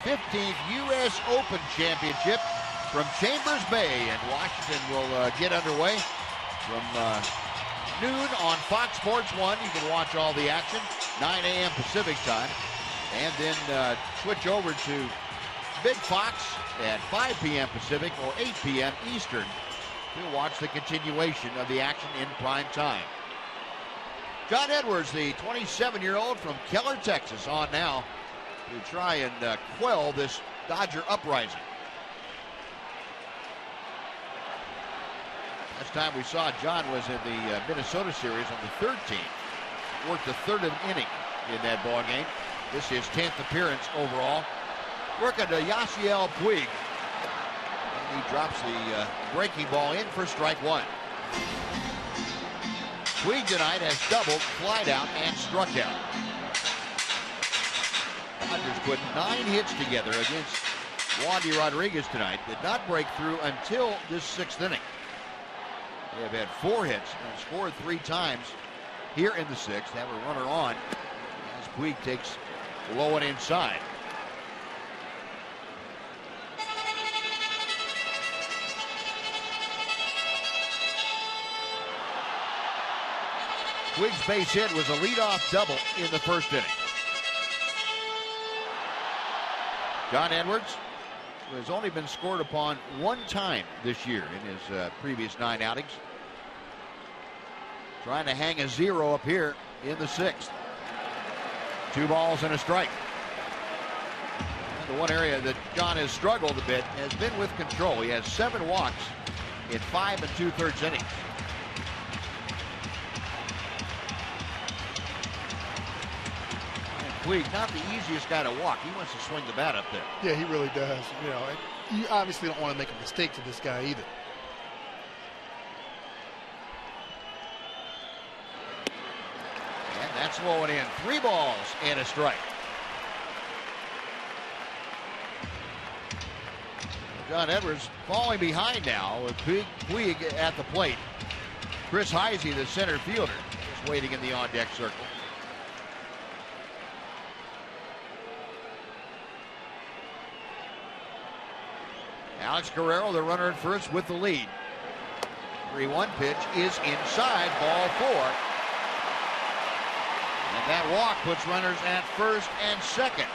'15th U.S. Open Championship from Chambers Bay, and Washington will get underway from noon on Fox Sports 1. You can watch all the action, 9 a.m. Pacific time, and then switch over to Big Fox at 5 p.m. Pacific or 8 p.m. Eastern to watch the continuation of the action in prime time. John Edwards, the 27-year-old from Keller, Texas, on now to try and quell this Dodger uprising. Last time we saw John was in the Minnesota series on the third team. Worked the third of an inning in that ball game. This is 10th appearance overall. Working to Yasiel Puig. And he drops the breaking ball in for strike one. Puig tonight has doubled, flied out, and struck out. Dodgers put 9 hits together against Wandy Rodriguez tonight. Did not break through until this 6th inning. They have had 4 hits and scored 3 times here in the 6th. Have a runner on as Puig takes low and inside. Puig's base hit was a leadoff double in the 1st inning. John Edwards has only been scored upon 1 time this year in his previous 9 outings. Trying to hang a 0 up here in the 6th. 2 balls and a strike. And the one area that John has struggled a bit has been with control. He has 7 walks in 5 2/3 innings. And Puig, not the easiest guy to walk. He wants to swing the bat up there. Yeah, he really does. You know, you obviously don't want to make a mistake to this guy either. And that's low and in. 3 balls and a strike. John Edwards falling behind now with Puig at the plate. Chris Heisey, the center fielder, is waiting in the on-deck circle. Alex Guerrero, the runner at first, with the lead. 3-1 pitch is inside, ball 4. And that walk puts runners at first and second.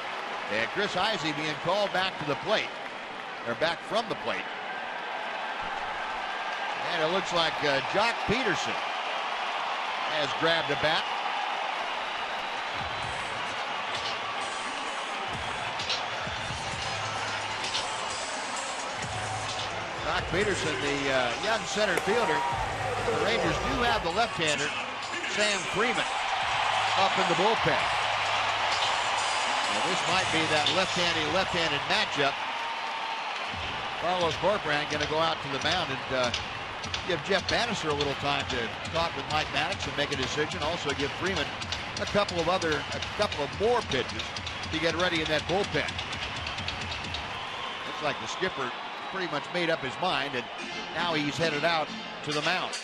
And Chris Heisey being called back to the plate, or back from the plate. And it looks like Jock Peterson has grabbed a bat. Jock Peterson, the young center fielder. The Rangers do have the left-hander, Sam Freeman, up in the bullpen. And this might be that left-handed matchup. Carlos Corcoran going to go out to the mound and give Jeff Bannister a little time to talk with Mike Maddox and make a decision. Also give Freeman a couple of more pitches to get ready in that bullpen. Looks like the skipper pretty much made up his mind, and now he's headed out to the mound.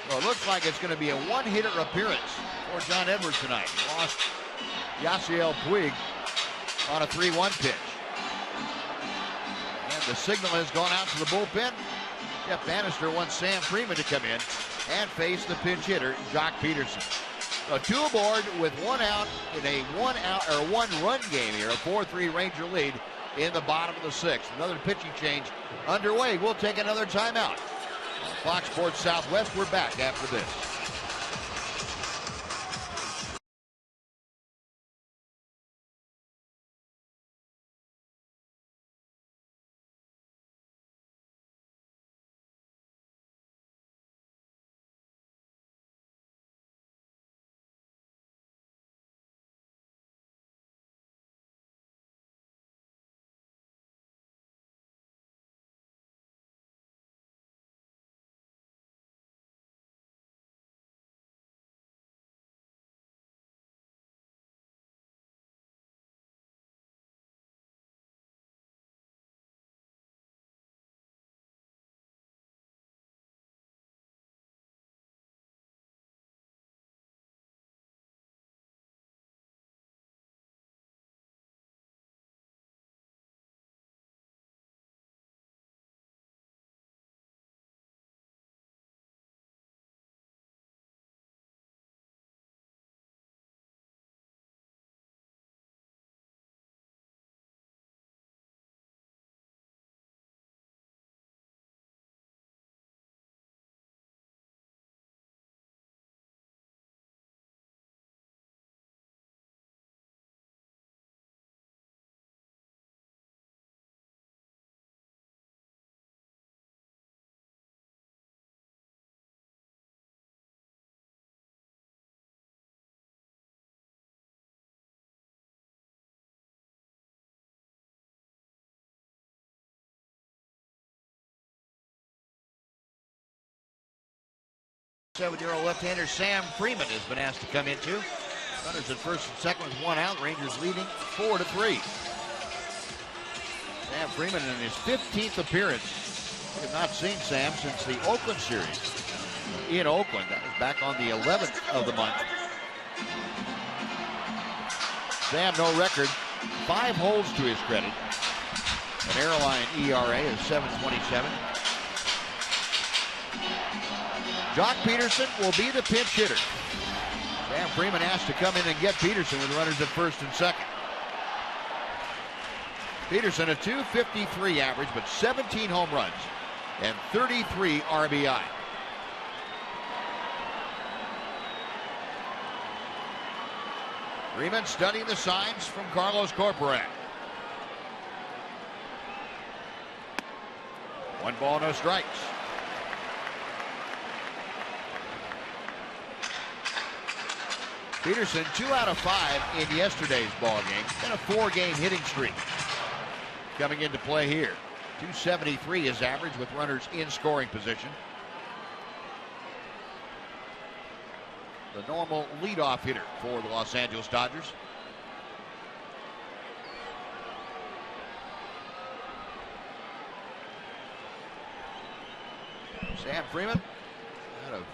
So it looks like it's going to be a 1-hitter appearance for John Edwards tonight. He lost Yasiel Puig on a 3-1 pitch. And the signal has gone out to the bullpen. Jeff Bannister wants Sam Freeman to come in and face the pinch hitter, Jock Peterson. So 2 aboard with 1 out in a 1-run game here, a 4-3 Ranger lead in the bottom of the 6th. Another pitching change underway. We'll take another timeout. On Fox Sports Southwest, we're back after this. 27-year-old left-hander Sam Freeman has been asked to come into. Runners at first and second with 1 out. Rangers leading 4-3. Sam Freeman in his 15th appearance. We have not seen Sam since the Oakland series in Oakland. That was back on the 11th of the month. Sam, no record, 5 holds to his credit. An airline ERA of 7.27. Jock Peterson will be the pinch hitter. Sam Freeman asked to come in and get Peterson with runners at first and second. Peterson a .253 average, but 17 home runs and 33 RBI. Freeman studying the signs from Carlos Corporate. 1 ball, no strikes. Peterson 2 out of 5 in yesterday's ball game. And a 4-game hitting streak coming into play here. .273 is average with runners in scoring position. The normal leadoff hitter for the Los Angeles Dodgers. Sam Freeman out of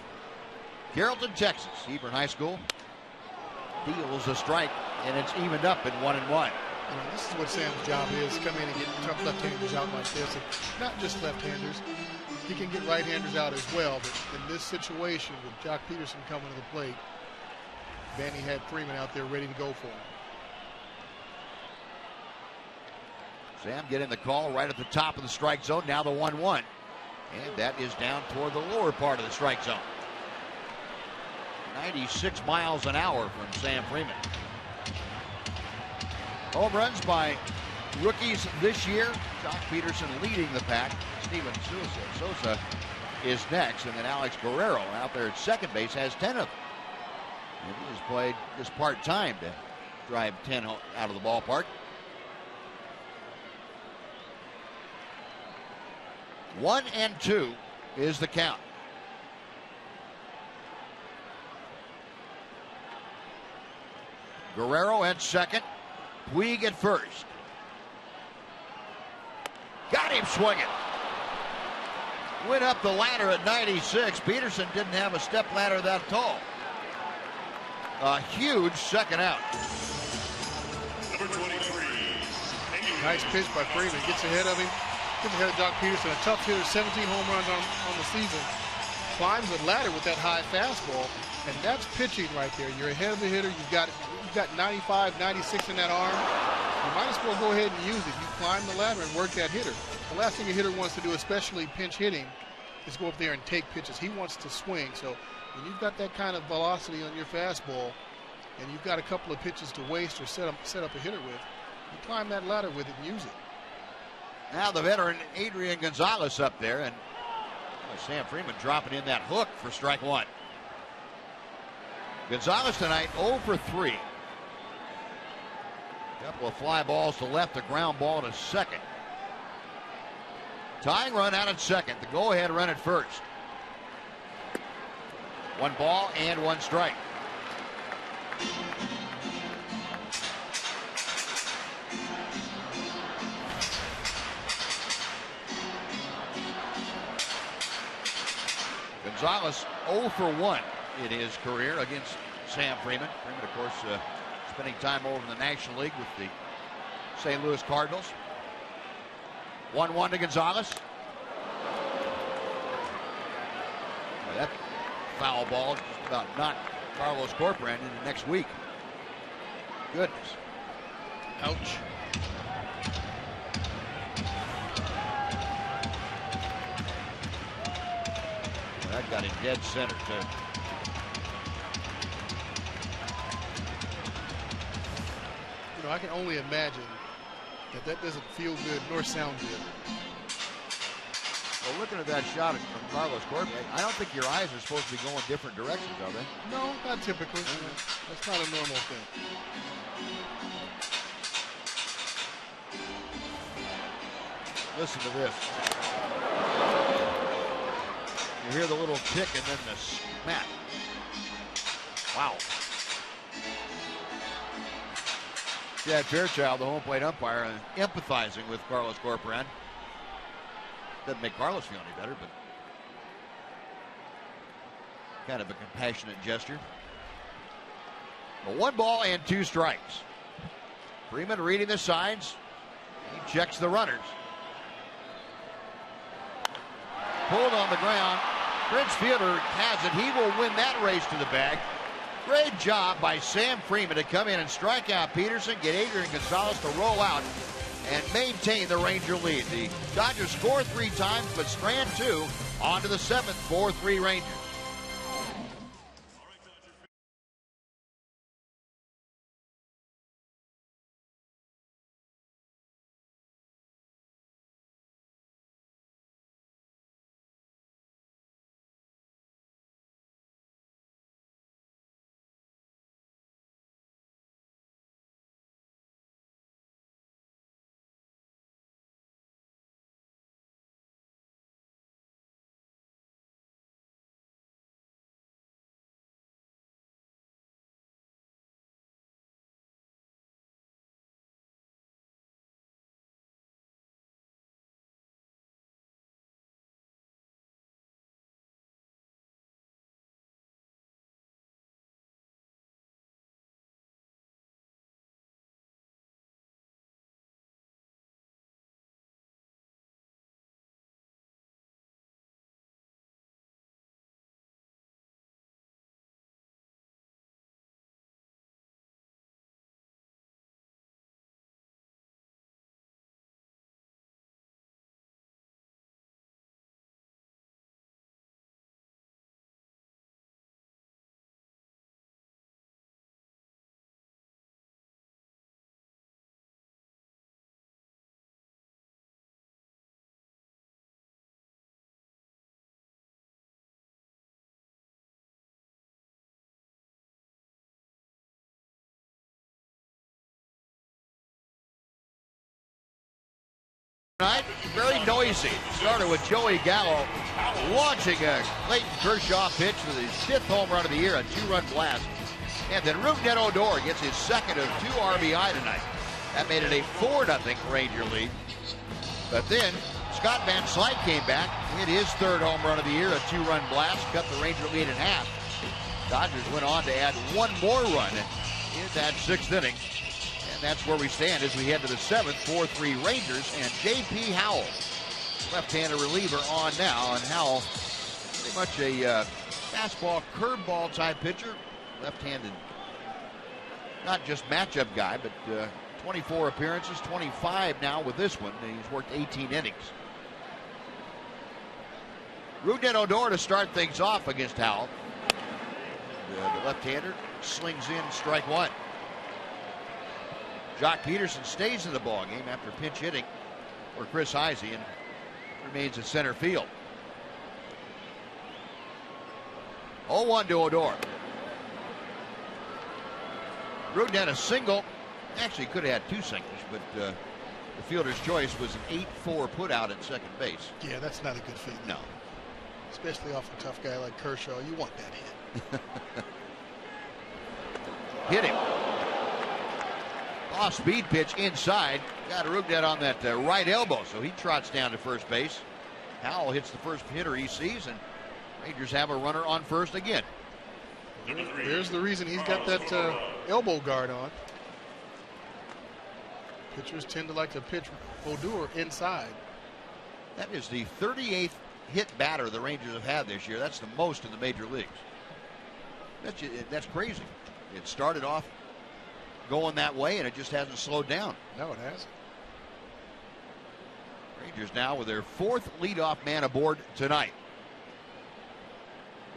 Carrollton, Texas. Hebron High School. Deals a strike, and it's evened up at 1-1. You know, this is what Sam's job is, come in and get tough left-handers out like this. And not just left-handers. He can get right-handers out as well, but in this situation with Jock Peterson coming to the plate, Vanny had Freeman out there ready to go for him. Sam getting the call right at the top of the strike zone. Now the 1-1. And that is down toward the lower part of the strike zone. 96 miles an hour from Sam Freeman. Home runs by rookies this year. Jock Peterson leading the pack. Steven Sosa is next. And then Alex Guerrero out there at second base has 10 of them. And he has played just part-time to drive 10 out of the ballpark. 1-2 is the count. Guerrero at second. Puig at first. Got him swinging. Went up the ladder at 96. Peterson didn't have a step ladder that tall. A huge second out. Number 23. Nice pitch by Freeman. Gets ahead of him. Gets ahead of Jock Peterson. A tough hitter, 17 home runs on the season. Climbs the ladder with that high fastball. And that's pitching right there. You're ahead of the hitter. You've got 95, 96 in that arm. You might as well go ahead and use it. You climb the ladder and work that hitter. The last thing a hitter wants to do, especially pinch hitting, is go up there and take pitches. He wants to swing. So when you've got that kind of velocity on your fastball and you've got a couple of pitches to waste or set up a hitter with, you climb that ladder with it and use it. Now the veteran Adrian Gonzalez up there, and Sam Freeman dropping in that hook for strike one. Gonzalez tonight 0 for 3. Couple of fly balls to left, a ground ball to second. Tying run out at second. The go-ahead run at first. 1 ball and 1 strike. Gonzalez 0 for 1 in his career against Sam Freeman. Freeman, of course, spending time over in the National League with the St. Louis Cardinals. 1-1 to Gonzalez. That foul ball just about knocked Carlos Corporate into next week. Goodness. Ouch. That got him dead center, too. You know, I can only imagine that doesn't feel good nor sound good. Well, looking at that shot from Carlos Corporate, I don't think your eyes are supposed to be going different directions, are they? No, not typically. That's not a normal thing. Listen to this. You hear the little tick and then the smack. Wow. Chad Fairchild, the home plate umpire, empathizing with Carlos Corcoran. Doesn't make Carlos feel any better, but kind of a compassionate gesture. But 1 ball and 2 strikes. Freeman reading the signs. He checks the runners. Pulled on the ground. Prince Fielder has it. He will win that race to the bag. Great job by Sam Freeman to come in and strike out Peterson, get Adrian Gonzalez to roll out and maintain the Ranger lead. The Dodgers score 3 times, but strand 2 on to the 7th, 4-3 Rangers. Tonight, very noisy. Started with Joey Gallo launching a Clayton Kershaw pitch with his 5th home run of the year, a 2-run blast. And then Rougned Odor gets his 2nd of 2 RBI tonight. That made it a 4-0 Ranger lead. But then Scott Van Slyke came back, hit his 3rd home run of the year, a 2-run blast, cut the Ranger lead in half. Dodgers went on to add 1 more run in that 6th inning. And that's where we stand as we head to the 7th, 4-3 Rangers, and J.P. Howell, left-handed reliever, on now. And Howell, pretty much a fastball, curveball type pitcher, left-handed, not just matchup guy, but 24 appearances, 25 now with this one. And he's worked 18 innings. Rougned Odor to start things off against Howell. The left-hander slings in strike 1. Jock Peterson stays in the ballgame after pinch hitting for Chris Heisey and remains at center field. 0-1 to Odor. Rougned a single. Actually could have had 2 singles, but the fielder's choice was an 8-4 put out at second base. Yeah, that's not a good feeling. No. Especially off a tough guy like Kershaw. You want that hit. Hit him. Off-speed pitch inside. Got Rougned on that right elbow, so he trots down to first base. Howell hits the first hitter he sees, and Rangers have a runner on first again. There's the reason he's got that elbow guard on. Pitchers tend to like to pitch Odor inside. That is the 38th hit batter the Rangers have had this year. That's the most in the major leagues. That's crazy. It started off going that way, and it just hasn't slowed down. No, it hasn't. Rangers now with their 4th leadoff man aboard tonight.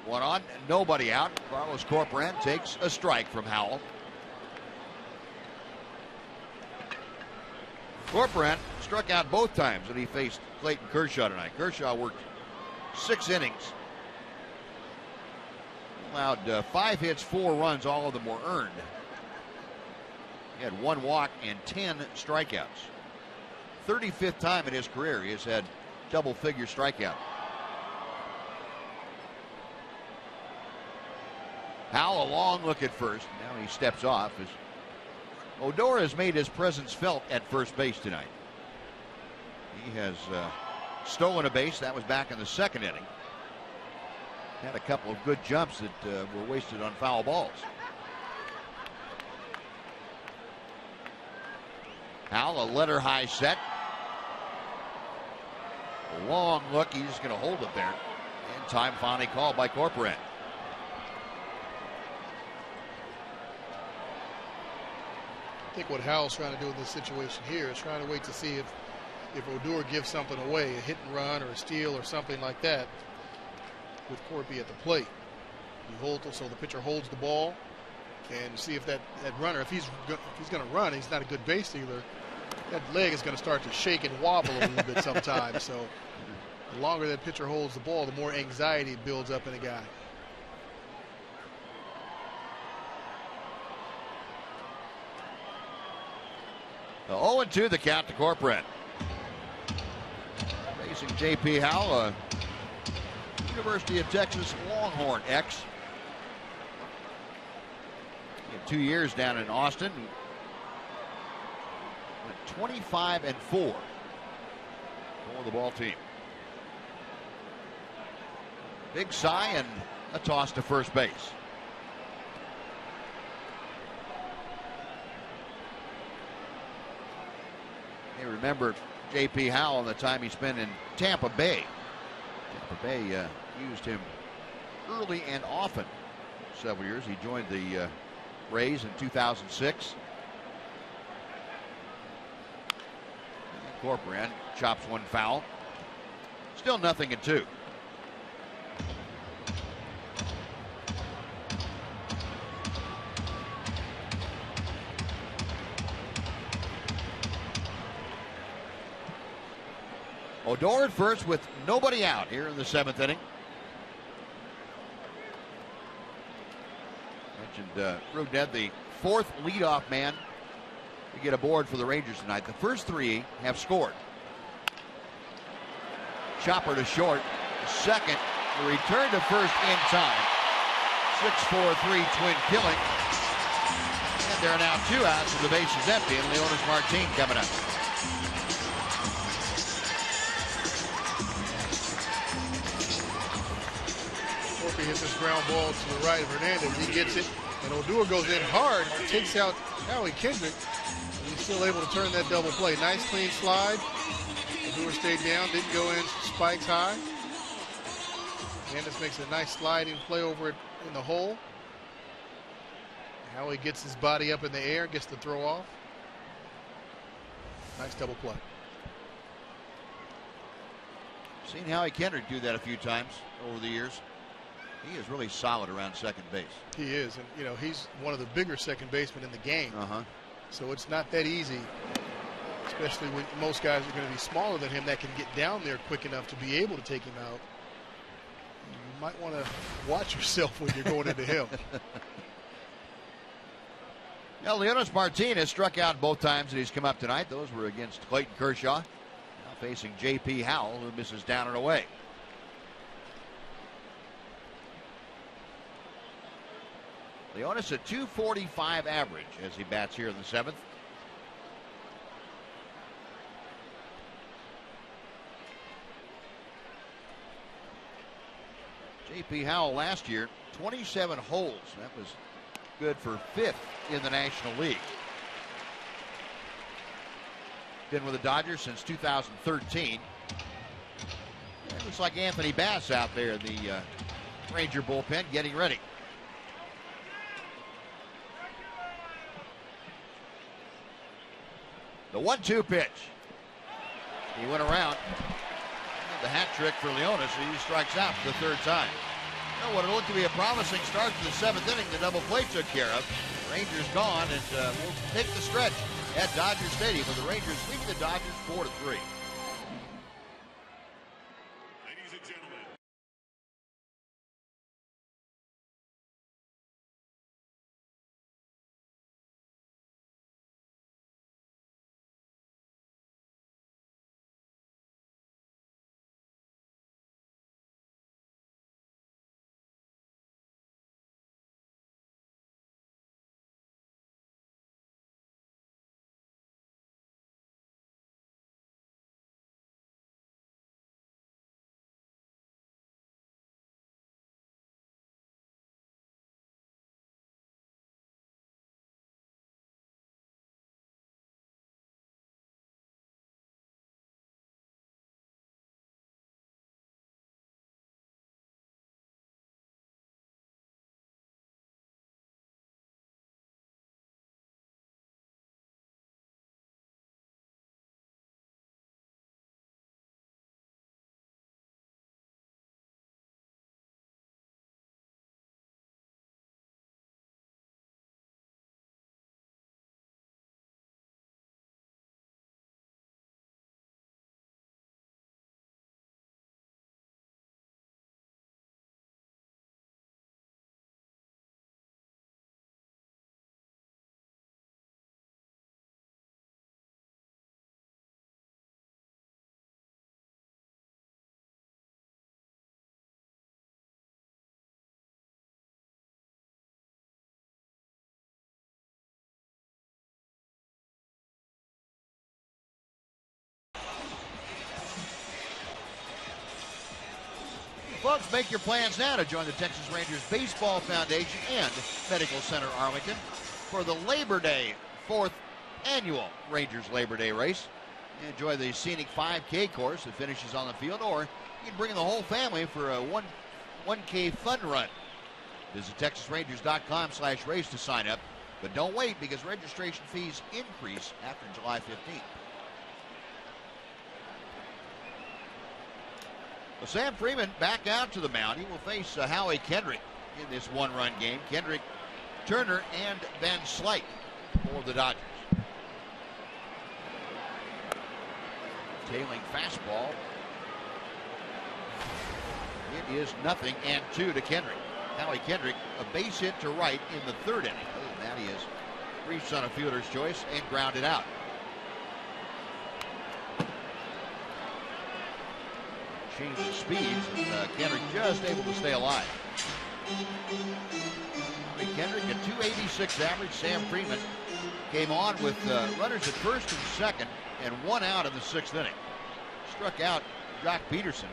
1 on, nobody out. Carlos Corcoran takes a strike from Howell. Corcoran struck out both times when he faced Clayton Kershaw tonight. Kershaw worked 6 innings. Allowed 5 hits, 4 runs, all of them were earned. He had 1 walk and 10 strikeouts. 35th time in his career he has had double-figure strikeout. Howell, a long look at first. Now he steps off as Odor has made his presence felt at first base tonight. He has stolen a base. That was back in the second inning. Had a couple of good jumps that were wasted on foul balls. Howell, a letter high set. A long look. He's going to hold it there. And time finally called by Corcoran. I think what Howell's trying to do in this situation here is trying to wait to see if Odor gives something away, a hit and run or a steal or something like that, with Corby at the plate. You hold so the pitcher holds the ball and see if that runner, if he's going to run, he's not a good base stealer. That leg is going to start to shake and wobble a little bit sometimes. So the longer that pitcher holds the ball, the more anxiety it builds up in a guy. The 0-2 the count to Corcoran. Facing J.P. Howell, University of Texas Longhorn ex. He had 2 years down in Austin. Went 25-4 for the ball team. Big sigh and a toss to first base. You remember J.P. Howell and the time he spent in Tampa Bay. Tampa Bay used him early and often several years. He joined the Rays in 2006. Corcoran chops one foul. Still 0-2. Odor at first with nobody out here in the 7th inning. Mentioned Rugnet, the 4th leadoff man to get aboard for the Rangers tonight. The first 3 have scored. Chopper to short. Second, the return to first in time. 6-4-3 twin killing. And there are now 2 outs and the base is empty, and Leonis Martin coming up. Corby hits this ground ball to the right of Hernandez. He gets it, and Odor goes in hard, takes out Howie Kendrick. He's still able to turn that double play. Nice clean slide. Odor stayed down, didn't go in, spikes high. Hernandez makes a nice sliding play over it in the hole. Howie gets his body up in the air, gets the throw off. Nice double play. Seen Howie Kendrick do that a few times over the years. He is really solid around second base. He is, and you know, he's one of the bigger second basemen in the game. So it's not that easy, especially when most guys are going to be smaller than him that can get down there quick enough to be able to take him out. You might want to watch yourself when you're going into him. Now, Leonis Martin has struck out both times that he's come up tonight. Those were against Clayton Kershaw. Now facing J.P. Howell, who misses down and away. Leonis a .245 average as he bats here in the 7th. J.P. Howell last year, 27 holds. That was good for 5th in the National League. Been with the Dodgers since 2013. It looks like Anthony Bass out there in the Ranger bullpen getting ready. The 1-2 pitch. He went around. The hat trick for Leonis. He strikes out for the 3rd time. Well, what it looked to be a promising start to the 7th inning, the double play took care of. Rangers gone, and we'll take the stretch at Dodger Stadium with the Rangers leading the Dodgers 4-3. Folks, make your plans now to join the Texas Rangers Baseball Foundation and Medical Center Arlington for the Labor Day 4th annual Rangers Labor Day race. Enjoy the scenic 5K course that finishes on the field, or you can bring the whole family for a 1K fun run. Visit TexasRangers.com/race to sign up, but don't wait because registration fees increase after July 15th. Well, Sam Freeman back out to the mound. He will face Howie Kendrick in this one-run game. Kendrick, Turner, and Van Slyke for the Dodgers. Tailing fastball. It is 0-2 to Kendrick. Howie Kendrick, a base hit to right in the 3rd inning. Other than that, he has reached on a fielder's choice and grounded out. Change the speeds. Kendrick just able to stay alive. Kendrick, a 286 average. Sam Freeman came on with runners at first and second and 1 out in the 6th inning. Struck out Jock Peterson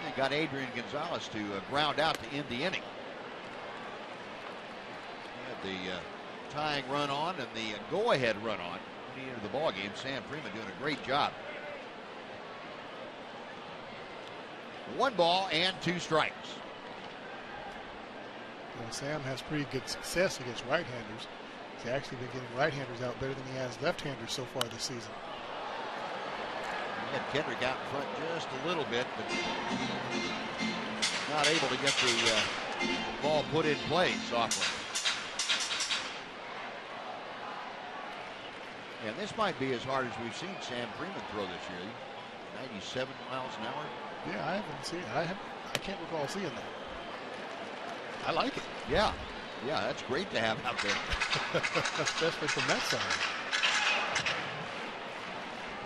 and got Adrian Gonzalez to ground out to end the inning. Had the tying run on and the go-ahead run on into the ball game. Sam Freeman doing a great job. 1 ball and 2 strikes. Well, Sam has pretty good success against right-handers. He's actually been getting right-handers out better than he has left-handers so far this season. He had Kendrick out in front just a little bit, but not able to get the ball put in play softly. And this might be as hard as we've seen Sam Freeman throw this year. 97 miles an hour. Yeah, I haven't seen it. I can't recall seeing that. I like it. Yeah, that's great to have out there. Especially from that side.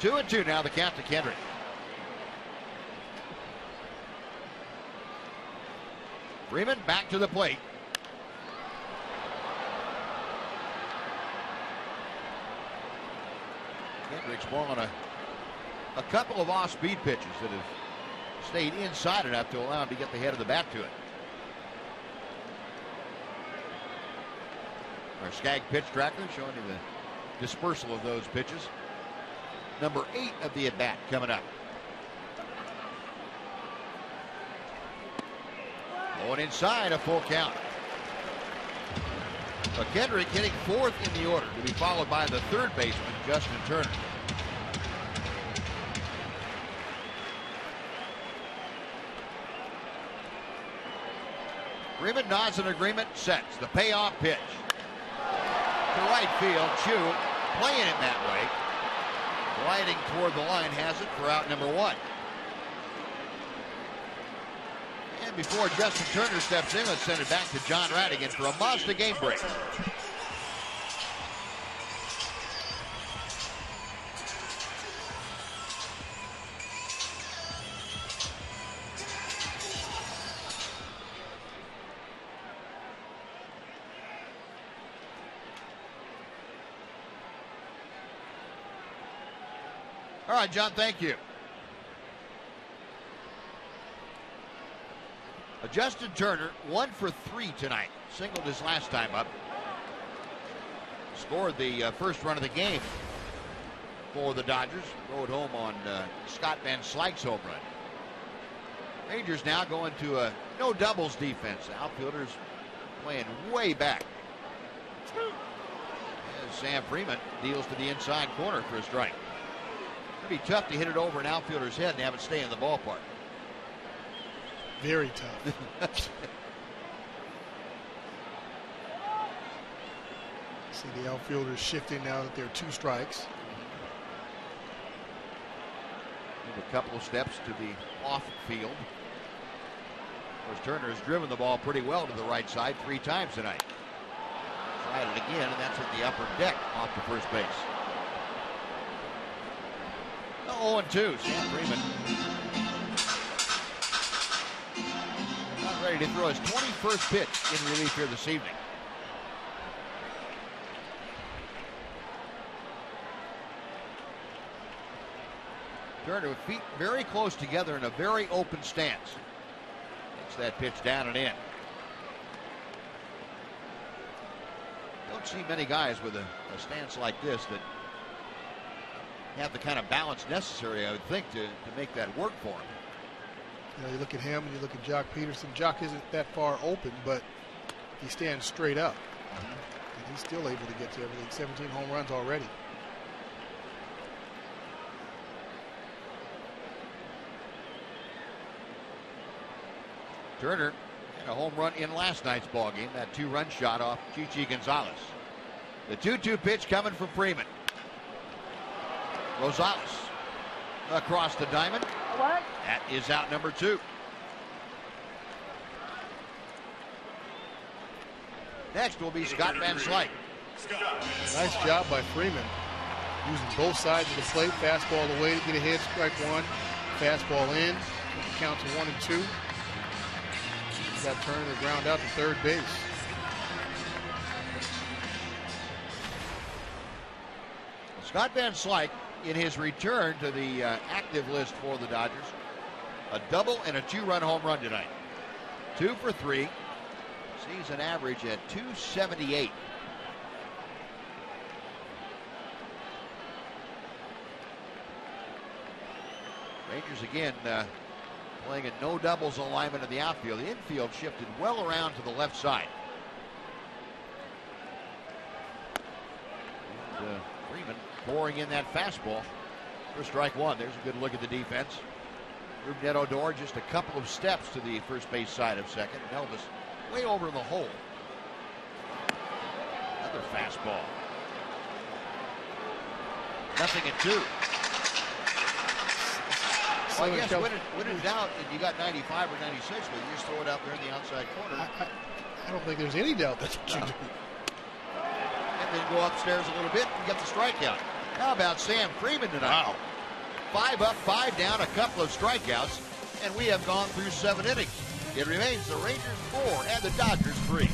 2-2 now, the count to Kendrick. Freeman back to the plate. Kendrick's balling a couple of off-speed pitches that have stayed inside enough to allow him to get the head of the bat to it. Our Skag pitch tracker showing you the dispersal of those pitches. Number 8 of the at-bat coming up. Going inside, a full count. But Kendrick hitting 4th in the order to be followed by the 3rd baseman, Justin Turner. Freeman nods in agreement, sets the payoff pitch. To right field, Chu playing it that way. Gliding toward the line has it for out number 1. And before Justin Turner steps in, let's send it back to John Radigan for a Mazda game break. All right, John, thank you. Justin Turner, 1 for 3 tonight. Singled his last time up. Scored the first run of the game for the Dodgers. Rode home on Scott Van Slyke's home run. Rangers now going to a no doubles defense. Outfielders playing way back. As Sam Freeman deals to the inside corner for a strike. It'd be tough to hit it over an outfielder's head and have it stay in the ballpark. Very tough. See the outfielders shifting now that there are 2 strikes. Move a couple of steps to the off field. Of course, Turner has driven the ball pretty well to the right side 3 times tonight. Tried it again, and that's at the upper deck off to first base. 0-2. Sam Freeman not ready to throw his 21st pitch in relief here this evening. Turner with feet very close together in a very open stance. that pitch down and in. Don't see many guys with a stance like this that have the kind of balance necessary, I would think, to make that work for him. You know, you look at him and you look at Jock Peterson. Jock isn't that far open, but he stands straight up. And he's still able to get to everything. 17 home runs already. Turner had a home run in last night's ball game. That 2-run shot off Chichi Gonzalez. The 2-2 pitch coming from Freeman. Rosales across the diamond. What? That is out number 2. Next will be Scott Van Slyke. Nice job by Freeman. Using both sides of the plate. Fastball away to get ahead, strike 1. Fastball in. Count to 1 and 2. Got Turner the ground out to third base. Scott Van Slyke, in his return to the active list for the Dodgers, a double and a 2-run home run tonight. 2 for 3. Season average at .278. Rangers again playing a no doubles alignment in the outfield. The infield shifted well around to the left side. And, Freeman pouring in that fastball for strike 1. There's a good look at the defense. Ruben Odor just a couple of steps to the first base side of second. Elvis way over in the hole. Another fastball. Nothing at 2. Well, I guess when in doubt, and you got 95 or 96, but you just throw it out there in the outside corner. I don't think there's any doubt that's what you do. And then go upstairs a little bit and get the strikeout. How about Sam Freeman tonight? Wow. 5 up, 5 down, a couple of strikeouts, and we have gone through 7 innings. It remains the Rangers 4 and the Dodgers 3.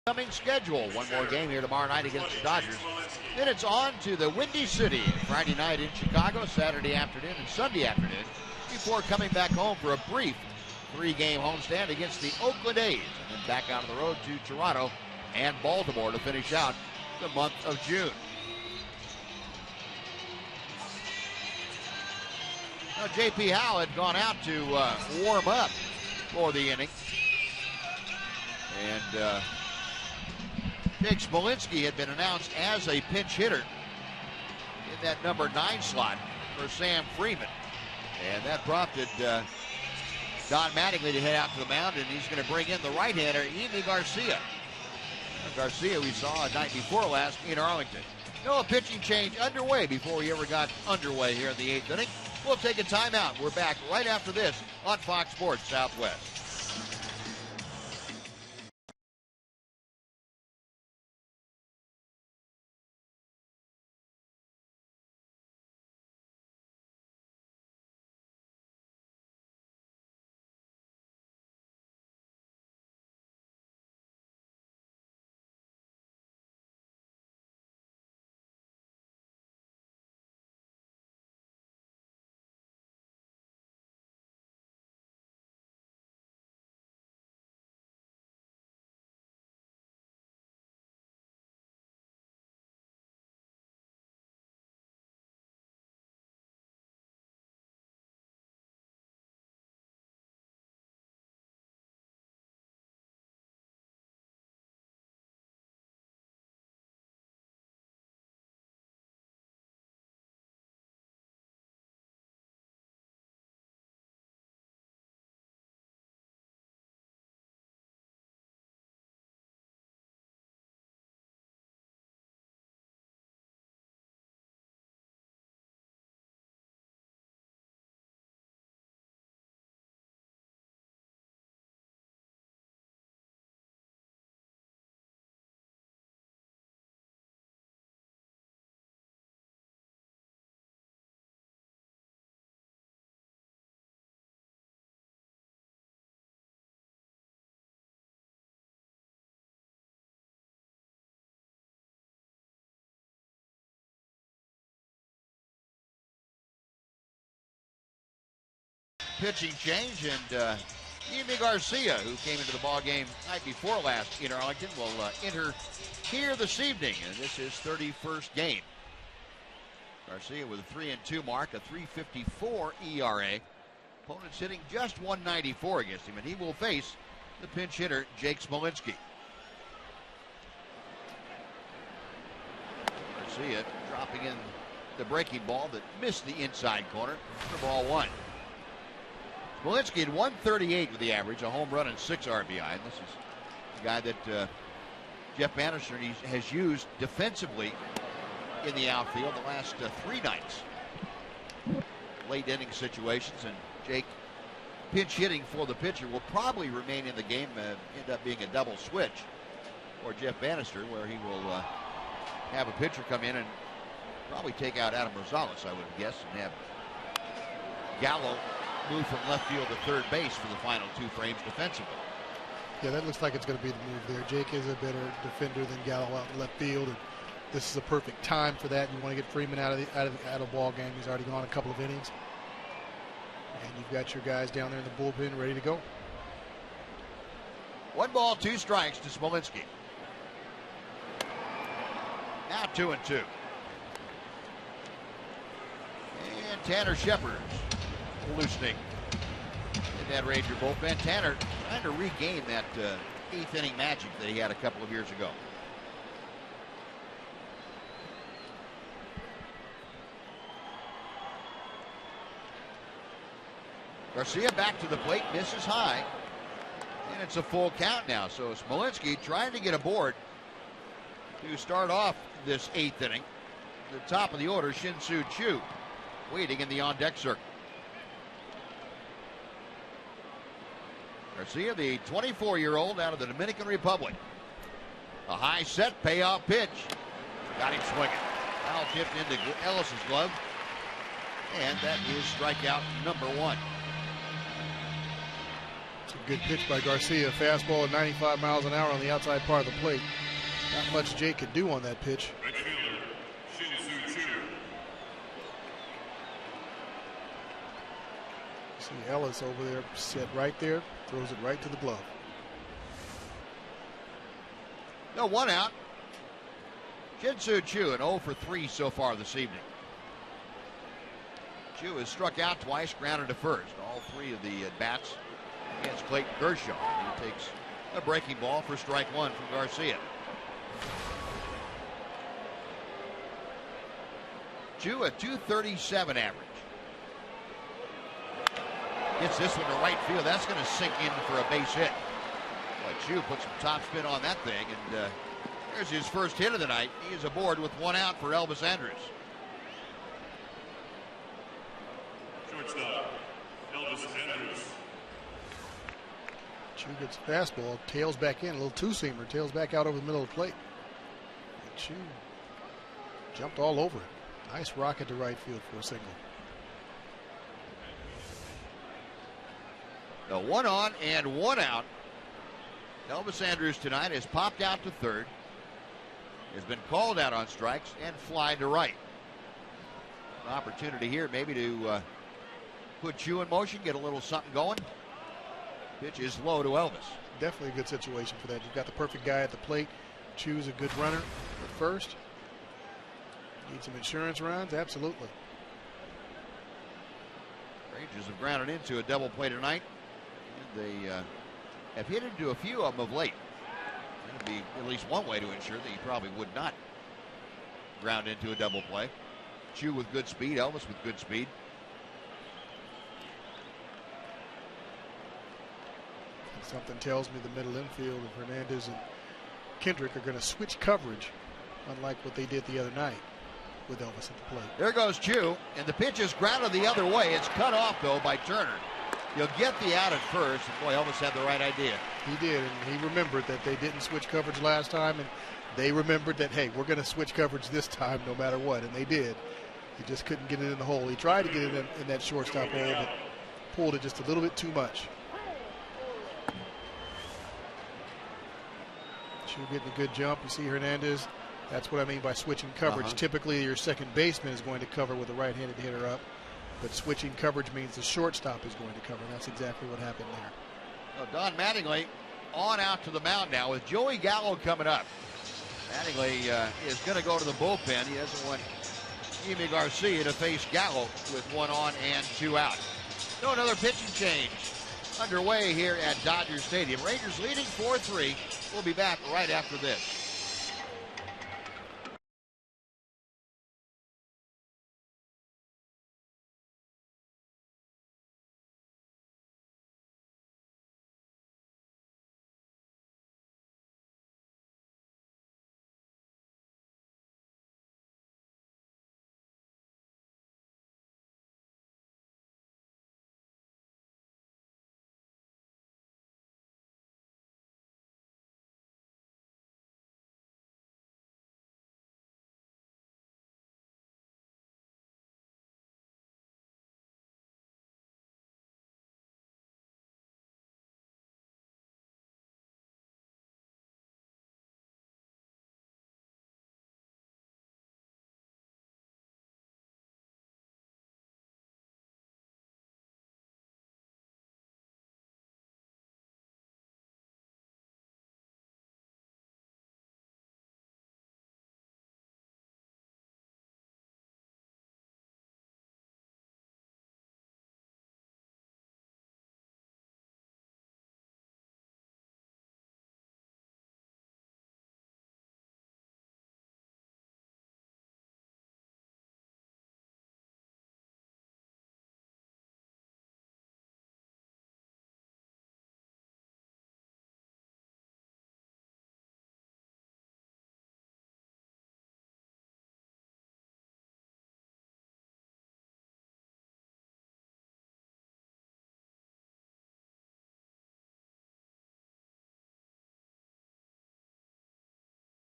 Coming schedule. One more game here tomorrow night against the Dodgers. Then it's on to the Windy City Friday night in Chicago, Saturday afternoon and Sunday afternoon, before coming back home for a brief 3-game homestand against the Oakland A's, and then back out on the road to Toronto and Baltimore to finish out the month of June. Now, J.P. Howe had gone out to warm up for the inning, and Jake Smolinski had been announced as a pinch hitter in that number 9 slot for Sam Freeman. And that prompted Don Mattingly to head out to the mound, and he's going to bring in the right-hander, Yimi Garcia. Garcia we saw a night before last in Arlington. No pitching change underway before we ever got underway here in the 8th inning. We'll take a timeout. We're back right after this on Fox Sports Southwest. pitching change, and Yimi Garcia, who came into the ballgame night before last in Arlington, will enter here this evening, and this is 31st game. Garcia with a 3-2 mark, a 3.54 ERA. Opponent's hitting just 194 against him, and he will face the pinch hitter, Jake Smolinski. Garcia dropping in the breaking ball that missed the inside corner for ball one. Smolinski had 138 with the average, a home run and 6 RBI. And this is the guy that Jeff Bannister has used defensively in the outfield the last 3 nights. Late inning situations, and Jake pinch hitting for the pitcher will probably remain in the game, end up being a double switch for Jeff Bannister, where he will have a pitcher come in and probably take out Adam Rosales, I would guess, and have Gallo move from left field to third base for the final 2 frames defensively. Yeah, that looks like it's going to be the move there. Jake is a better defender than Gallo out in left field, and this is a perfect time for that. You want to get Freeman out of ball game. He's already gone a couple of innings, and you've got your guys down there in the bullpen ready to go. 1 ball, 2 strikes to Smolinski. Now 2-2. And Tanner Shepard's loosening in that Ranger bullpen. Tanner trying to regain that 8th inning magic that he had a couple of years ago. Garcia back to the plate, misses high, and it's a full count now. So Smolinski trying to get aboard to start off this 8th inning. The top of the order, Shin-Soo Choo, waiting in the on-deck circle. Garcia, the 24-year-old out of the Dominican Republic. A high set payoff pitch. Got him swinging. Foul tipped into Ellis's glove. And that is strikeout number 1. It's a good pitch by Garcia. Fastball at 95 miles an hour on the outside part of the plate. Not much Jake could do on that pitch. Right fielder, Shin-Soo Choo. See Ellis over there, set right there, throws it right to the glove. No, 1 out. Shin-Soo Choo, an 0 for 3 so far this evening. Choo has struck out twice, grounded to first. All 3 of the at-bats against Clayton Kershaw. He takes a breaking ball for strike 1 from Garcia. Choo, a 237 average. Gets this one to right field. That's going to sink in for a base hit. Boy, Choo put some top spin on that thing, and there's his first hit of the night. He is aboard with 1 out for Elvis Andrus. Shortstop, Elvis Andrus. Choo gets a fastball, tails back in, a little two-seamer, tails back out over the middle of the plate. And Choo jumped all over it. Nice rocket to right field for a single. The 1 on and 1 out. Elvis Andrus tonight has popped out to third, has been called out on strikes, and fly to right. An opportunity here maybe to put Choo in motion, get a little something going. Pitch is low to Elvis. Definitely a good situation for that. You've got the perfect guy at the plate. Choo's a good runner at first. Need some insurance runs? Absolutely. Rangers have grounded into a double play tonight. And they have hit into a few of them of late. That would be at least one way to ensure that he probably would not ground into a double play. Choo with good speed, Elvis with good speed. Something tells me the middle infield of Hernandez and Kendrick are going to switch coverage, unlike what they did the other night with Elvis at the plate. There goes Choo, and the pitch is grounded the other way. It's cut off, though, by Turner. You'll get the out at first, and boy, Elvis had the right idea. He did, and he remembered that they didn't switch coverage last time, and they remembered that, hey, we're going to switch coverage this time no matter what, and they did. He just couldn't get it in the hole. He tried to get it in that shortstop hole, but pulled it just a little bit too much. Choo getting a good jump. You see Hernandez. That's what I mean by switching coverage. Typically, your second baseman is going to cover with a right-handed hitter up. but switching coverage means the shortstop is going to cover. That's exactly what happened there. Well, Don Mattingly on out to the mound now with Joey Gallo coming up. Mattingly is going to go to the bullpen. He doesn't want Yimi Garcia to face Gallo with 1 on and 2 out. So another pitching change underway here at Dodger Stadium. Rangers leading 4-3. We'll be back right after this.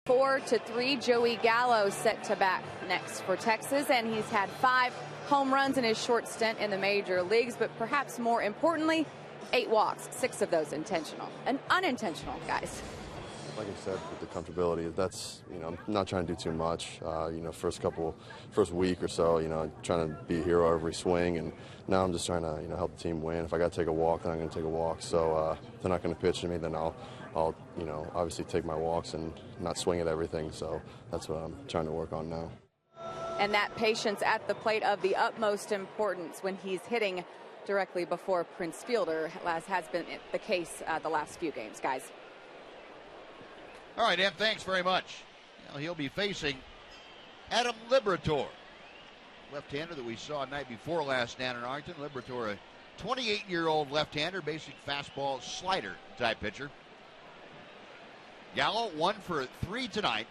Four to 3, Joey Gallo set to bat next for Texas, and he's had 5 home runs in his short stint in the major leagues, but perhaps more importantly, 8 walks, 6 of those intentional and unintentional, guys. Like I said, with the comfortability, that's, I'm not trying to do too much. First week or so, trying to be a hero every swing, and now I'm just trying to, help the team win. If I got to take a walk, then I'm going to take a walk. So if they're not going to pitch to me, then I'll obviously take my walks and not swing at everything. So that's what I'm trying to work on now. And that patience at the plate of the utmost importance when he's hitting directly before Prince Fielder, as has been the case the last few games, guys. All right, Em, thanks very much. Now he'll be facing Adam Liberatore, left-hander that we saw night before last down in Arlington. Liberatore, a 28-year-old left-hander, basic fastball slider type pitcher. Gallo 1 for 3 tonight,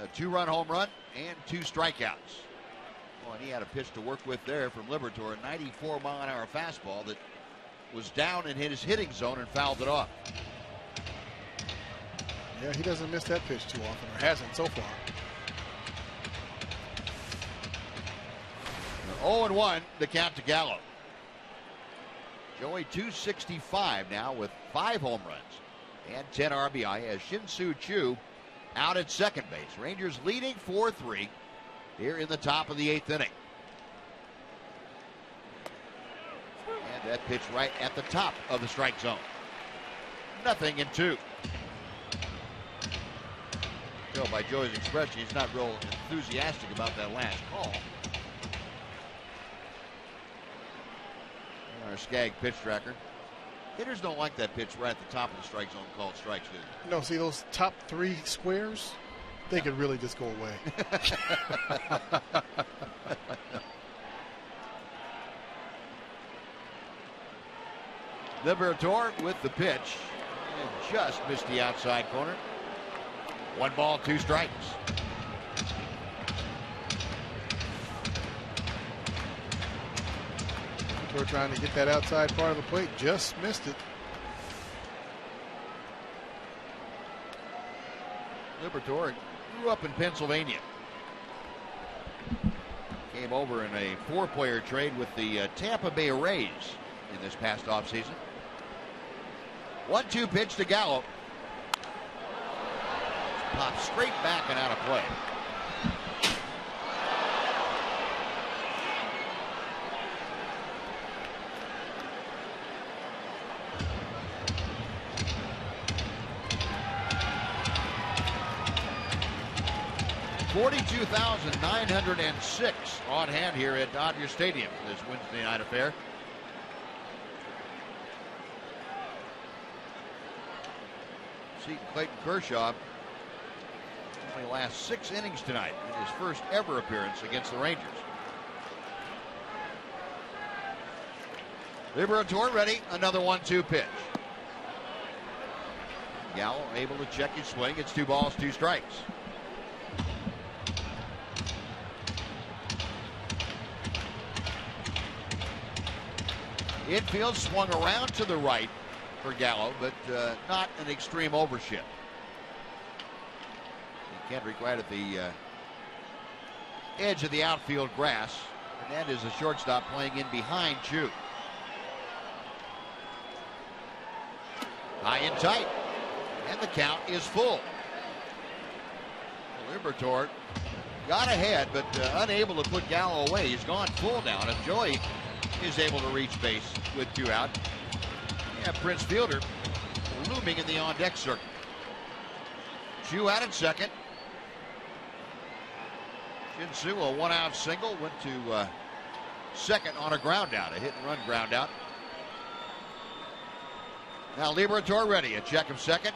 a 2-run home run and 2 strikeouts. Oh, and he had a pitch to work with there from Liberatore, a 94-mile-an-hour fastball that was down in his hitting zone and fouled it off. Yeah, he doesn't miss that pitch too often, or hasn't so far. 0-1, the count to Gallo. Joey 265 now with 5 home runs and 10 RBI as Shin-Soo Choo out at second base. Rangers leading 4-3 here in the top of the 8th inning. And that pitch right at the top of the strike zone. 0-2. By Joey's expression, he's not real enthusiastic about that last call. Our Skag pitch tracker. Hitters don't like that pitch right at the top of the strike zone called strikes, do they? No, see those top 3 squares? They could really just go away. Liberatore with the pitch and just missed the outside corner. 1 ball, 2 strikes. We're trying to get that outside part of the plate, just missed it. Liberatore grew up in Pennsylvania. Came over in a 4-player trade with the Tampa Bay Rays in this past offseason. 1-2 pitch to Gallo. Popped straight back and out of play. 42,906 on hand here at Dodger Stadium for this Wednesday night affair. See Clayton Kershaw only last 6 innings tonight in his first ever appearance against the Rangers. Liberatore ready, another 1-2 pitch. Gallo able to check his swing. It's 2 balls, 2 strikes. Infield swung around to the right for Gallo, but not an extreme overshift. Kendrick right at the edge of the outfield grass. Hernandez, a shortstop, playing in behind Chu. High and tight, and the count is full. Liberatore got ahead, but unable to put Gallo away. He's gone full now, and if Joey is able to reach base with 2 out, yeah, Prince Fielder looming in the on-deck circle. Chu out at second. Shin-Soo, a 1-out single, went to second on a ground out, a hit-and-run ground out. Now Liberatore ready, a check of second.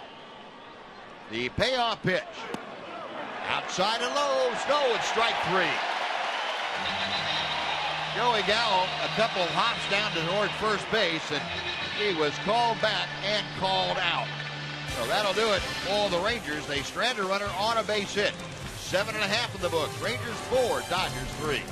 The payoff pitch. Outside and low, Snow at strike 3. Joey Gallo, a couple of hops down toward first base, and he was called back and called out. So that'll do it for the Rangers. They strand a runner on a base hit. 7.5 in the books. Rangers 4, Dodgers 3.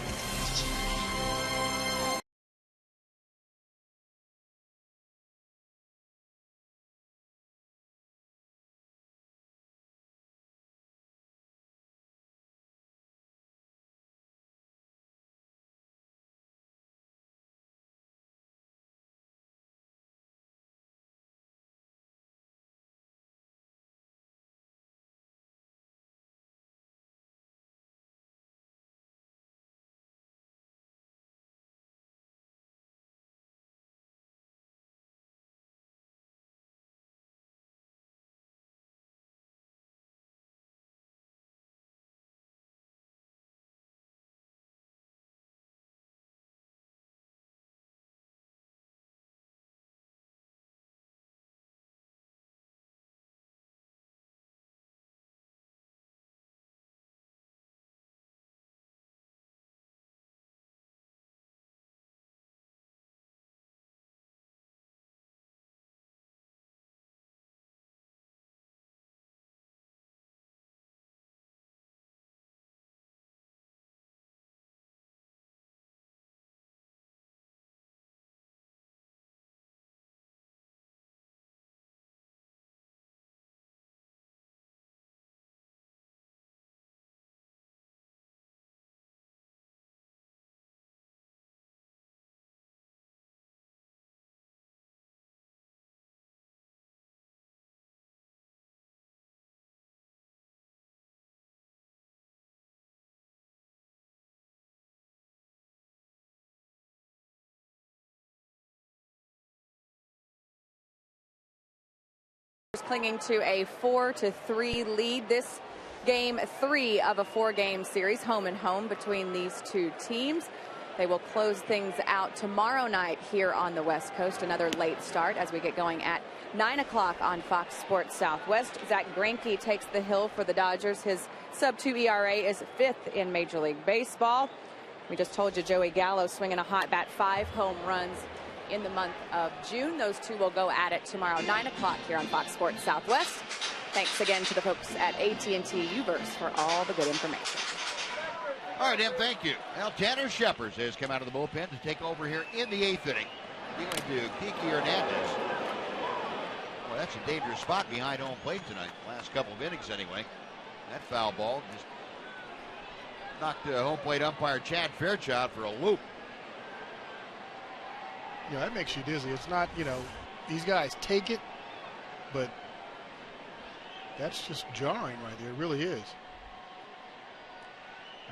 Clinging to a 4-3 lead. This game 3 of a 4-game series, home and home, between these 2 teams. They will close things out tomorrow night here on the West Coast. Another late start as we get going at 9 o'clock on Fox Sports Southwest. Zach Greinke takes the hill for the Dodgers. His sub-2 ERA is 5th in Major League Baseball. We just told you Joey Gallo swinging a hot bat, 5 home runs in the month of June. Those 2 will go at it tomorrow, 9 o'clock here on Fox Sports Southwest. Thanks again to the folks at AT&T U-verse for all the good information. All right, Em, thank you. Now, Tanner Shepard has come out of the bullpen to take over here in the 8th inning, dealing to Kiki Hernandez. Well, that's a dangerous spot behind home plate tonight. Last couple of innings, anyway. That foul ball just knocked home plate umpire Chad Fairchild for a loop. Yeah, that makes you dizzy. It's not, these guys take it, but that's just jarring right there. It really is.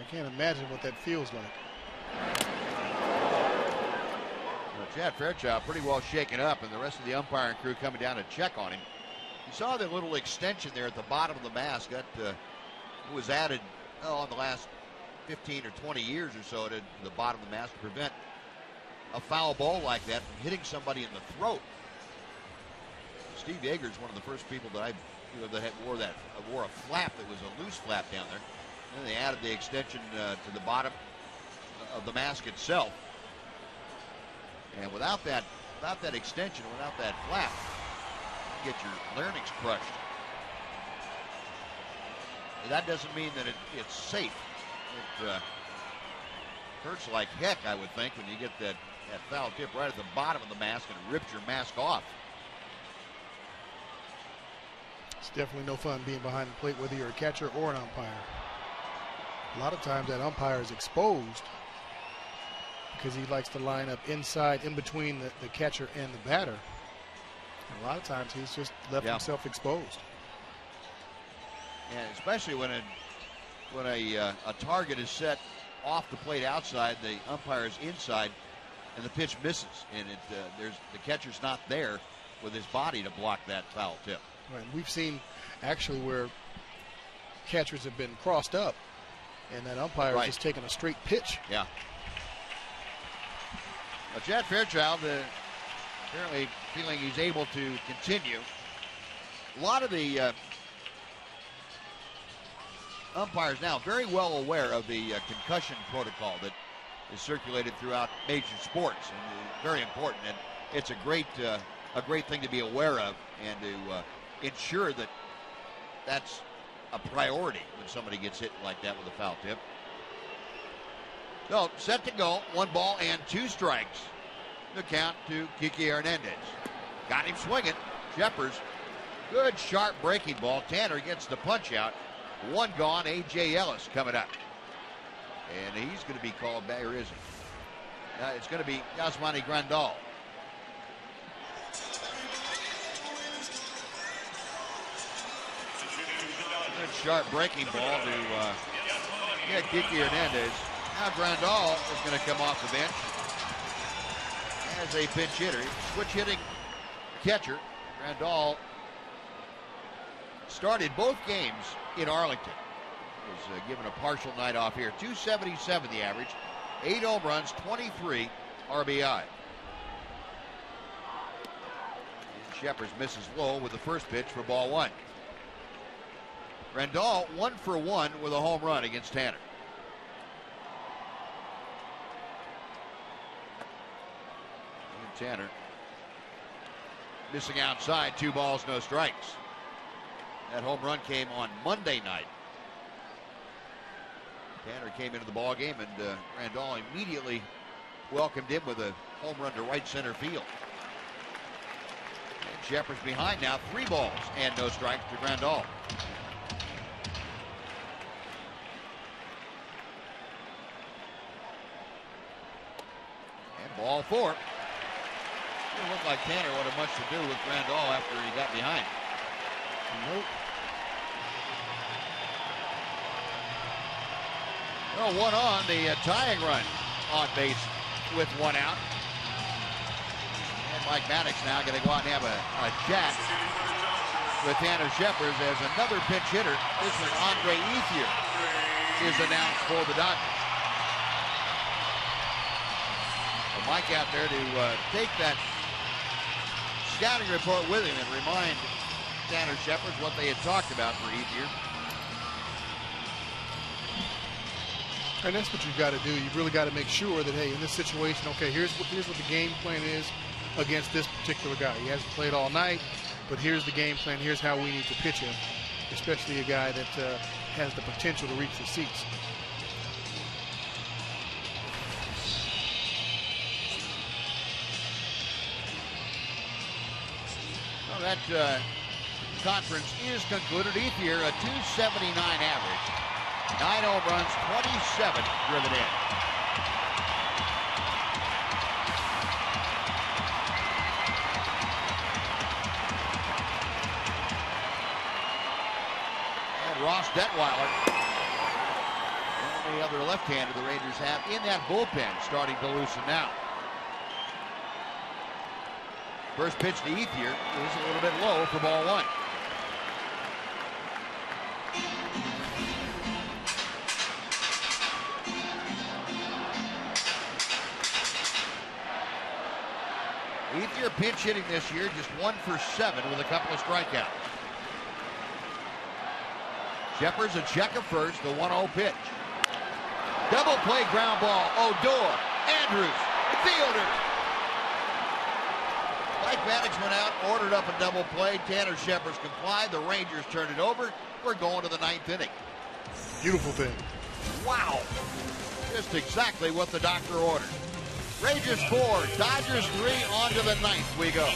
I can't imagine what that feels like. Well, Chad Fairchild pretty well shaken up, and the rest of the umpiring crew coming down to check on him. You saw the little extension there at the bottom of the mask that was added in the last 15 or 20 years or so to the bottom of the mask to prevent a foul ball like that from hitting somebody in the throat. Steve Yeager is one of the first people that wore a flap that was a loose flap down there. And then they added the extension to the bottom of the mask itself. And without that extension, without that flap, you get your larynx crushed. And that doesn't mean that it's safe. It hurts like heck, I would think, when you get that foul tip right at the bottom of the mask and it rips your mask off. It's definitely no fun being behind the plate, whether you're a catcher or an umpire. A lot of times that umpire is exposed because he likes to line up inside, in between the catcher and the batter. And a lot of times he's just left himself exposed. And especially when a target is set off the plate outside, the umpire is inside, and the pitch misses, and the catcher's not there with his body to block that foul tip. Right. We've seen actually where catchers have been crossed up, and that umpire is just taking a straight pitch. Yeah. But Chad Fairchild apparently feeling he's able to continue. A lot of the umpires now very well aware of the concussion protocol that is circulated throughout major sports, and very important. And it's a great thing to be aware of and to ensure that that's a priority when somebody gets hit like that with a foul tip. So set to go, 1 ball and 2 strikes. The count to Kiki Hernandez. Got him swinging. Shepard, good sharp breaking ball. Tanner gets the punch out. 1 gone. A.J. Ellis coming up. And he's going to be called back, or is he? It's going to be Yasmani Grandal. Good sharp breaking ball to Kiki Hernandez. Now Grandal is going to come off the bench as a pinch hitter. Switch hitting catcher. Grandal started both games in Arlington. Was given a partial night off here. 277 the average. 8 home runs, 23 RBI. And Shepard misses low with the first pitch for ball 1. Grandal 1 for 1 with a home run against Tanner. And Tanner missing outside, 2 balls, no strikes. That home run came on Monday night. Tanner came into the ball game, and Grandal immediately welcomed him with a home run to right center field. And Shepard's behind now, 3 balls and no strikes to Grandal. And ball 4. It looked like Tanner would have much to do with Grandal after he got behind. Nope. Well, 1 on, the tying run on base with 1 out. And Mike Maddox now going to go out and have a chat with Tanner Shepard as another pinch hitter. This is Andre Ethier is announced for the Dodgers. So Mike out there to take that scouting report with him and remind Tanner Shepard what they had talked about for Ethier. And that's what you've got to do. You've really got to make sure that, hey, in this situation, okay, here's what the game plan is against this particular guy. He hasn't played all night, but here's the game plan. Here's how we need to pitch him, especially a guy that has the potential to reach the seats. Well, that conference is concluded. Ethier, a 279 average. 9 home runs, 27 driven in. And Ross Detweiler, the other left-hander the Rangers have in that bullpen, starting to loosen now. First pitch to Ethier is a little bit low for ball 1. Second-year pinch hitting this year, just 1 for 7 with a couple of strikeouts. Shepard's a check of first, the 1-0 pitch. Double play ground ball. Odor, Andrews, fielder. Mike Maddox went out, ordered up a double play. Tanner Shepard's complied. The Rangers turned it over. We're going to the 9th inning. Beautiful thing. Wow. Just exactly what the doctor ordered. Rangers 4, Dodgers 3, on to the 9th we go.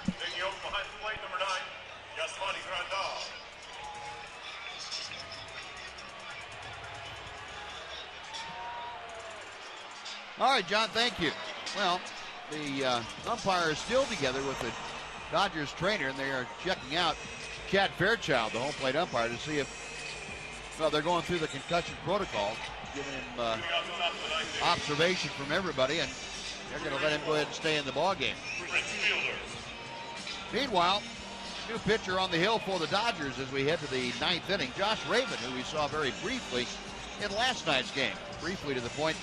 Taking over behind the plate, number 9, Yasmani Grandal. All right, John, thank you. Well, the umpire is still together with the Dodgers trainer, and they are checking out Chad Fairchild, the home plate umpire, to see if, well, they're going through the concussion protocol, giving him observation from everybody, and they're going to let him go ahead and stay in the ballgame. Meanwhile, new pitcher on the hill for the Dodgers as we head to the 9th inning. Josh Raven, who we saw very briefly in last night's game, briefly to the point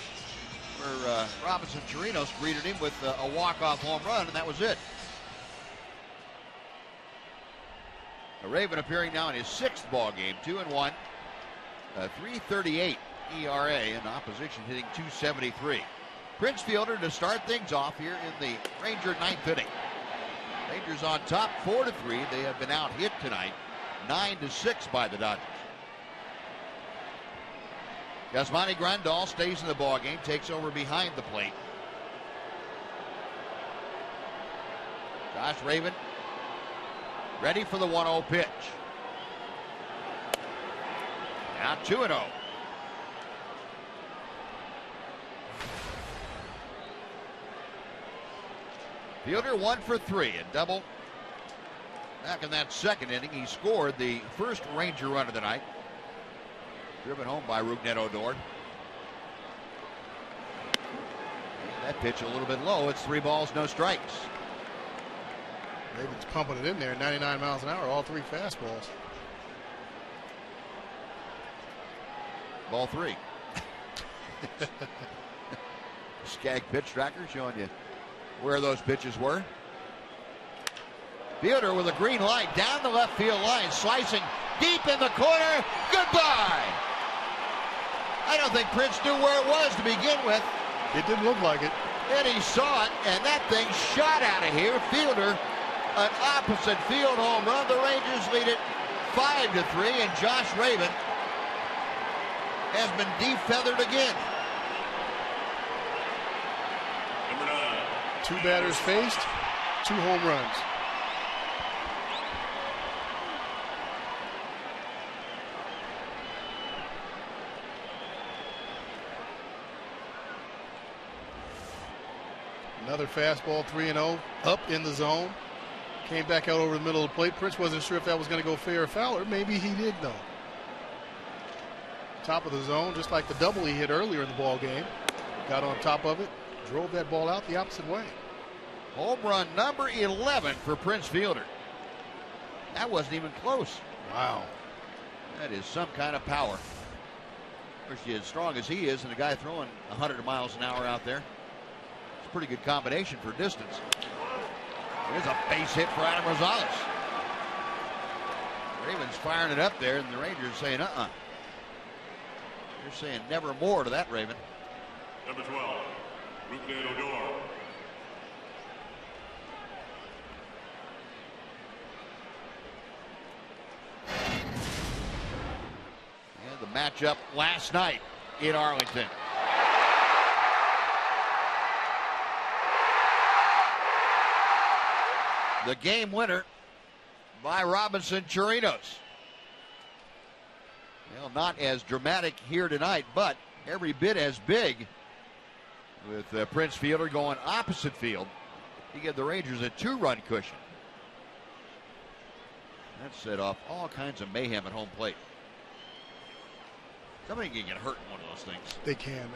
where Robinson Chirinos greeted him with a walk-off home run, and that was it. Raven appearing now in his 6th ball game, 2-1, 3.38 ERA, and opposition hitting .273. Prince Fielder to start things off here in the Ranger 9th inning. Rangers on top 4-3. They have been out hit tonight 9-6 by the Dodgers. Yasmani Grandal stays in the ballgame, takes over behind the plate. Josh Raven ready for the 1-0 pitch. Now 2-0. Fielder 1 for 3, a double. Back in that 2nd inning, he scored the first Ranger run of the night. Driven home by Rougned Odor. That pitch a little bit low. It's 3 balls, no strikes. Raven's pumping it in there, 99 miles an hour, all 3 fastballs. Ball 3. Skag pitch tracker showing you where those pitches were. Fielder with a green light down the left field line, slicing deep in the corner. Goodbye. I don't think Prince knew where it was to begin with. It didn't look like it. Then he saw it, and that thing shot out of here. Fielder, an opposite field home run. The Rangers lead it 5-3, and Josh Raven has been defeathered again. Number 9. 2 batters faced, 2 home runs. Another fastball, 3-0, up in the zone. Came back out over the middle of the plate. Prince wasn't sure if that was going to go fair or foul, or maybe he did know. Top of the zone, just like the double he hit earlier in the ball game. Got on top of it, drove that ball out the opposite way. Home run number 11 for Prince Fielder. That wasn't even close. Wow. That is some kind of power. Especially as strong as he is, and a guy throwing 100 miles an hour out there. It's a pretty good combination for distance. There's a base hit for Adam Rosales. Ravens firing it up there, and the Rangers saying, They're saying never more to that Raven. Number 12, Rougned Odor. And the matchup last night in Arlington. The game winner by Robinson Chirinos. Well, not as dramatic here tonight, but every bit as big with Prince Fielder going opposite field. He gave the Rangers a 2-run cushion. That set off all kinds of mayhem at home plate. Somebody can get hurt in one of those things. They can.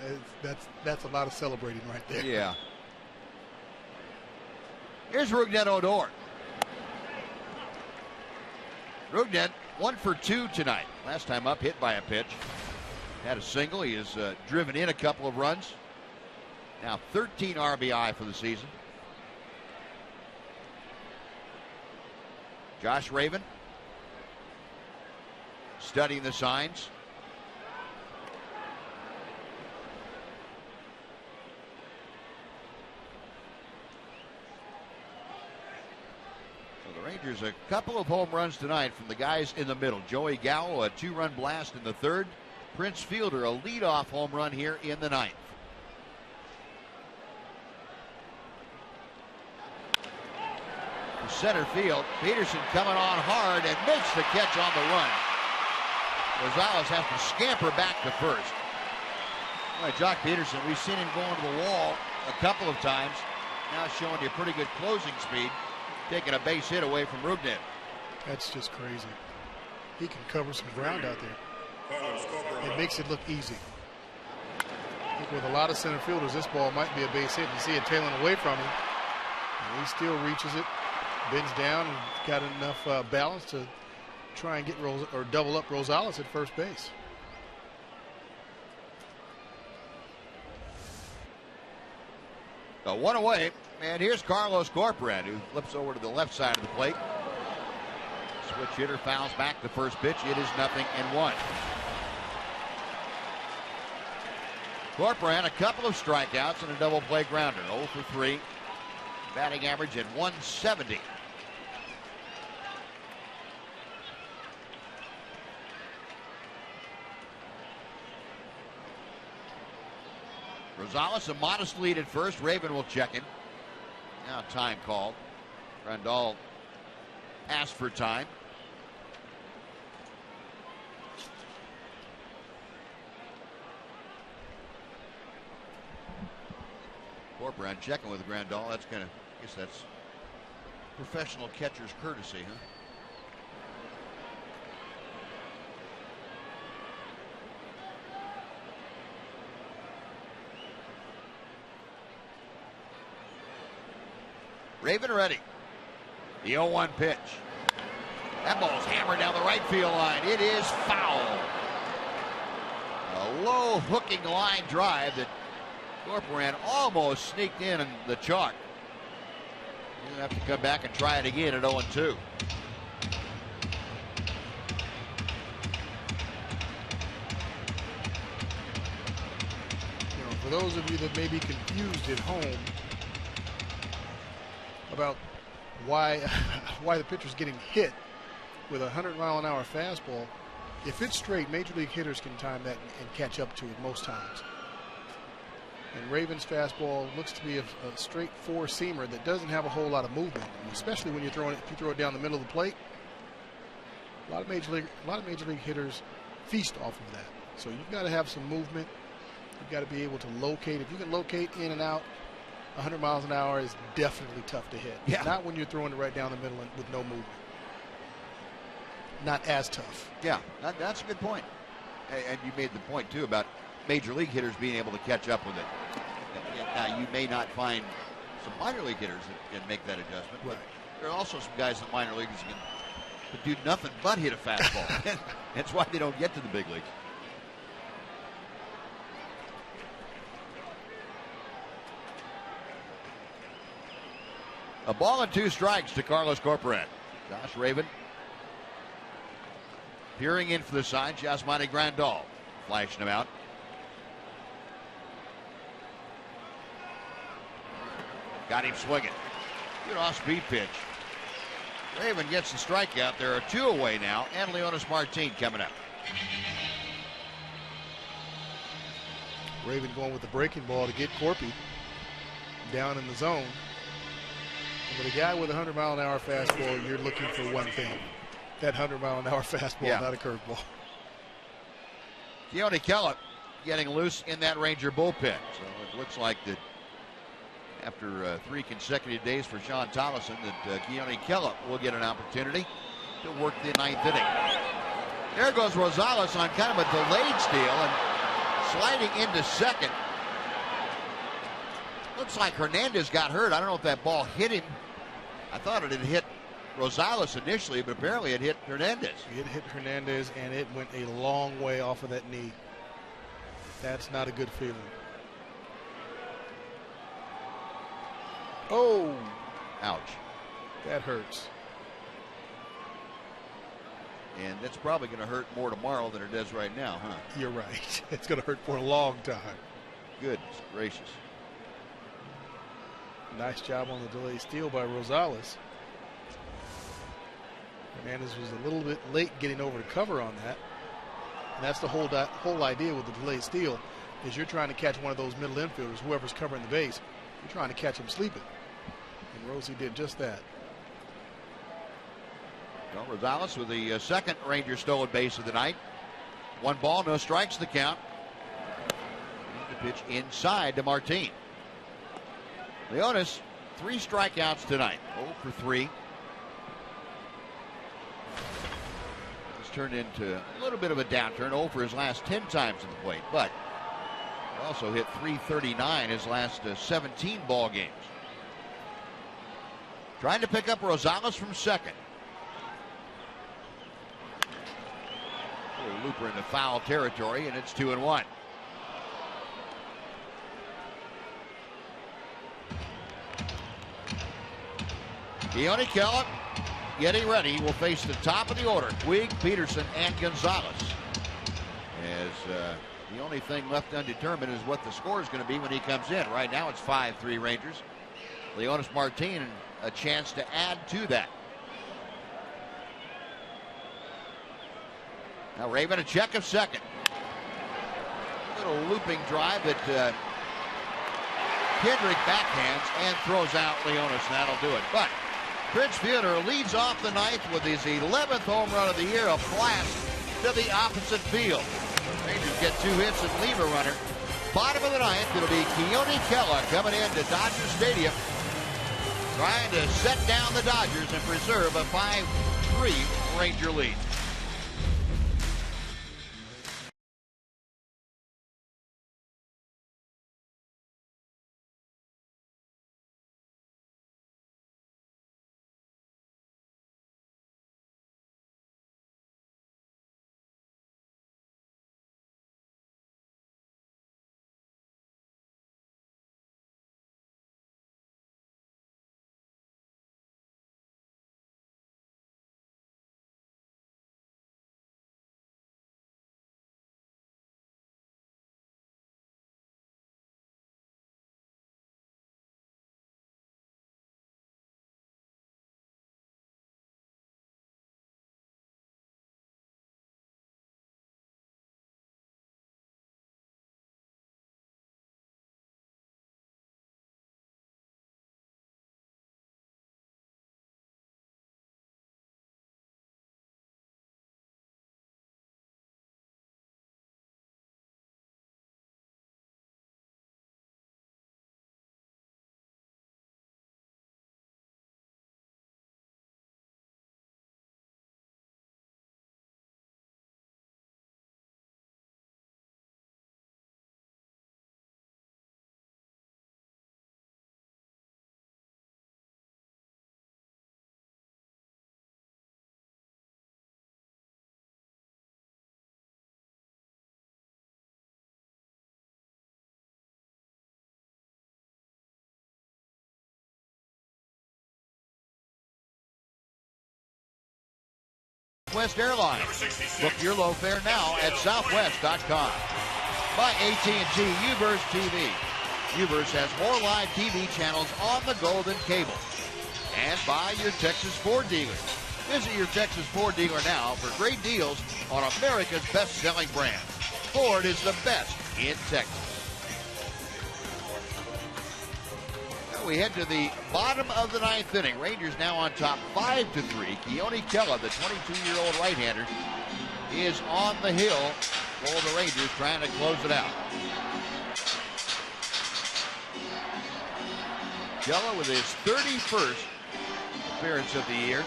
That's a lot of celebrating right there. Yeah. Here's Rougned Odor. Rougned 1 for 2 tonight. Last time up, hit by a pitch. Had a single. He has driven in a couple of runs. Now 13 RBI for the season. Josh Raven studying the signs. Rangers a couple of home runs tonight from the guys in the middle. Joey Gallo, a 2-run blast in the 3rd. Prince Fielder, a leadoff home run here in the 9th. To center field, Peterson coming on hard and makes the catch on the run. Rosales has to scamper back to first. Well, Jock Peterson, we've seen him going to the wall a couple of times. Now showing you pretty good closing speed. Taking a base hit away from Rougned. That's just crazy. He can cover some ground out there. It makes it look easy. I think with a lot of center fielders, this ball might be a base hit. You see it tailing away from him. And he still reaches it, bends down, and got enough balance to try and get double up Rosales at first base. So 1 away. And here's Carlos Corporate, who flips over to the left side of the plate. Switch hitter fouls back the first pitch. It is 0-1. Corporate, a couple of strikeouts and a double play grounder. 0 for 3. Batting average at 170. Rosales, a modest lead at first. Raven will check him. Now time called. Grandal asked for time. Corporate checking with Grandal. That's kind of, I guess that's professional catcher's courtesy, huh? Raven ready. The 0-1 pitch. That ball's hammered down the right field line. It is foul. A low hooking line drive that Corporate almost sneaked in the chalk. He'll have to come back and try it again at 0-2. For those of you that may be confused at home about why the pitcher's getting hit with a 100-mile-an-hour fastball, if it's straight, major league hitters can time that and catch up to it most times. And Raven's fastball looks to be a straight four-seamer that doesn't have a whole lot of movement, especially when if you throw it down the middle of the plate. A lot of major league hitters feast off of that. So you've got to have some movement. You've got to be able to locate. If you can locate in and out 100 miles an hour is definitely tough to hit. Yeah. Not when you're throwing it right down the middle and with no movement. Not as tough. Yeah, that's a good point. And you made the point, too, about major league hitters being able to catch up with it. Now, you may not find some minor league hitters that can make that adjustment. Right. But there are also some guys in the minor leagues that can do nothing but hit a fastball. That's why they don't get to the big leagues. A ball and 2 strikes to Carlos Corporate. Josh Raven peering in for the side. Yasmani Grandal flashing him out. Got him swinging. Good off-speed pitch. Raven gets the strikeout. There are 2 away now, and Leonis Martin coming up. Raven going with the breaking ball to get Corpy down in the zone. And with a guy with a 100-mile-an-hour fastball, you're looking for one thing. That 100-mile-an-hour fastball, not a curveball. Keone Kellett getting loose in that Ranger bullpen. So it looks like that after 3 consecutive days for Sean Tollison, that Keone Kellett will get an opportunity to work the 9th inning. There goes Rosales on kind of a delayed steal and sliding into second. Looks like Hernandez got hurt. I don't know if that ball hit him. I thought it had hit Rosales initially, but apparently it hit Hernandez. It hit Hernandez, and it went a long way off of that knee. That's not a good feeling. Oh. Ouch. That hurts. And it's probably going to hurt more tomorrow than it does right now, huh? You're right. It's going to hurt for a long time. Goodness gracious. Nice job on the delayed steal by Rosales. Hernandez was a little bit late getting over to cover on that. And that's the whole idea with the delayed steal, is you're trying to catch one of those middle infielders, whoever's covering the base. You're trying to catch him sleeping. And Rosie did just that. Well, Rosales with the second Ranger stolen base of the night. 1 ball, no strikes the count. The pitch inside to Martin. Leonis, 3 strikeouts tonight. 0 for 3. It's turned into a little bit of a downturn. 0 for his last 10 times at the plate, but he also hit .339 his last 17 ball games. Trying to pick up Rosales from second. Little looper into foul territory, and it's 2-1. Keone Kellett getting ready. He will face the top of the order. Puig, Peterson, and Gonzalez. As the only thing left undetermined is what the score is going to be when he comes in. Right now it's 5-3 Rangers. Leonis Martin, a chance to add to that. Now Raven a check of second. Little looping drive that Kendrick backhands and throws out Leonis. That'll do it. But Prince Fielder leads off the 9th with his 11th home run of the year, a blast to the opposite field. The Rangers get 2 hits and leave a runner. Bottom of the 9th, it'll be Keone Kellett coming into Dodger Stadium, trying to set down the Dodgers and preserve a 5-3 Ranger lead. Southwest Airlines. Book your low fare now at southwest.com. By AT&T UVerse TV. UVerse has more live TV channels on the Golden Cable. And by your Texas Ford dealers. Visit your Texas Ford dealer now for great deals on America's best-selling brand. Ford is the best in Texas. We head to the bottom of the ninth inning. Rangers now on top 5-3. Keone Kela, the 22-year-old right-hander, is on the hill for the Rangers, trying to close it out. Gallo with his 31st appearance of the year.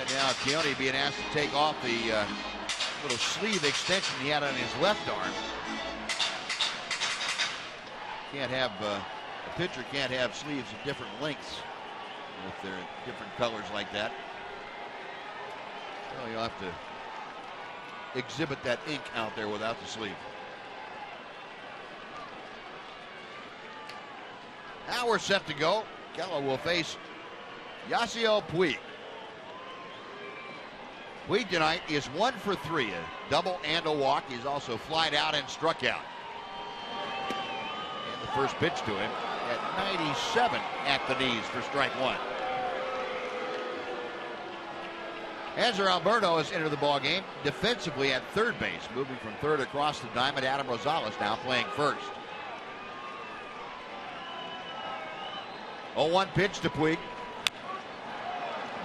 And now Keone being asked to take off the little sleeve extension he had on his left arm. Can't have a pitcher can't have sleeves of different lengths if they're different colors like that. So you'll have to exhibit that ink out there without the sleeve. Now we're set to go. Gallo will face Yasiel Puig. Puig tonight is 1 for 3, a double and a walk. He's also flied out and struck out. First pitch to him at 97 at the knees for strike one. Hanser Alberto has entered the ballgame defensively at third base, moving from third across the diamond. Adam Rosales now playing first. 0-1 pitch to Puig.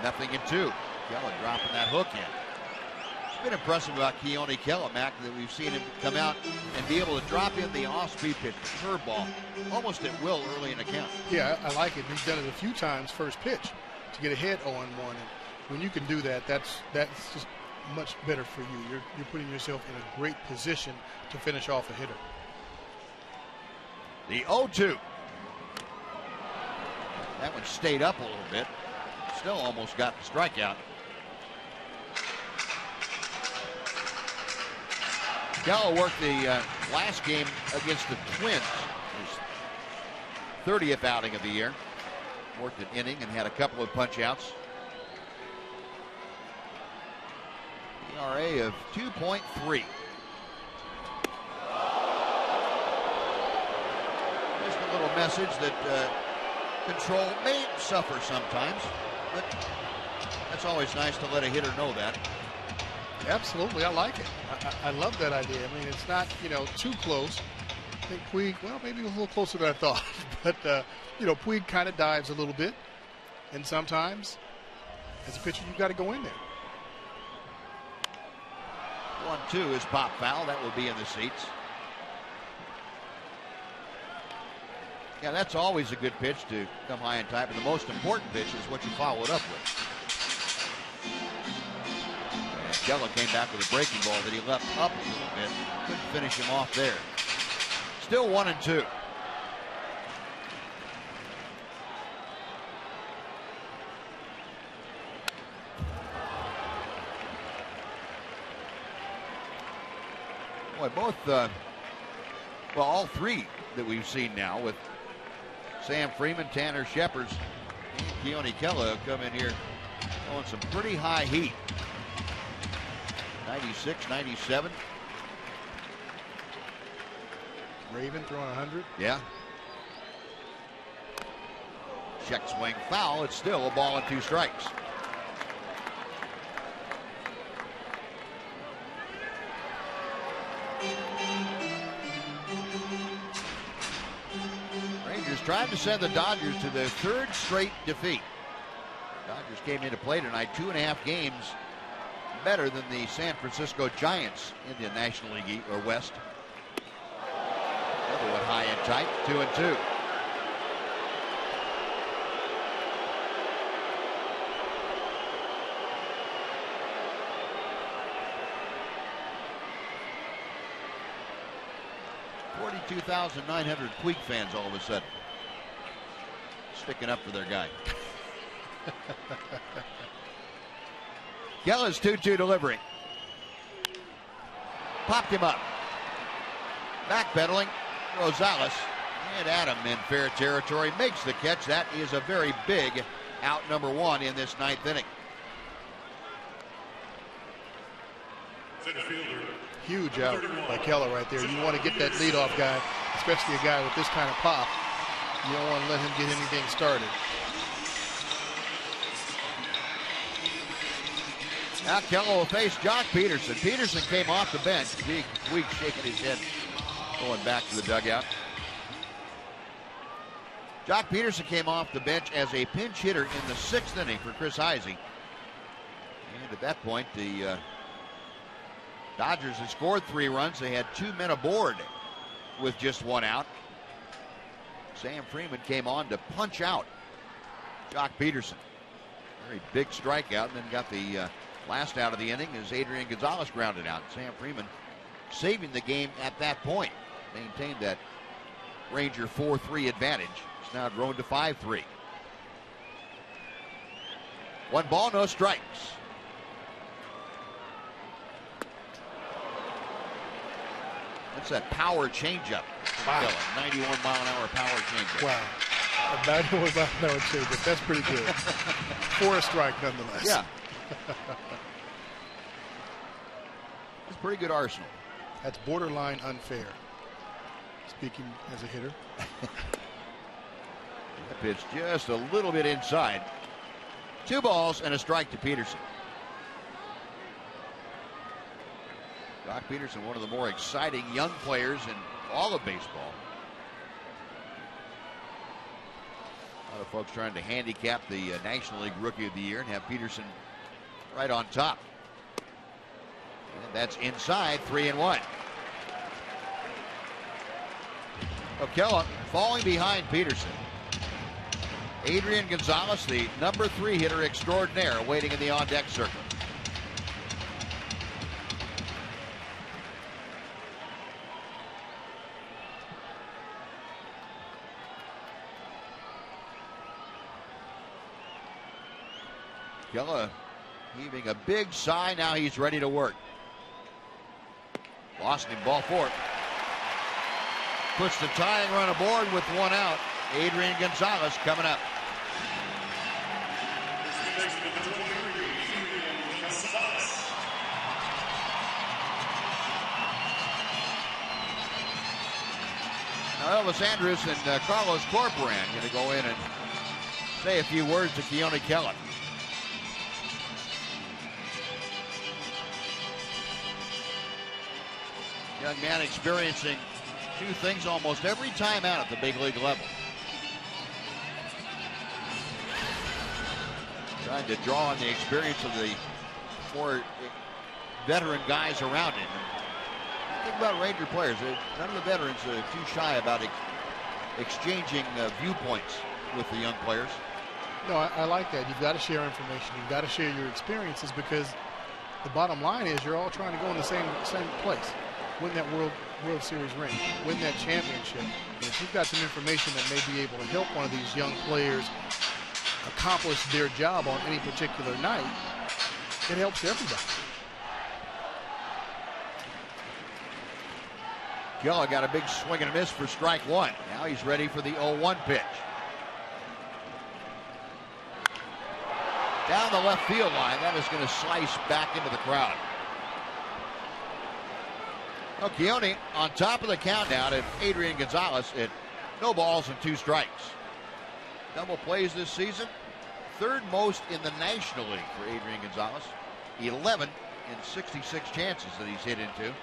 0-2. Gallo dropping that hook in. It's been impressive about Keone Kela, Mac, that we've seen him come out and be able to drop in the off-speed pitch, the curveball, almost at will early in the count. Yeah, I like it. He's done it a few times first pitch to get ahead 0-1. And when you can do that, that's just much better for you. You're putting yourself in a great position to finish off a hitter. The 0-2. That one stayed up a little bit. Still almost got the strikeout. Gallo worked the last game against the Twins, his 30th outing of the year. Worked an inning and had a couple of punch-outs. ERA of 2.3. Just a little message that control may suffer sometimes, but that's always nice to let a hitter know that. Absolutely, I like it. I love that idea. I mean, it's not, too close. I think Puig, well, maybe a little closer than I thought. But, Puig kind of dives a little bit. And sometimes, as a pitcher, you got to go in there. 1-2 is pop foul. That will be in the seats. Yeah, that's always a good pitch to come high and tight. But the most important pitch is what you follow it up with. Gallo came back with a breaking ball that he left up a little bit. Couldn't finish him off there. Still 1-2. Boy, both, all three that we've seen now with Sam Freeman, Tanner Shepard, and Keone Kela have come in here on some pretty high heat. 96, 97. Raven throwing 100. Yeah. Check swing foul. It's still a ball and 2 strikes. Rangers trying to send the Dodgers to their 3rd straight defeat. Dodgers came into play tonight 2.5 games better than the San Francisco Giants in the National League or West. Another one high and tight, 2-2. $42,900 Puig fans all of a sudden sticking up for their guy. Gella's 2-2 delivery. Popped him up. Backpedaling, Rosales. And Adam in fair territory makes the catch. That is a very big out number 1 in this 9th inning. Huge out by Gallo right there. You want to get that leadoff guy, especially a guy with this kind of pop. You don't want to let him get anything started. Now Gallo will face Jock Peterson. Peterson came off the bench. Weak shaking his head, going back to the dugout. Jock Peterson came off the bench as a pinch hitter in the 6th inning for Chris Heisey. And at that point, the Dodgers had scored 3 runs. They had 2 men aboard with just 1 out. Sam Freeman came on to punch out Jock Peterson. Very big strikeout, and then got the last out of the inning as Adrian Gonzalez grounded out. Sam Freeman saving the game at that point. Maintained that Ranger 4-3 advantage. It's now grown to 5-3. 1 ball, no strikes. That's that power changeup. Wow. 91-mile-an-hour power changeup. Wow. A 91-mile-an-hour changeup. That's pretty good. 4 strike nonetheless. Yeah. It's a pretty good arsenal. That's borderline unfair. Speaking as a hitter. That pitch just a little bit inside. 2 balls and a strike to Peterson. Jock Peterson, one of the more exciting young players in all of baseball. A lot of folks trying to handicap the National League Rookie of the Year and have Peterson right on top. And that's inside, 3-1. O'Kella falling behind Peterson. Adrian Gonzalez, the number 3 hitter extraordinaire, waiting in the on-deck circle. O'Kella heaving a big sigh. Now he's ready to work. Lost him, ball 4. Puts the tying run aboard with 1 out. Adrian Gonzalez coming up. Now Elvis Andrus and Carlos Corporan going to go in and say a few words to Keone Kela. Young man experiencing 2 things almost every time out at the big league level. Trying to draw on the experience of the more veteran guys around him. Think about Ranger players. None of the veterans are too shy about exchanging viewpoints with the young players. No, I like that. You've got to share information. You've got to share your experiences, because the bottom line is you're all trying to go in the same place. Win that World Series ring, win that championship. And if you've got some information that may be able to help one of these young players accomplish their job on any particular night, it helps everybody. Gallo got a big swing and a miss for strike 1. Now he's ready for the 0-1 pitch. Down the left field line, that is going to slice back into the crowd. Well, Keone on top of the count now to Adrian Gonzalez at no balls and 2 strikes. Double plays this season, 3rd most in the National League for Adrian Gonzalez. 11 in 66 chances that he's hit into.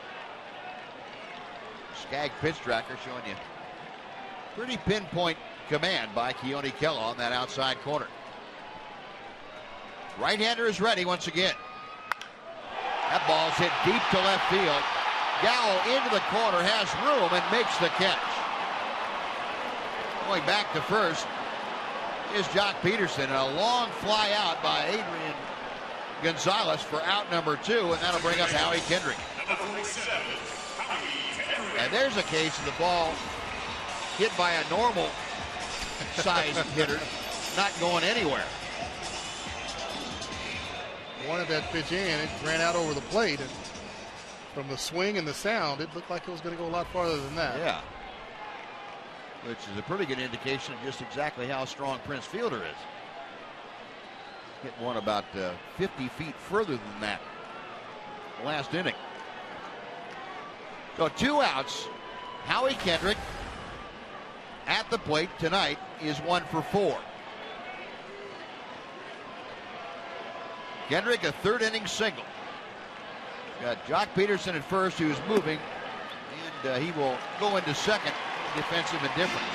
Skag pitch tracker showing you pretty pinpoint command by Keone Kela on that outside corner. Right-hander is ready once again. That ball's hit deep to left field. Gallo into the corner, has room, and makes the catch. Going back to first is Jock Peterson, and a long fly out by Adrian Gonzalez for out number 2, and that'll bring up Howie Kendrick. And there's a case of the ball hit by a normal sized hitter, not going anywhere. Wanted that pitch in, it ran out over the plate, and from the swing and the sound, it looked like it was going to go a lot farther than that. Yeah. Which is a pretty good indication of just exactly how strong Prince Fielder is. Hit one about 50 feet further than that last inning. So 2 outs. Howie Kendrick at the plate tonight is 1 for 4. Kendrick, a 3rd inning single. Got Jock Peterson at first, who's moving, and he will go into second. Defensive indifference.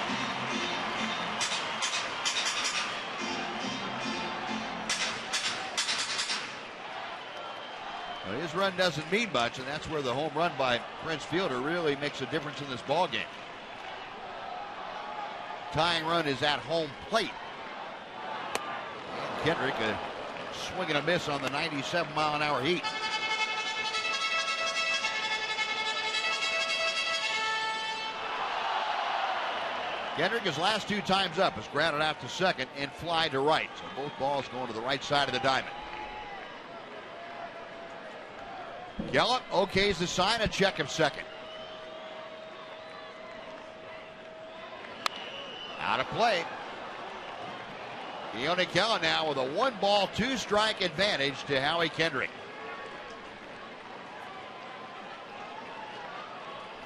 Well, his run doesn't mean much, and that's where the home run by Prince Fielder really makes a difference in this ball game. Tying run is at home plate. And Kendrick a swing and a miss on the 97-mile-an-hour heat. Kendrick, his last 2 times up, has grounded out to second and fly to right. So both balls going to the right side of the diamond. Gallo okays the sign, a check of second. Out of play. Keone Kela now with a 1-ball, 2-strike advantage to Howie Kendrick.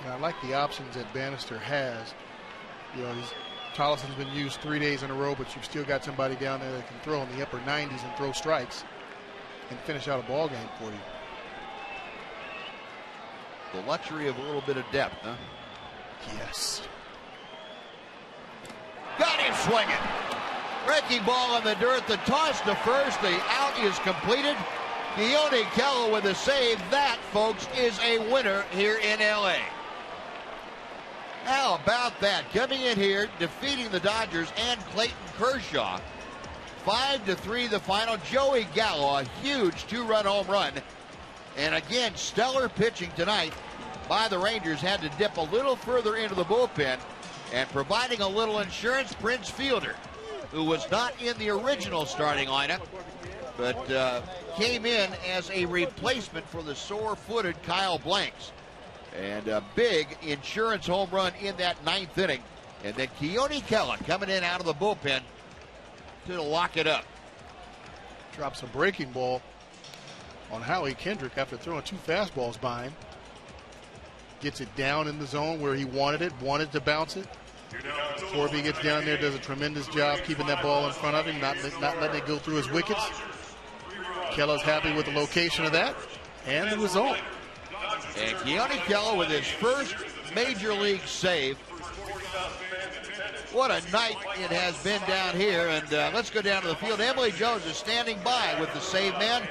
I like the options that Bannister has. You know, Tollison's been used 3 days in a row, but you've still got somebody down there that can throw in the upper 90s and throw strikes and finish out a ball game for you. The luxury of a little bit of depth, huh? Yes. Got him swinging. Breaking ball in the dirt. The toss to first. The out is completed. Keone Kela with a save. That, folks, is a winner here in L.A. How about that? Coming in here, defeating the Dodgers and Clayton Kershaw. 5-3 the final. Joey Gallo, a huge 2-run home run. And again, stellar pitching tonight by the Rangers. Had to dip a little further into the bullpen. And providing a little insurance, Prince Fielder, who was not in the original starting lineup, but came in as a replacement for the sore-footed Kyle Blanks. And a big insurance home run in that 9th inning. And then Keone Kela coming in out of the bullpen to lock it up. Drops a breaking ball on Howie Kendrick after throwing 2 fastballs by him. Gets it down in the zone where he wanted it, wanted to bounce it. Corby gets down there, does a tremendous job keeping that ball in front of him, not letting it go through his wickets. Kela's happy with the location of that and the result. And Keone Kela with his first major league save. What a night it has been down here. And let's go down to the field. Emily Jones is standing by with the save man.